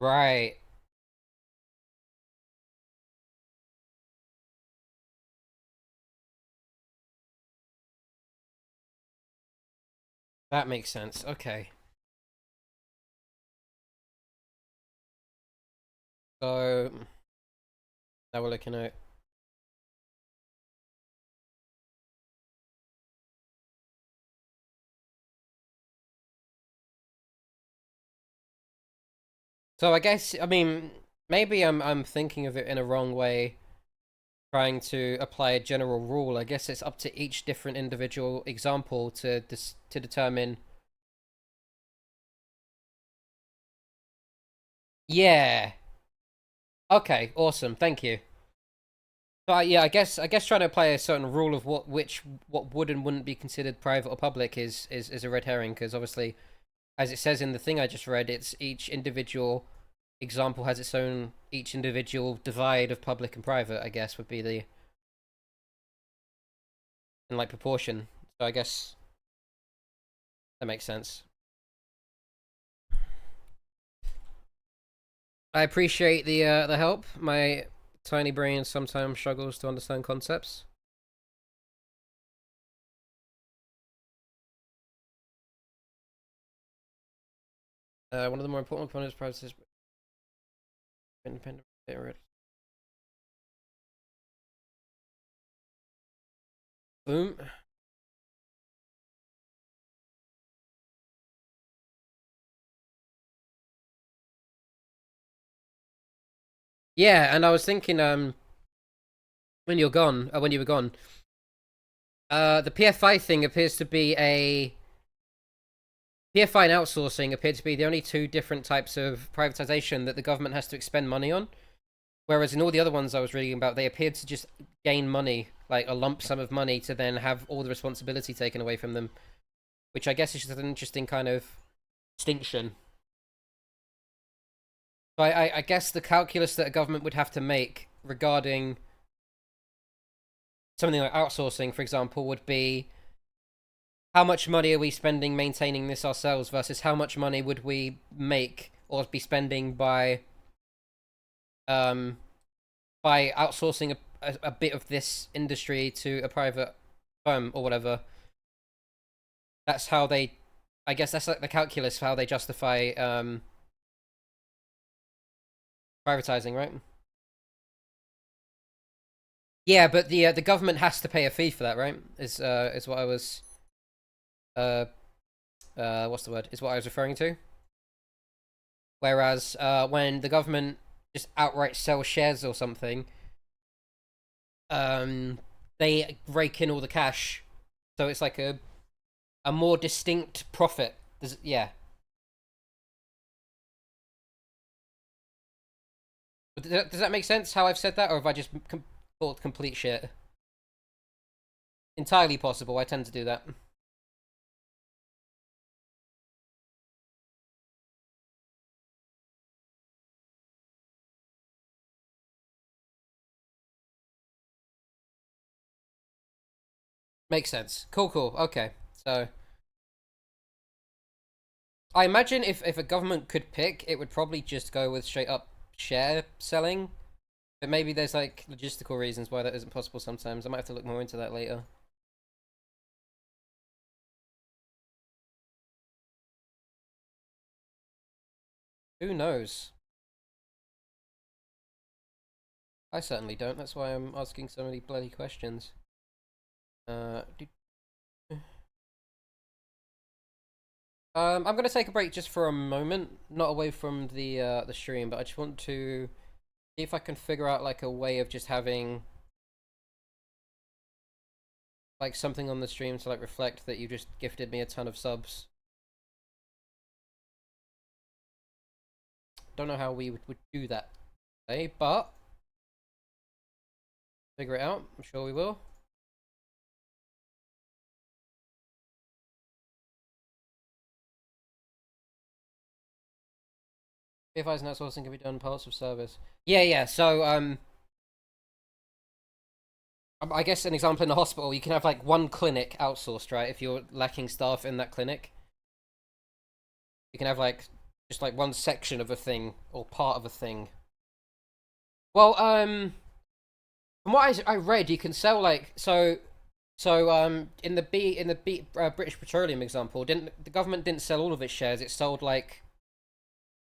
Right. That makes sense. Okay. So now we're looking at. So I guess I mean maybe I'm thinking of it in a wrong way, trying to apply a general rule. I guess it's up to each different individual example to determine. Yeah. Okay. Awesome. Thank you. So yeah, I guess trying to apply a certain rule of what would and wouldn't be considered private or public is a red herring, because obviously, as it says in the thing I just read, it's each individual example has its own each individual divide of public and private. I guess would be the in like proportion. So I guess that makes sense. I appreciate the help. My tiny brain sometimes struggles to understand concepts. One of the more important components of privacy is independent data. Boom. Yeah, and I was thinking, when you're gone, when you were gone, the PFI thing appears to be a PFI and outsourcing appear to be the only two different types of privatization that the government has to expend money on. Whereas in all the other ones I was reading about, they appeared to just gain money, like a lump sum of money, to then have all the responsibility taken away from them, which I guess is just an interesting kind of distinction. So I guess the calculus that a government would have to make regarding something like outsourcing, for example, would be how much money are we spending maintaining this ourselves versus how much money would we make or be spending um by outsourcing a bit of this industry to a private firm or whatever. That's how they, I guess that's like the calculus for how they justify privatizing, right? Yeah, but the government has to pay a fee for that, right? Is what I was uh what's the word? Is what I was referring to. Whereas when the government just outright sells shares or something, they rake in all the cash, so it's like a more distinct profit. Yeah. Does that make sense? How I've said that, or have I just thought complete shit? Entirely possible. I tend to do that. Makes sense. Cool, cool. Okay. So I imagine if a government could pick, it would probably just go with straight up share selling. But maybe there's like logistical reasons why that isn't possible sometimes. I might have to look more into that later. Who knows? I certainly don't. That's why I'm asking so many bloody questions. Do I'm gonna take a break just for a moment, not away from the stream, but I just want to see if I can figure out like a way of just having like something on the stream to like reflect that you just gifted me a ton of subs. Don't know how we would do that today, but figure it out. I'm sure we will. If I outsourcing can be done parts of service. Yeah, yeah. So I guess an example in the hospital, you can have like one clinic outsourced, right? If you're lacking staff in that clinic, you can have like just like one section of a thing or part of a thing. Well, from what I read, you can sell like in the British Petroleum example, didn't the government didn't sell all of its shares? It sold like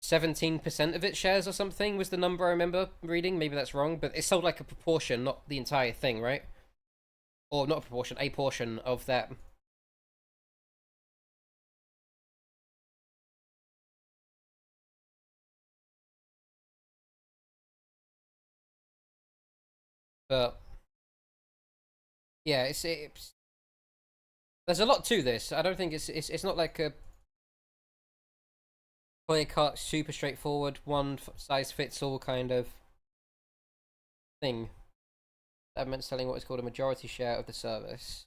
17% of its shares or something was the number I remember reading. Maybe that's wrong, but it sold like a proportion, not the entire thing, right? Or not a proportion, a portion of that. But yeah, it's there's a lot to this. I don't think it's not like a clear cut, super straightforward, one size fits all kind of thing. That meant selling what is called a majority share of the service.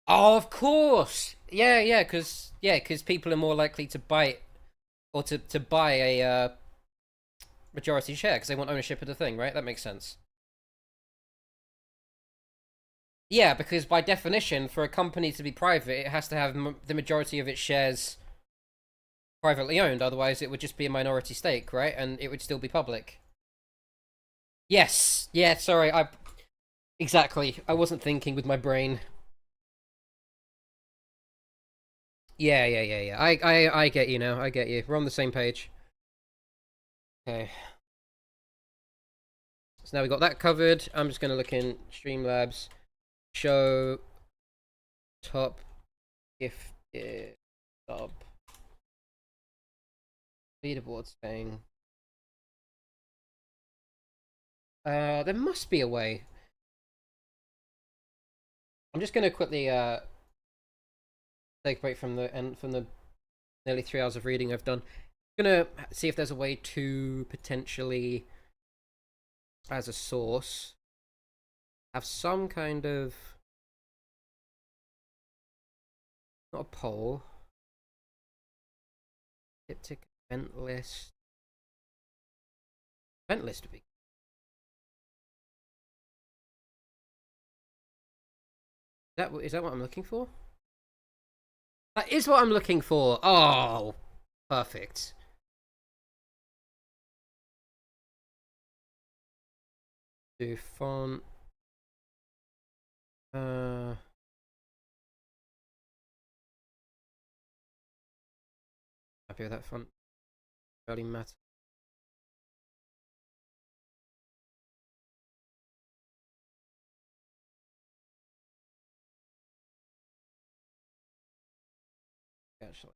Oh, of course. Because people are more likely to buy it, or to buy a majority share because they want ownership of the thing, right? That makes sense. Yeah, because by definition, for a company to be private, it has to have the majority of its shares privately owned. Otherwise, it would just be a minority stake, right? And it would still be public. Yes. Yeah. Sorry. I exactly. I wasn't thinking with my brain. Yeah. I get you now. I get you. We're on the same page. Okay. So now we got that covered. I'm just gonna look in Streamlabs. Show top gifted sub leaderboard thing. There must be a way. I'm just gonna quickly take a break from the nearly 3 hours of reading I've done. I'm gonna see if there's a way to potentially, as a source, have some kind of, not a poll, diptych event list. Event list would be. Is that what I'm looking for? That is what I'm looking for. Oh, perfect. Do font. Happy with that font. Fairly matter. Actually,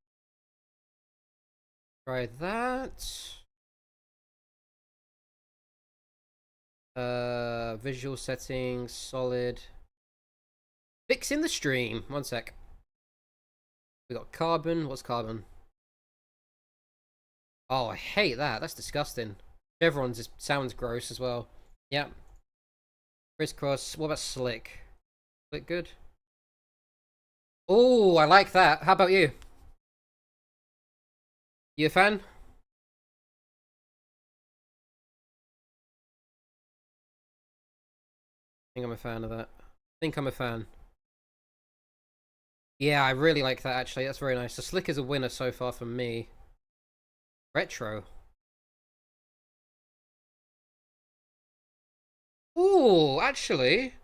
try that. Visual settings, solid. Fixing the stream. One sec. We got carbon. What's carbon? Oh, I hate that. That's disgusting. Chevron's just sounds gross as well. Yeah. Crisscross. What about slick? Slick good? Oh, I like that. How about you? You a fan? I think I'm a fan of that. I think I'm a fan. Yeah, I really like that actually. That's very nice. The slick is a winner so far for me. Retro. Ooh, actually.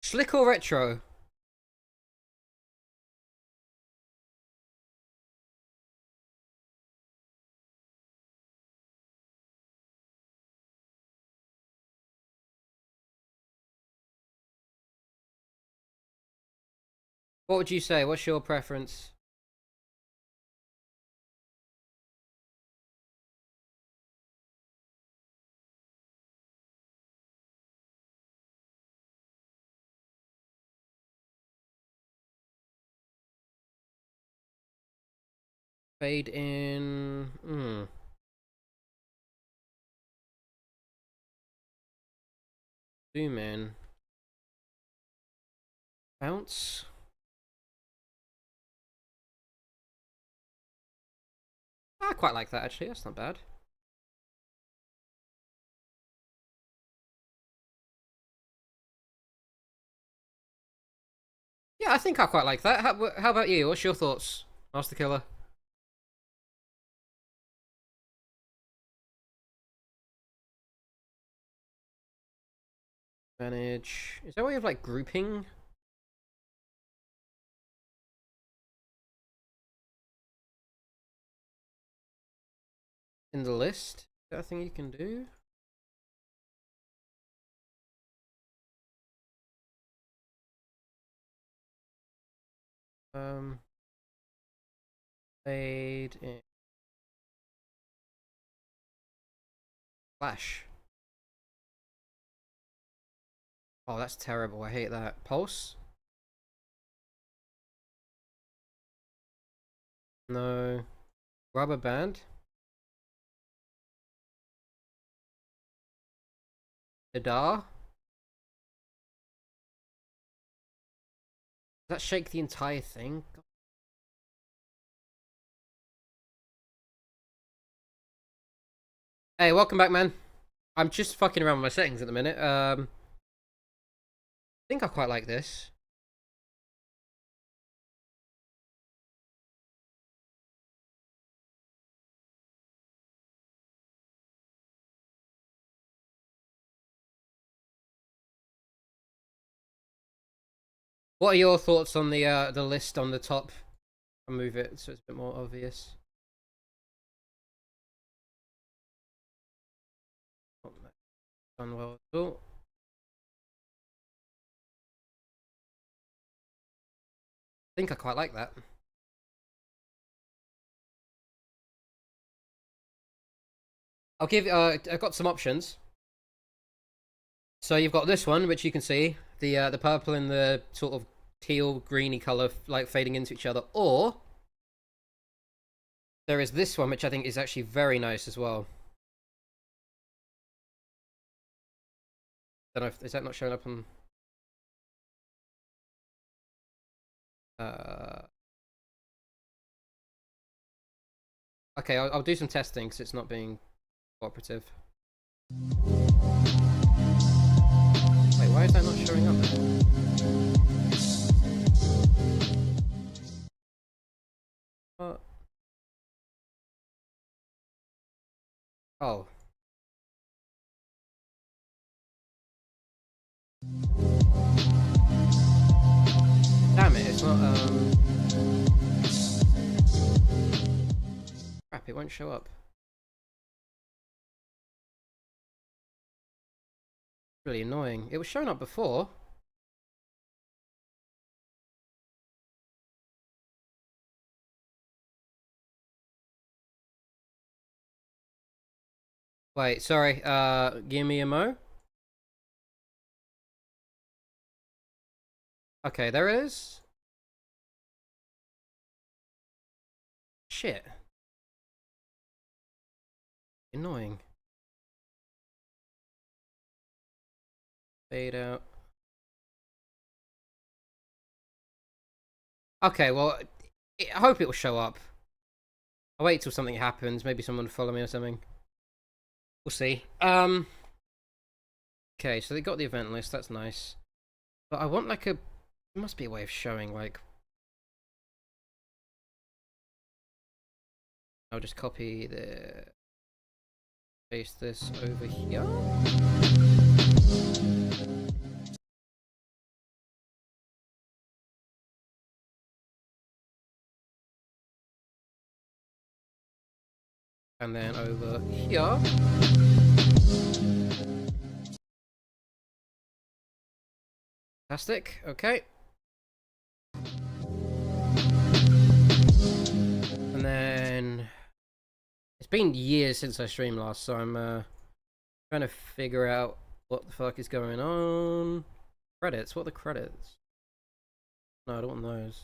Slick or retro? What would you say? What's your preference? Fade in. Zoom in. Bounce. I quite like that actually. That's not bad. Yeah, I think I quite like that. How about you? What's your thoughts, Master Killer? Manage. Is there a way of like grouping in the list? Is that a thing you can do? Fade in. Flash. Oh, that's terrible. I hate that. Pulse? No. Rubber band? Does that shake the entire thing? Hey, welcome back, man. I'm just fucking around with my settings at the minute. I think I quite like this. What are your thoughts on the list on the top? I'll move it so it's a bit more obvious. Done well at all. I think I quite like that. I'll give. I've got some options. So you've got this one, which you can see the purple and the sort of teal greeny color like fading into each other, or there is this one, which I think is actually very nice as well. I don't know if is that not showing up on. Okay, I'll do some testing because it's not being cooperative. Wait, why is that not showing up then? What? Oh. Damn it, it's not, crap, it won't show up. Really annoying. It was showing up before. Wait, sorry, give me a mo. Okay, there it is. Shit. Annoying. Fade out. Okay, well, I hope it will show up. I'll wait till something happens. Maybe someone will follow me or something. We'll see. Okay, so they got the event list. That's nice. But I want like a... There must be a way of showing like... I'll just copy the... Paste this over here. And then over here. Fantastic, okay. And then... It's been years since I streamed last, so I'm trying to figure out what the fuck is going on. Credits, what are the credits? No, I don't want those.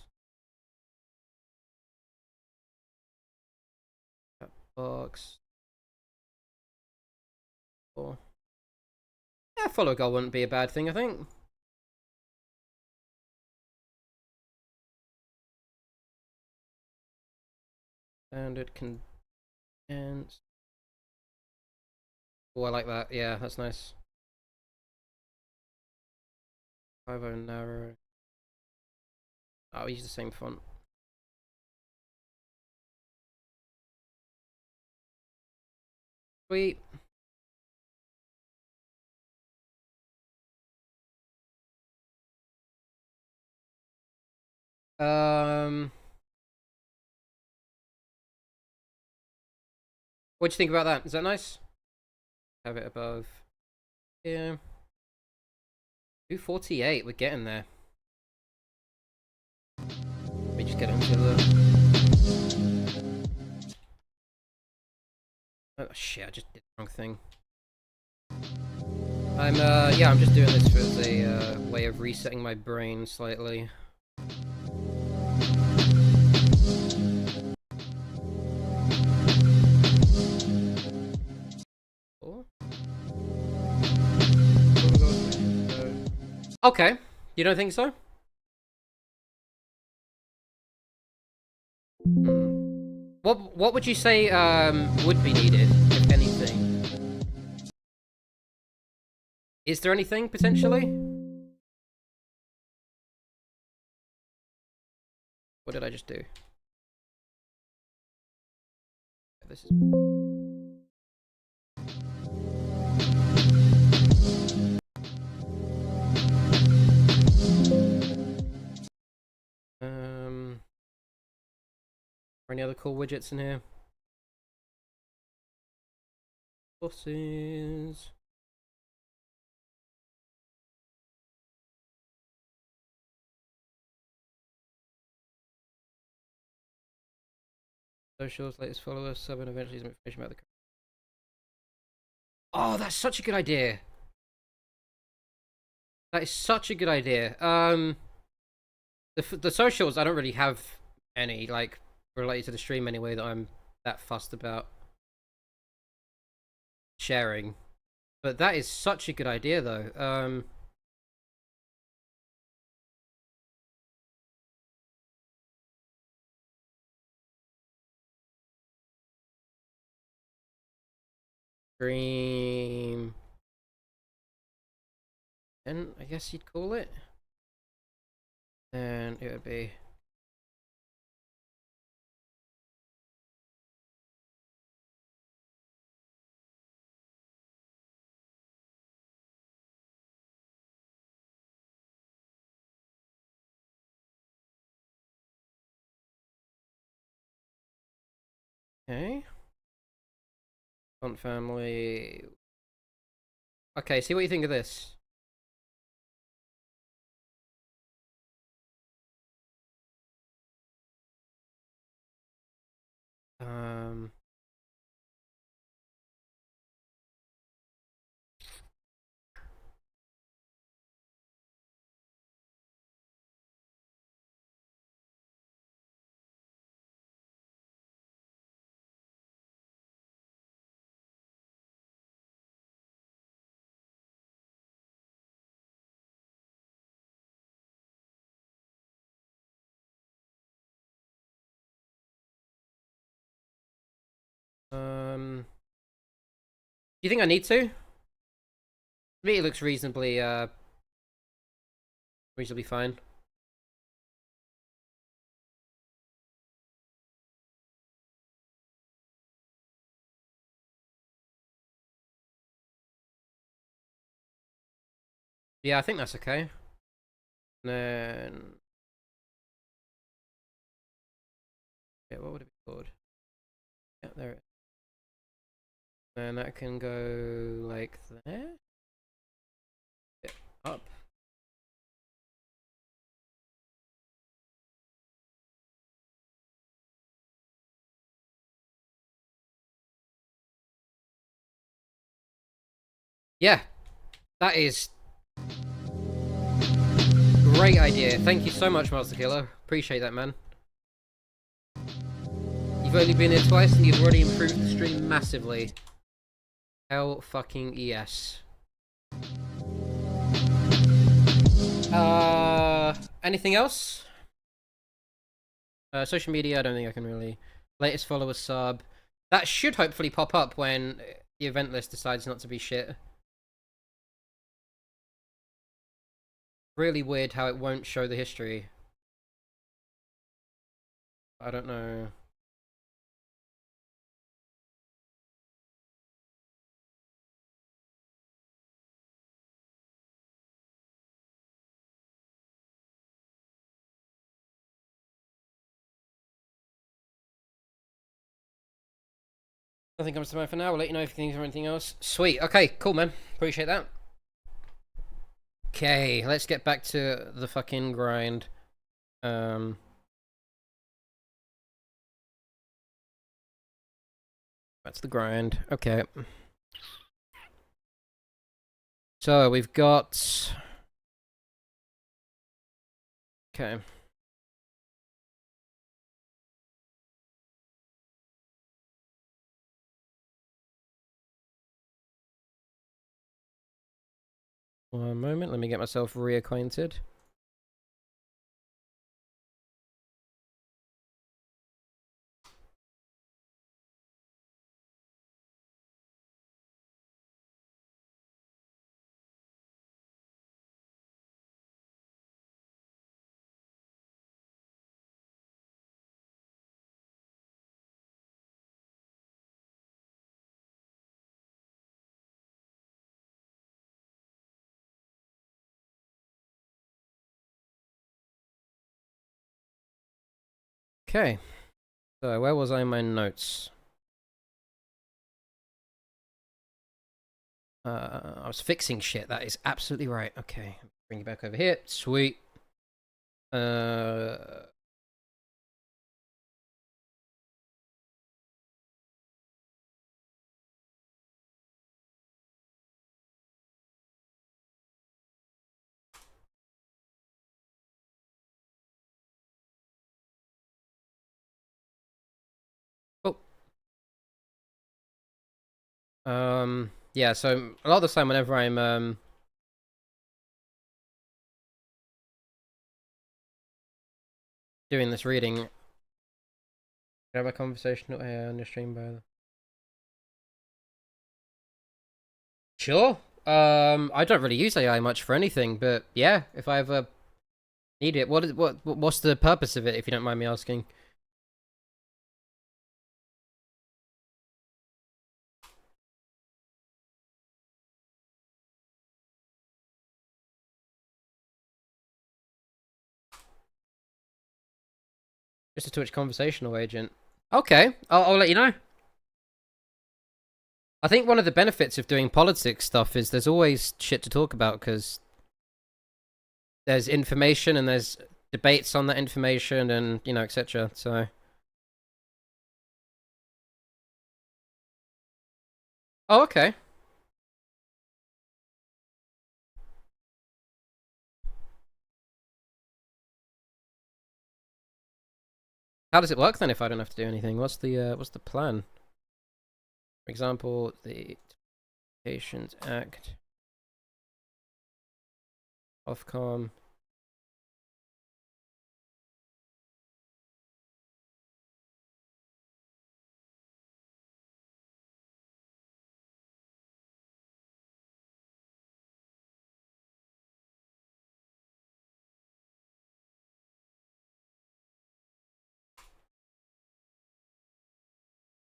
That box. Oh. Yeah, follow goal wouldn't be a bad thing, I think. Standard condense. Oh, I like that. Yeah, that's nice. 50 narrow. I'll use the same font. Sweet. What do you think about that? Is that nice? Have it above. Yeah. 248, we're getting there. Let me just get into the... Oh shit, I just did the wrong thing. I'm just doing this as a way of resetting my brain slightly. Okay. You don't think so? What would you say would be needed, if anything? Is there anything potentially? What did I just do? This is are any other cool widgets in here? Bosses. Socials, latest followers, sub, and eventually some information about the. Oh, that's such a good idea. That is such a good idea. The socials, I don't really have any like related to the stream anyway that I'm that fussed about sharing. But that is such a good idea, though. Stream, and I guess you'd call it. And it would be. Okay. Font family. Okay, see what you think of this. Um. Do you think I need to? To me, it looks reasonably fine. Yeah, I think that's okay. And then, yeah, what would it be called? Yeah, there. And that can go like there. Yeah, up. Yeah, that is great idea. Thank you so much, Master Killer. Appreciate that, man. You've only been here twice and you've already improved the stream massively. Hell fucking yes. Anything else? Social media, I don't think I can really. Latest follower sub. That should hopefully pop up when the event list decides not to be shit. Really weird how it won't show the history. I don't know. Nothing comes to mind for now. We'll let you know if things or anything else. Sweet. Okay, cool, man. Appreciate that. Okay, let's get back to the fucking grind. That's the grind. Okay. So we've got. Okay. One moment, let me get myself reacquainted. Okay, so where was I in my notes? I was fixing shit, that is absolutely right. Okay, bring you back over here. Sweet. Oh. Yeah, so a lot of the time whenever I'm doing this reading, I have a conversational AI on the stream by the... Sure. I don't really use AI much for anything, but yeah, if I ever need it, what's the purpose of it, if you don't mind me asking? Just a Twitch conversational agent. Okay, I'll let you know. I think one of the benefits of doing politics stuff is there's always shit to talk about because there's information and there's debates on that information and, you know, etc. So. Oh, okay. How does it work then if I don't have to do anything? What's the plan? For example, the Patients Act, Ofcom.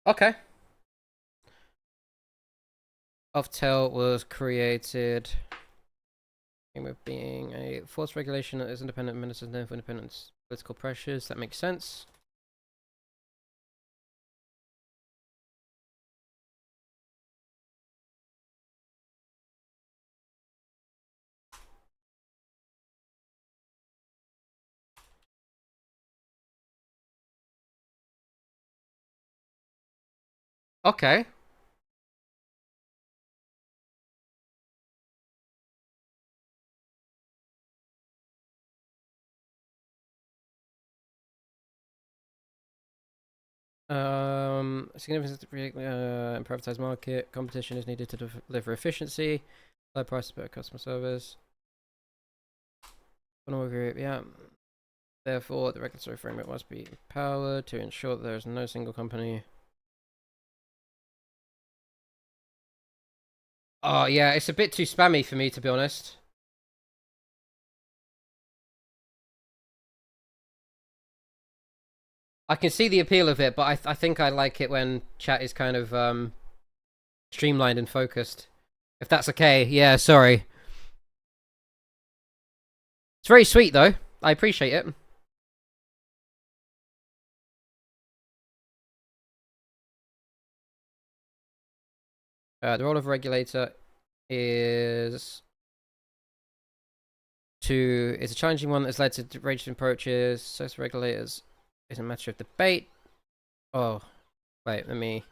Okay. Oftel was created with being a forced regulation that is independent ministers known for independence political pressures. That makes sense. Okay. Significant privatized market competition is needed to deliver efficiency, low prices, better customer service. Group, yeah. Therefore, the regulatory framework must be empowered to ensure that there is no single company. Oh yeah, it's a bit too spammy for me, to be honest. I can see the appeal of it, but I think I like it when chat is kind of streamlined and focused. If that's okay, yeah. Sorry. It's very sweet though. I appreciate it. The role of regulator is it's a challenging one that's led to ranging approaches. Social regulators is a matter of debate. Oh, wait, let me.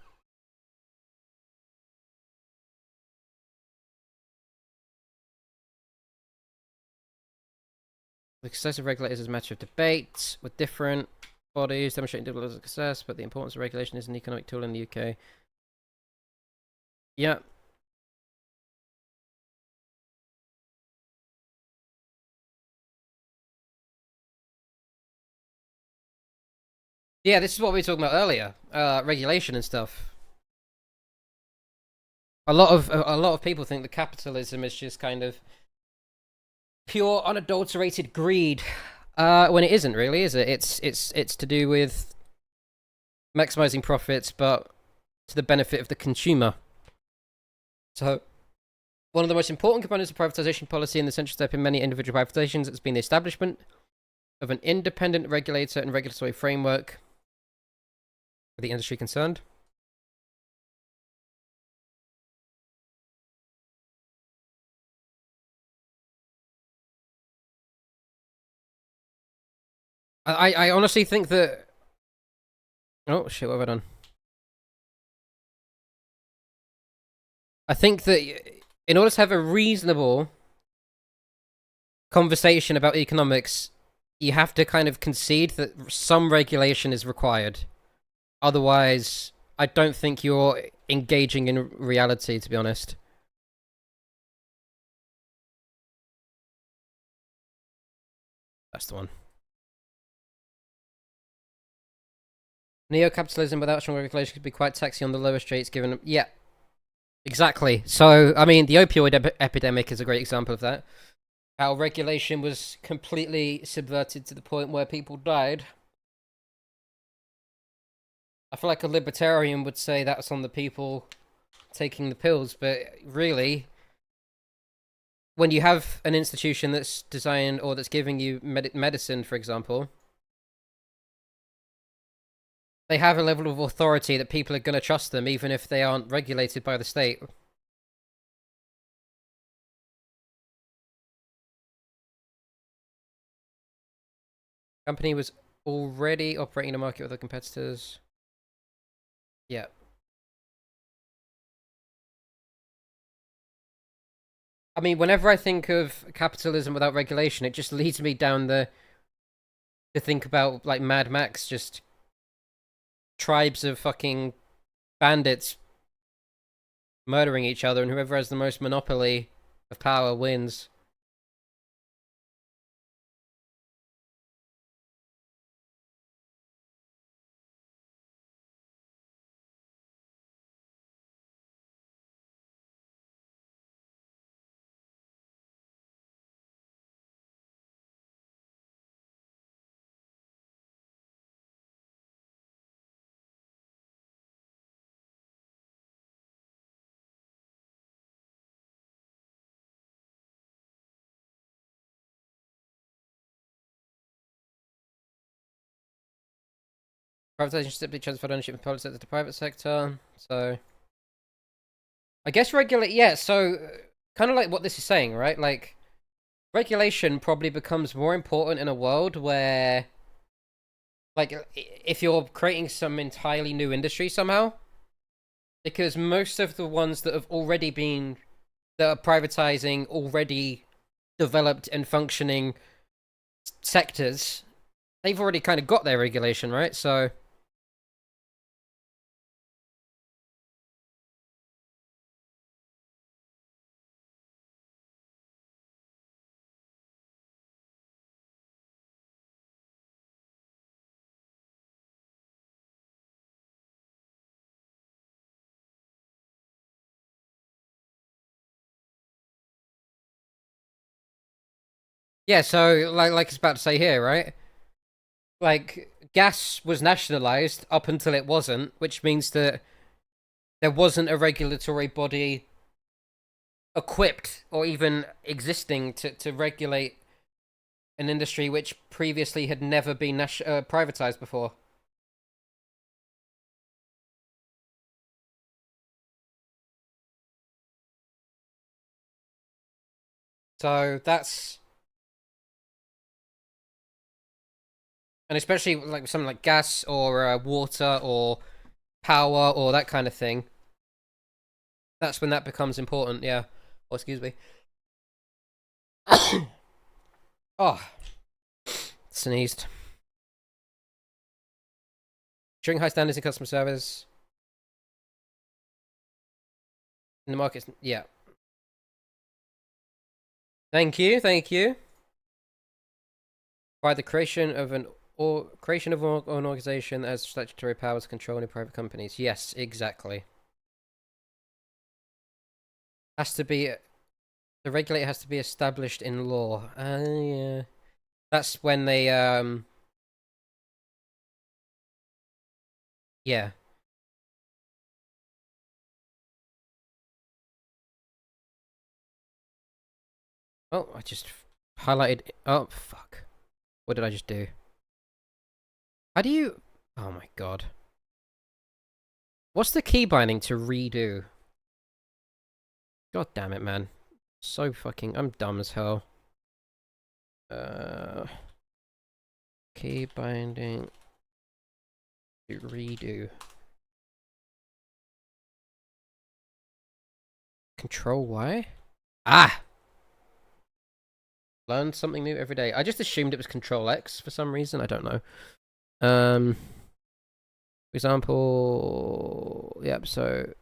The success of regulators is a matter of debate with different bodies demonstrating different levels of success, but the importance of regulation is an economic tool in the UK. Yeah. Yeah, this is what we were talking about earlier. Regulation and stuff. A lot of people think that capitalism is just kind of pure, unadulterated greed. When it isn't really, is it? It's to do with maximizing profits, but to the benefit of the consumer. So, one of the most important components of privatization policy and the central step in many individual privatizations has been the establishment of an independent regulator and regulatory framework for the industry concerned. I honestly think that. Oh shit! What have I done? I think that in order to have a reasonable conversation about economics, you have to kind of concede that some regulation is required. Otherwise, I don't think you're engaging in reality, to be honest. That's the one. Neo-capitalism without strong regulation could be quite taxing on the lower streets, given... Yeah, exactly. So, I mean, the opioid epidemic is a great example of that. How regulation was completely subverted to the point where people died. I feel like a libertarian would say that's on the people taking the pills, but really, when you have an institution that's designed or that's giving you medicine, for example, they have a level of authority that people are going to trust them, even if they aren't regulated by the state. Company was already operating in a market with other competitors. Yeah. I mean, whenever I think of capitalism without regulation, it just leads me down to think about like Mad Max, just tribes of fucking bandits murdering each other, and whoever has the most monopoly of power wins. Privatization simply transferred ownership of public sector to the private sector. So, I guess regulate. Yeah. So, kind of like what this is saying, right? Like, regulation probably becomes more important in a world where, like, if you're creating some entirely new industry somehow, because most of the ones that have already been that are privatizing already developed and functioning sectors, they've already kind of got their regulation, right? So. Yeah, so like it's about to say here, right? Like gas was nationalized up until it wasn't, which means that there wasn't a regulatory body equipped or even existing to regulate an industry which previously had never been privatized before. So that's, and especially like something like gas or water or power or that kind of thing. That's when that becomes important. Yeah. Oh, excuse me. Oh, sneezed. Ensuring high standards in customer service in the markets. Yeah. Thank you. By the creation of an or creation of an organization that has statutory powers to control any private companies. Yes, exactly. Has to be the regulator has to be established in law. Yeah. That's when they yeah. Oh, I just highlighted. Oh fuck! What did I just do? How do you? Oh my god! What's the key binding to redo? God damn it, man! So fucking. I'm dumb as hell. Key binding to redo. Control Y? Ah! Learn something new every day. I just assumed it was Control X for some reason. I don't know. For example, yep. So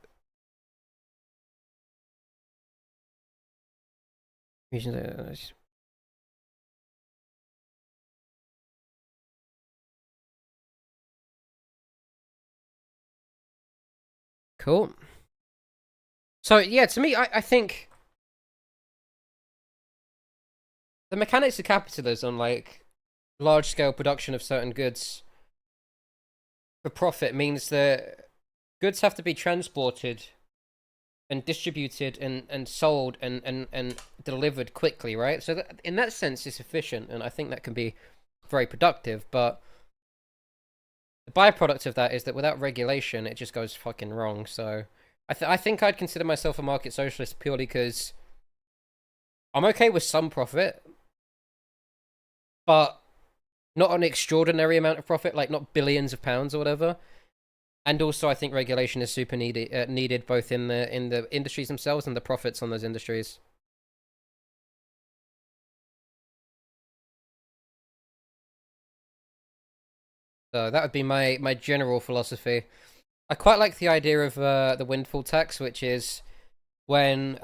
cool. So yeah, to me, I think the mechanics of capitalism, like large scale production of certain goods for profit, means that goods have to be transported and distributed and sold and delivered quickly, right? So that, in that sense, it's efficient, and I think that can be very productive. But the byproduct of that is that without regulation, it just goes fucking wrong. So I think I'd consider myself a market socialist purely because I'm okay with some profit, but not an extraordinary amount of profit, like not billions of pounds or whatever. And also, I think regulation is super needed both in the industries themselves and the profits on those industries. So that would be my general philosophy. I quite like the idea of the windfall tax, which is when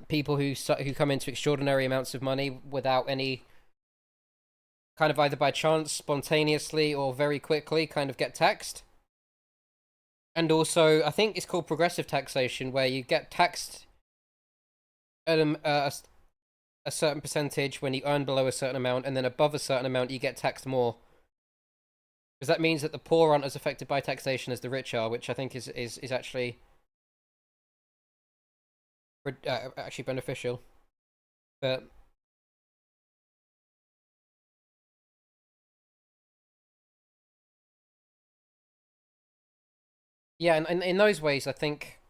people who come into extraordinary amounts of money without any kind of either by chance, spontaneously, or very quickly kind of get taxed. And also, I think it's called progressive taxation, where you get taxed at a certain percentage when you earn below a certain amount, and then above a certain amount you get taxed more. Because that means that the poor aren't as affected by taxation as the rich are, which I think is actually actually beneficial. But yeah, and in those ways, I think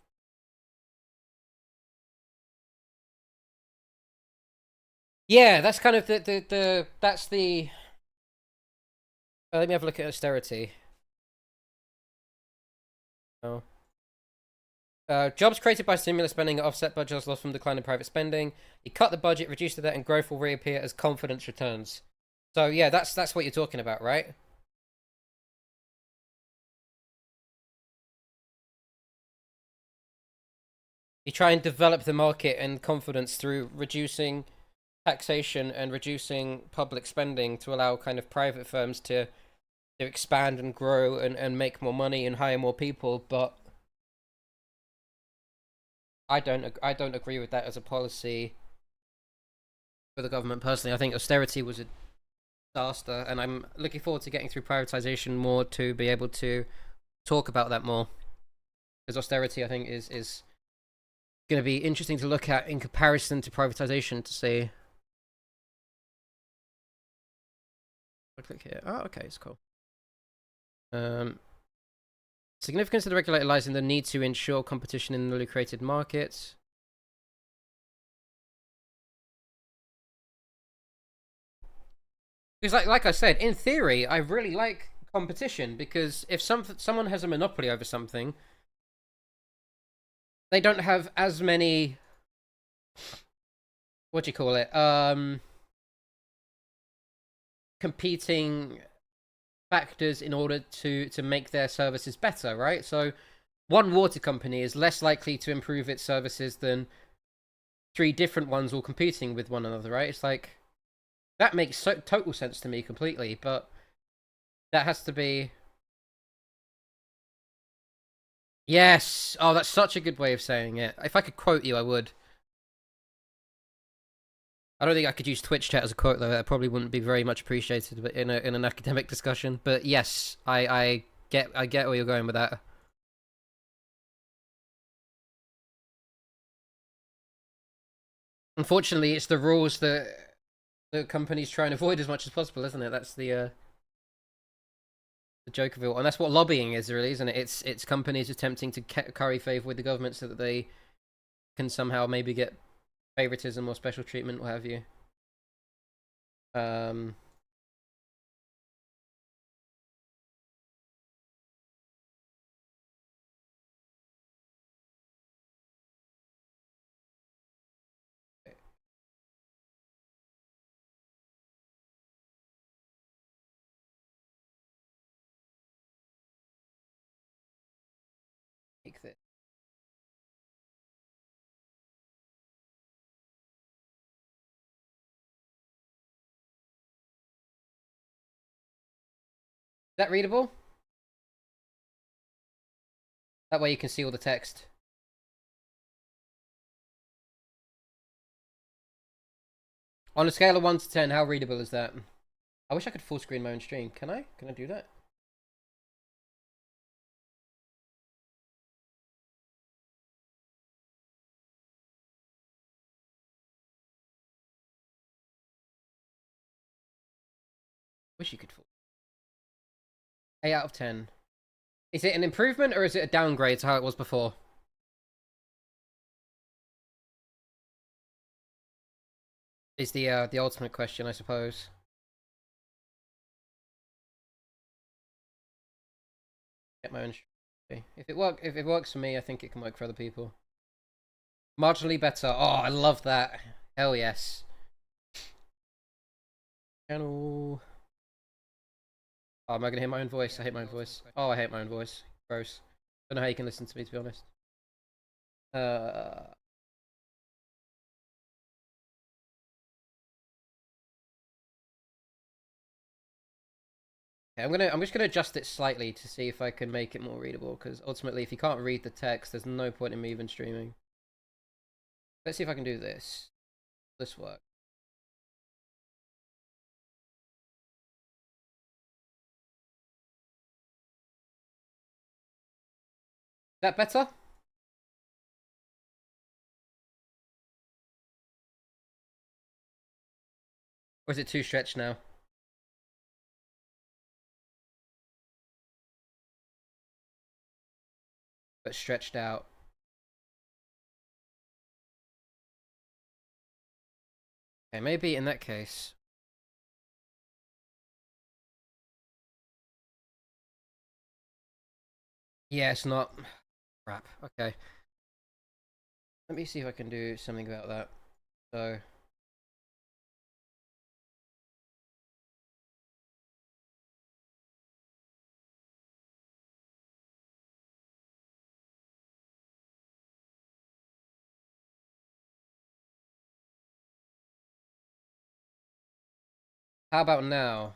yeah, that's kind of the that's the. Let me have a look at austerity. Oh. Jobs created by stimulus spending are offset by jobs lost from decline in private spending. You cut the budget, reduce the debt, and growth will reappear as confidence returns. So yeah, that's what you're talking about, right? You try and develop the market and confidence through reducing taxation and reducing public spending to allow kind of private firms to expand and grow and make more money and hire more people. But I don't agree with that as a policy for the government personally. I think austerity was a disaster, and I'm looking forward to getting through privatization more to be able to talk about that more. Because austerity, I think, is going to be interesting to look at in comparison to privatization to see. I'll click here. Oh, okay, it's cool. Significance of the regulator lies in the need to ensure competition in newly created markets. Because, like I said, in theory, I really like competition because if someone has a monopoly over something, they don't have as many. What do you call it? Competing factors in order to make their services better, right? So one water company is less likely to improve its services than three different ones all competing with one another, right? It's like that makes total sense to me completely, but That has to be... Yes! Oh, that's such a good way of saying it. If I could quote you, I would. I don't think I could use Twitch chat as a quote, though. That probably wouldn't be very much appreciated in an academic discussion. But yes, I get where you're going with that. Unfortunately, it's the rules that the companies try and avoid as much as possible, isn't it? That's the joke of it all. And that's what lobbying is, really, isn't it? It's companies attempting to curry favor with the government so that they can somehow maybe get favoritism or special treatment, what have you. Um, Make this. Is that readable? That way you can see all the text. On a scale of 1 to 10, how readable is that? I wish I could full screen my own stream. Can I? Can I do that? Wish you could full. 8 out of 10. Is it an improvement or is it a downgrade to how it was before? Is the ultimate question, I suppose. Get my own. If it works for me, I think it can work for other people. Marginally better. Oh, I love that. Hell yes. Channel. Oh, am I gonna hear my own voice? I hate my own voice. Oh, I hate my own voice. Gross. Don't know how you can listen to me, to be honest. Okay, I'm just gonna adjust it slightly to see if I can make it more readable. Because ultimately, if you can't read the text, there's no point in me even streaming. Let's see if I can do this. This work. That better? Or is it too stretched now? But stretched out. Okay, maybe in that case. Yeah, it's not. Crap. Okay. Let me see if I can do something about that. So. How about now?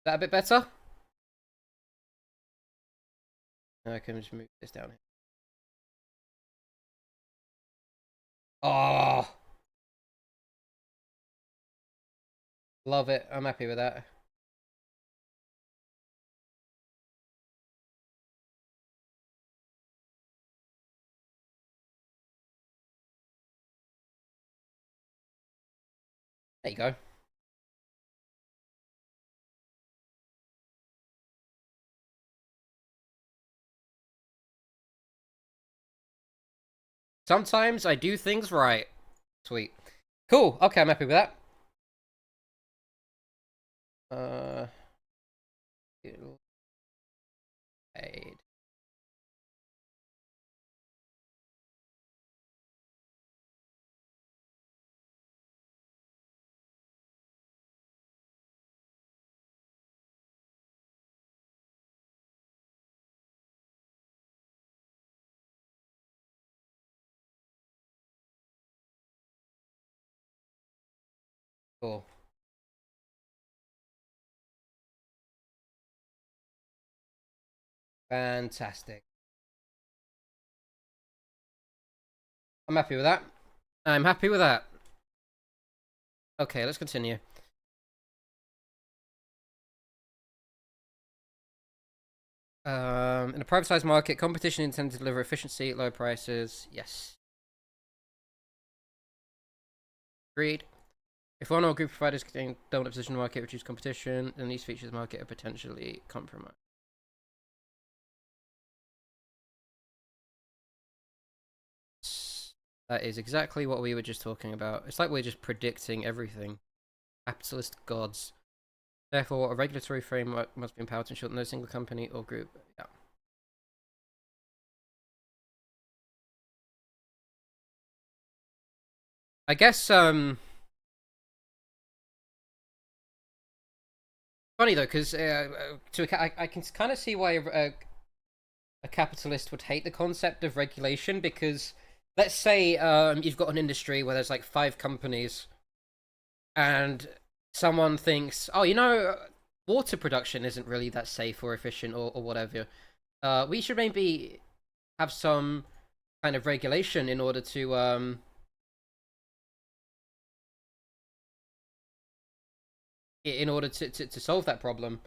Is that a bit better? I can just move this down here. Oh, love it. I'm happy with that. There you go. Sometimes I do things right. Sweet. Cool. Okay, I'm happy with that. Uh, aid. Cool. Fantastic. I'm happy with that. I'm happy with that. Okay, let's continue. In a privatized market, competition intended to deliver efficiency at low prices. Yes. Agreed. If one or group of providers don't have a position in the market, reduce competition, then these features of the market are potentially compromised. That is exactly what we were just talking about. It's like we're just predicting everything. Capitalist gods. Therefore, a regulatory framework must be empowered to ensure that no single company or group. Yeah. I guess, funny though, because I can kind of see why a capitalist would hate the concept of regulation, because let's say you've got an industry where there's like 5 companies and someone thinks, oh, water production isn't really that safe or efficient or whatever. We should maybe have some kind of regulation in order to solve that problem.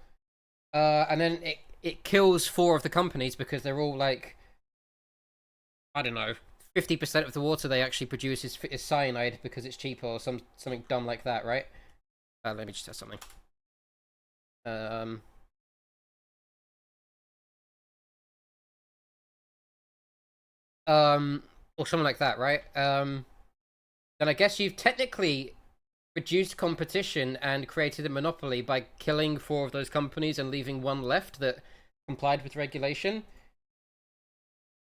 And then it kills 4 of the companies because they're all like, I don't know, 50% of the water they actually produce is cyanide because it's cheaper or something dumb like that, right? Let me just test something. Or something like that, right? Then I guess you've technically reduced competition and created a monopoly by killing 4 of those companies and leaving 1 left that complied with regulation.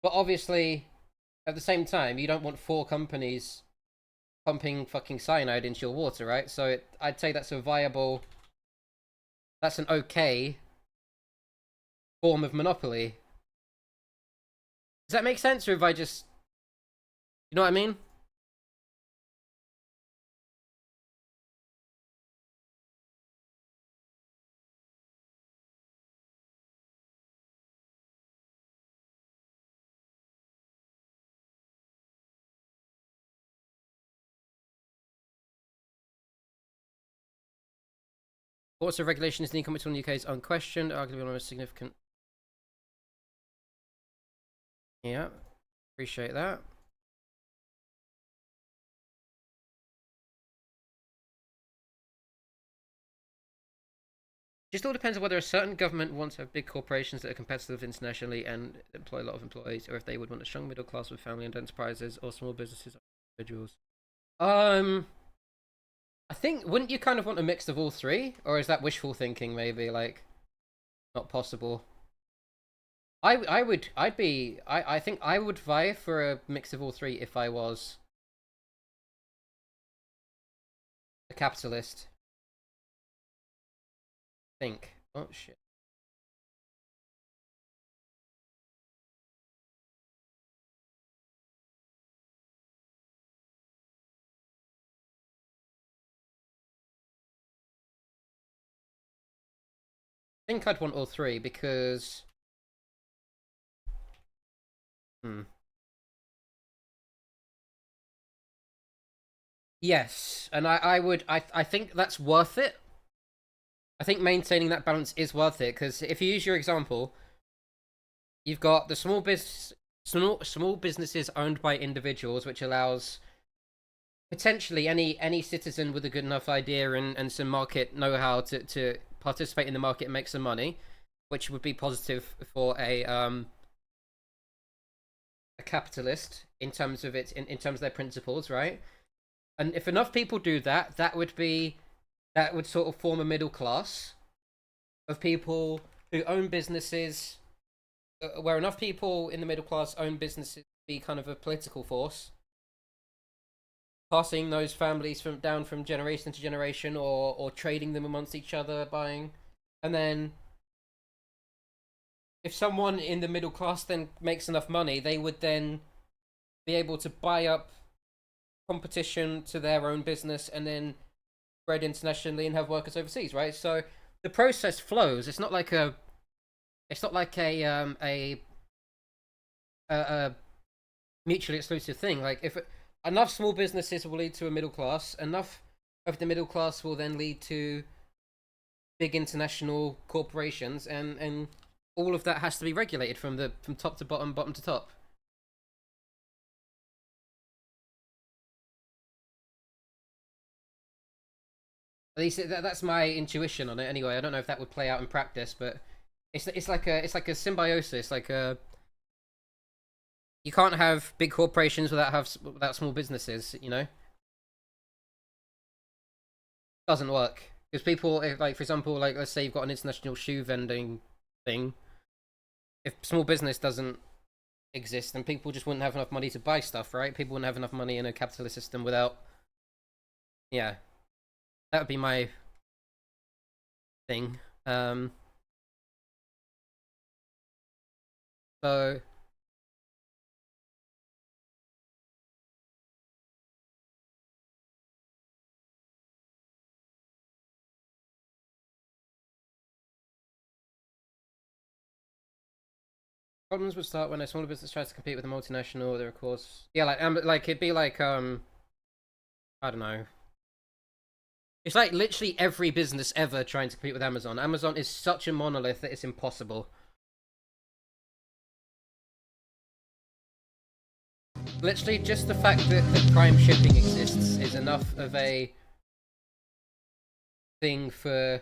But obviously, at the same time, you don't want 4 companies pumping fucking cyanide into your water, right? So I'd say that's an okay form of monopoly. Does that make sense, or if I just, you know what I mean? Also, regulation is an e-commerce in the UK is unquestioned, arguably one of the most significant. Yeah, appreciate that. Just all depends on whether a certain government wants to have big corporations that are competitive internationally and employ a lot of employees, or if they would want a strong middle class with family-owned enterprises or small businesses or individuals. Um, I think wouldn't you kind of want a mix of all 3, or is that wishful thinking? Maybe like not possible. I think I would vie for a mix of all 3 if I was a capitalist. Think. Oh shit. I think I'd want all 3 because. Yes, and I think that's worth it. I think maintaining that balance is worth it, because if you use your example, you've got the small businesses owned by individuals, which allows potentially any citizen with a good enough idea and some market know-how to participate in the market and make some money, which would be positive for a capitalist in terms of in terms of their principles, right? And if enough people do that, that would sort of form a middle class of people who own businesses, where enough people in the middle class own businesses, be kind of a political force, passing those families down from generation to generation, or trading them amongst each other, buying, and then if someone in the middle class then makes enough money, they would then be able to buy up competition to their own business and then spread internationally and have workers overseas, right? So the process flows. It's not like a a mutually exclusive thing. Like if enough small businesses will lead to a middle class, enough of the middle class will then lead to big international corporations, and all of that has to be regulated from top to bottom, bottom to top. At least that's my intuition on it. Anyway, I don't know if that would play out in practice, but it's like a symbiosis. Like you can't have big corporations without small businesses. You know, doesn't work because people, if, like for example, like let's say you've got an international shoe vending thing. If small business doesn't exist, then people just wouldn't have enough money to buy stuff, right? People wouldn't have enough money in a capitalist system without. Yeah, that would be my thing. So problems would start when a smaller business tries to compete with a multinational. There, of course, yeah, like it'd be like I don't know. It's like literally every business ever trying to compete with Amazon. Amazon is such a monolith that it's impossible. Literally, just the fact that Prime shipping exists is enough of a thing for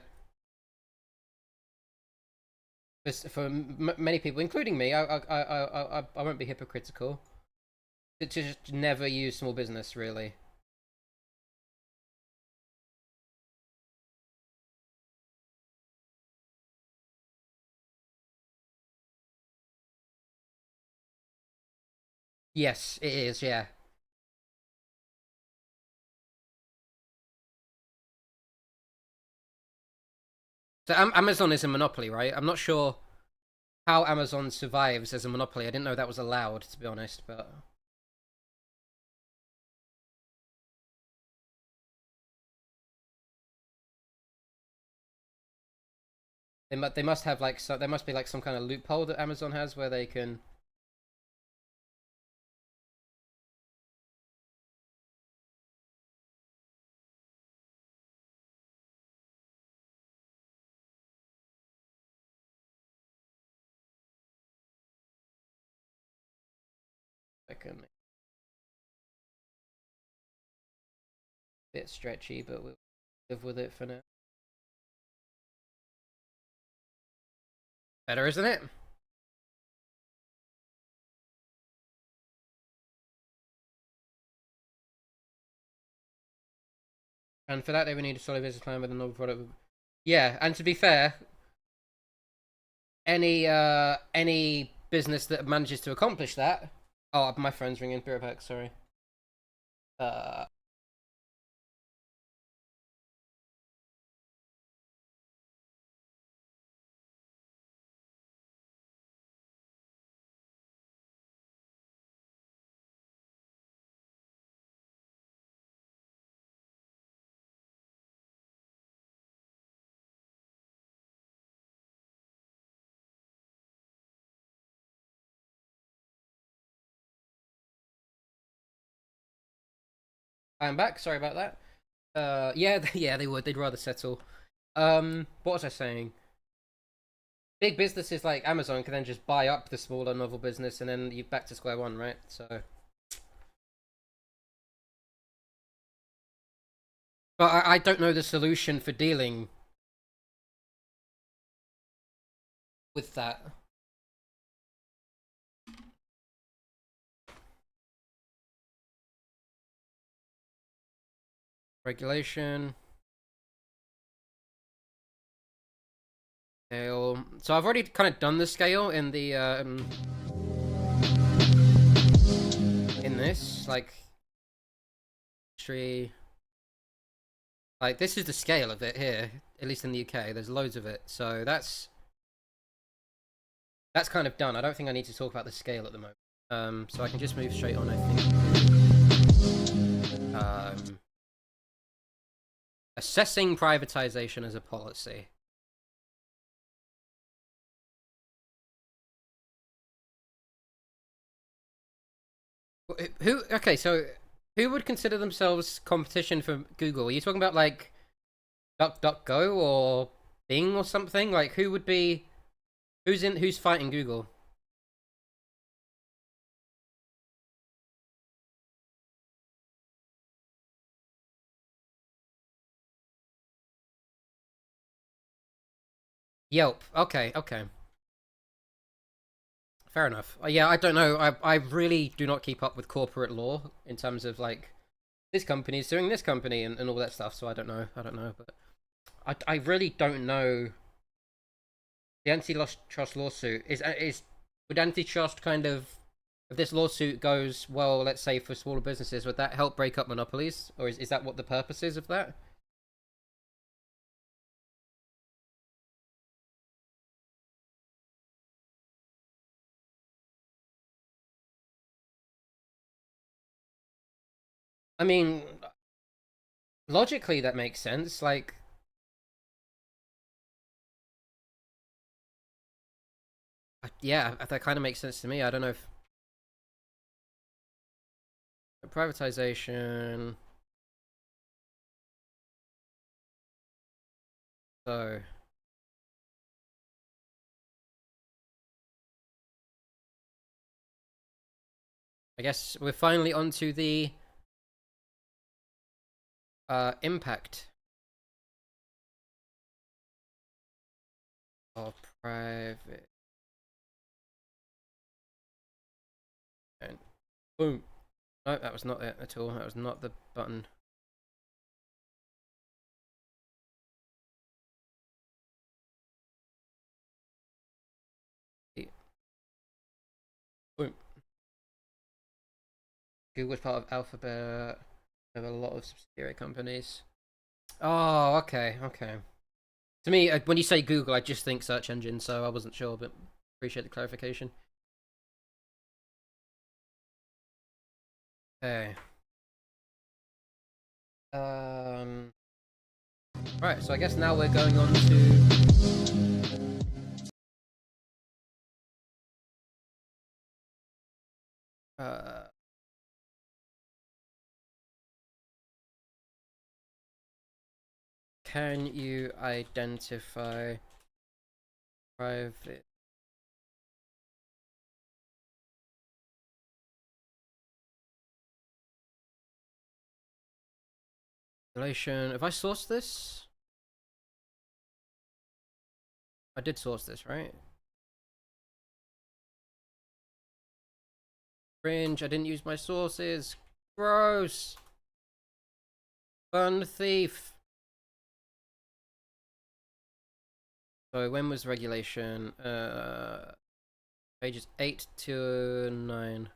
many people, including me. I won't be hypocritical. To just never use small business, really. Yes, it is. Yeah. So Amazon is a monopoly, right? I'm not sure how Amazon survives as a monopoly. I didn't know that was allowed, to be honest, but they must have like there must be like some kind of loophole that Amazon has where they can. They can bit stretchy, but we'll live with it for now. Better, isn't it? And for that, they would need a solid business plan with a novel product. Yeah, and to be fair, any business that manages to accomplish that. Oh, my phone's ringing. Be right back. Sorry. Uh. I'm back. Sorry about that. Yeah, yeah, they would. They'd rather settle. What was I saying? Big businesses like Amazon can then just buy up the smaller novel business, and then you're back to square one, right? So, but I don't know the solution for dealing with that. Regulation. Scale. So I've already kind of done the scale in the in this, like tree. Like this is the scale of it here, at least in the UK. There's loads of it, so that's kind of done. I don't think I need to talk about the scale at the moment. So I can just move straight on, I think. Assessing privatization as a policy. Who? Okay, so who would consider themselves competition for Google? Are you talking about like DuckDuckGo or Bing or something? Like who would be? Who's fighting Google? Yelp. Okay, okay. Fair enough. Yeah, I don't know. I really do not keep up with corporate law in terms of like this company is suing this company and all that stuff. So I don't know. I don't know, but I really don't know. The antitrust lawsuit is would antitrust kind of, if this lawsuit goes well, let's say for smaller businesses, would that help break up monopolies, or is that what the purpose is of that? I mean, logically that makes sense. Like, yeah, that kind of makes sense to me. I don't know if privatization. So I guess we're finally onto the impact of private. And boom. No, that was not it at all. That was not the button. Boom. Google's part of Alphabet. They have a lot of subsidiary companies. Oh, okay, okay. To me, when you say Google, I just think search engine, so I wasn't sure, but appreciate the clarification. Okay. Um. Right, so I guess now we're going on to. Uh. Can you identify private relation? Have I sourced this? I did source this, right? Cringe, I didn't use my sources. Gross. Fun thief. So when was regulation? Pages 8 to 9.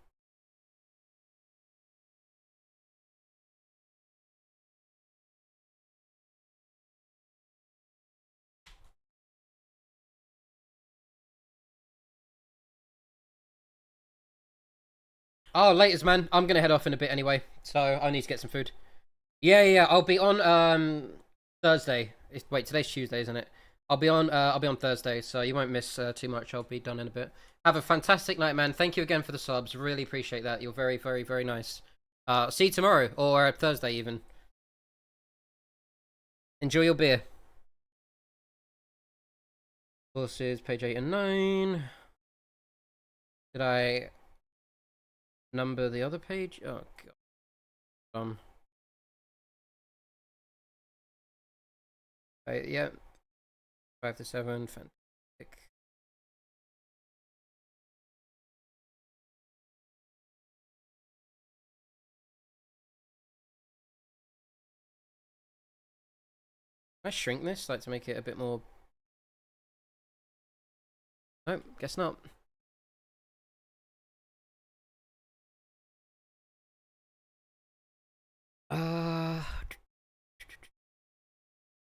Oh, latest man. I'm gonna head off in a bit anyway, so I need to get some food. Yeah, yeah. I'll be on Thursday. Wait, today's Tuesday, isn't it? I'll be on Thursday, so you won't miss too much. I'll be done in a bit. Have a fantastic night, man. Thank you again for the subs. Really appreciate that. You're very, very, very nice. See you tomorrow or Thursday even. Enjoy your beer. Sources, page 8 and 9. Did I number the other page? Oh god. Yeah. 5 to 7. Fantastic. Can I shrink this, like to make it a bit more? No, guess not. Uh,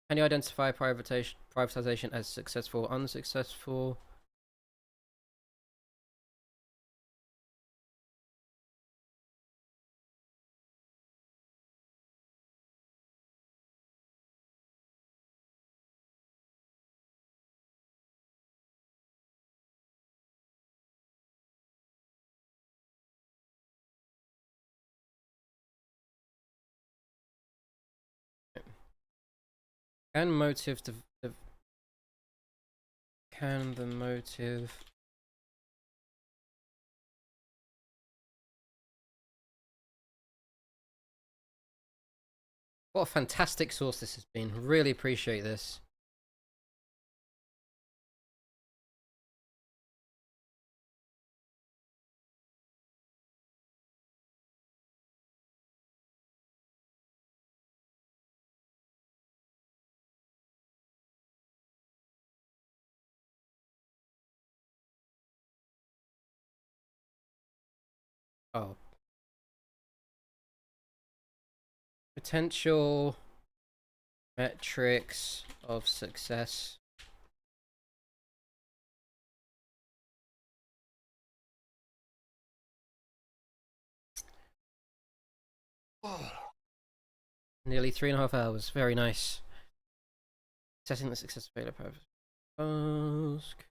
can you identify privatization as successful or unsuccessful? Can motive can the motive what a fantastic source this has been. Really appreciate this. Oh. Potential metrics of success. Oh. Nearly 3.5 hours. Very nice. Setting the success failure purpose. Ask.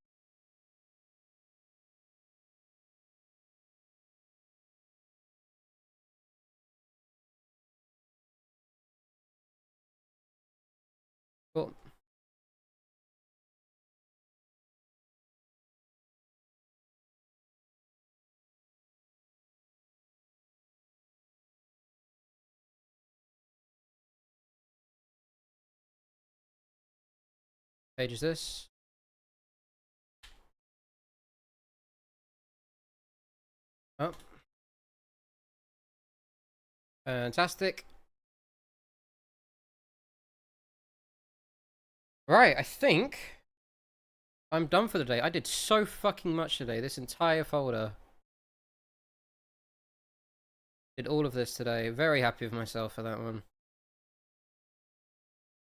Cool. Page is this? Oh. Fantastic. Right, I think I'm done for the day. I did so fucking much today. This entire folder. Did all of this today. Very happy with myself for that one.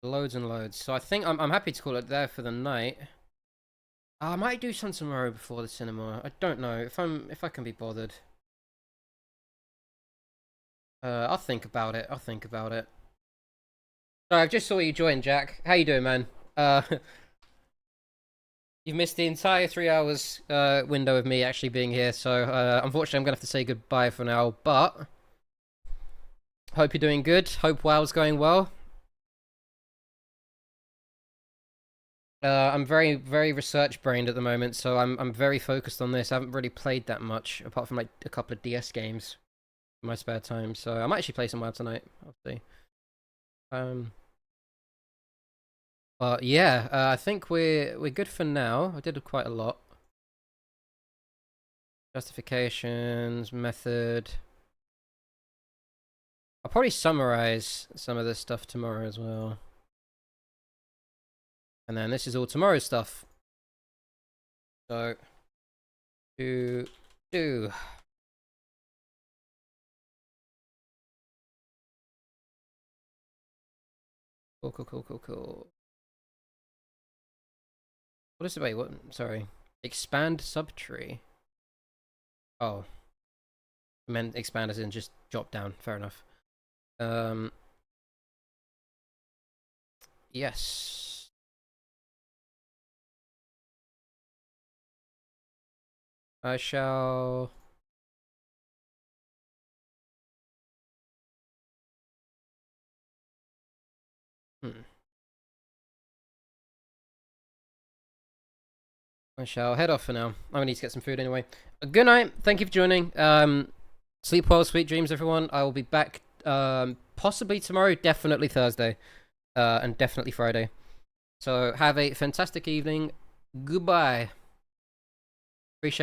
Loads and loads. So I think I'm happy to call it there for the night. I might do some tomorrow before the cinema. I don't know if I can be bothered. I'll think about it. I'll think about it. So I just saw you join, Jack. How you doing, man? You've missed the entire 3 hours window of me actually being here. So unfortunately, I'm gonna have to say goodbye for now. But hope you're doing good. Hope WoW's going well. I'm very, very research brained at the moment, so I'm very focused on this. I haven't really played that much, apart from like a couple of DS games in my spare time. So I might actually play some WoW tonight. I'll see. But yeah, I think we're good for now. I did quite a lot. Justifications, method. I'll probably summarize some of this stuff tomorrow as well. And then this is all tomorrow's stuff. So, do. Cool. What is it? Wait, what? Sorry. Expand subtree. Oh. I meant expand as in just drop down. Fair enough. Yes. I shall. I shall head off for now. I'm gonna need to get some food anyway. Good night. Thank you for joining. Sleep well, sweet dreams, everyone. I will be back possibly tomorrow, definitely Thursday, and definitely Friday. So have a fantastic evening. Goodbye. Appreciate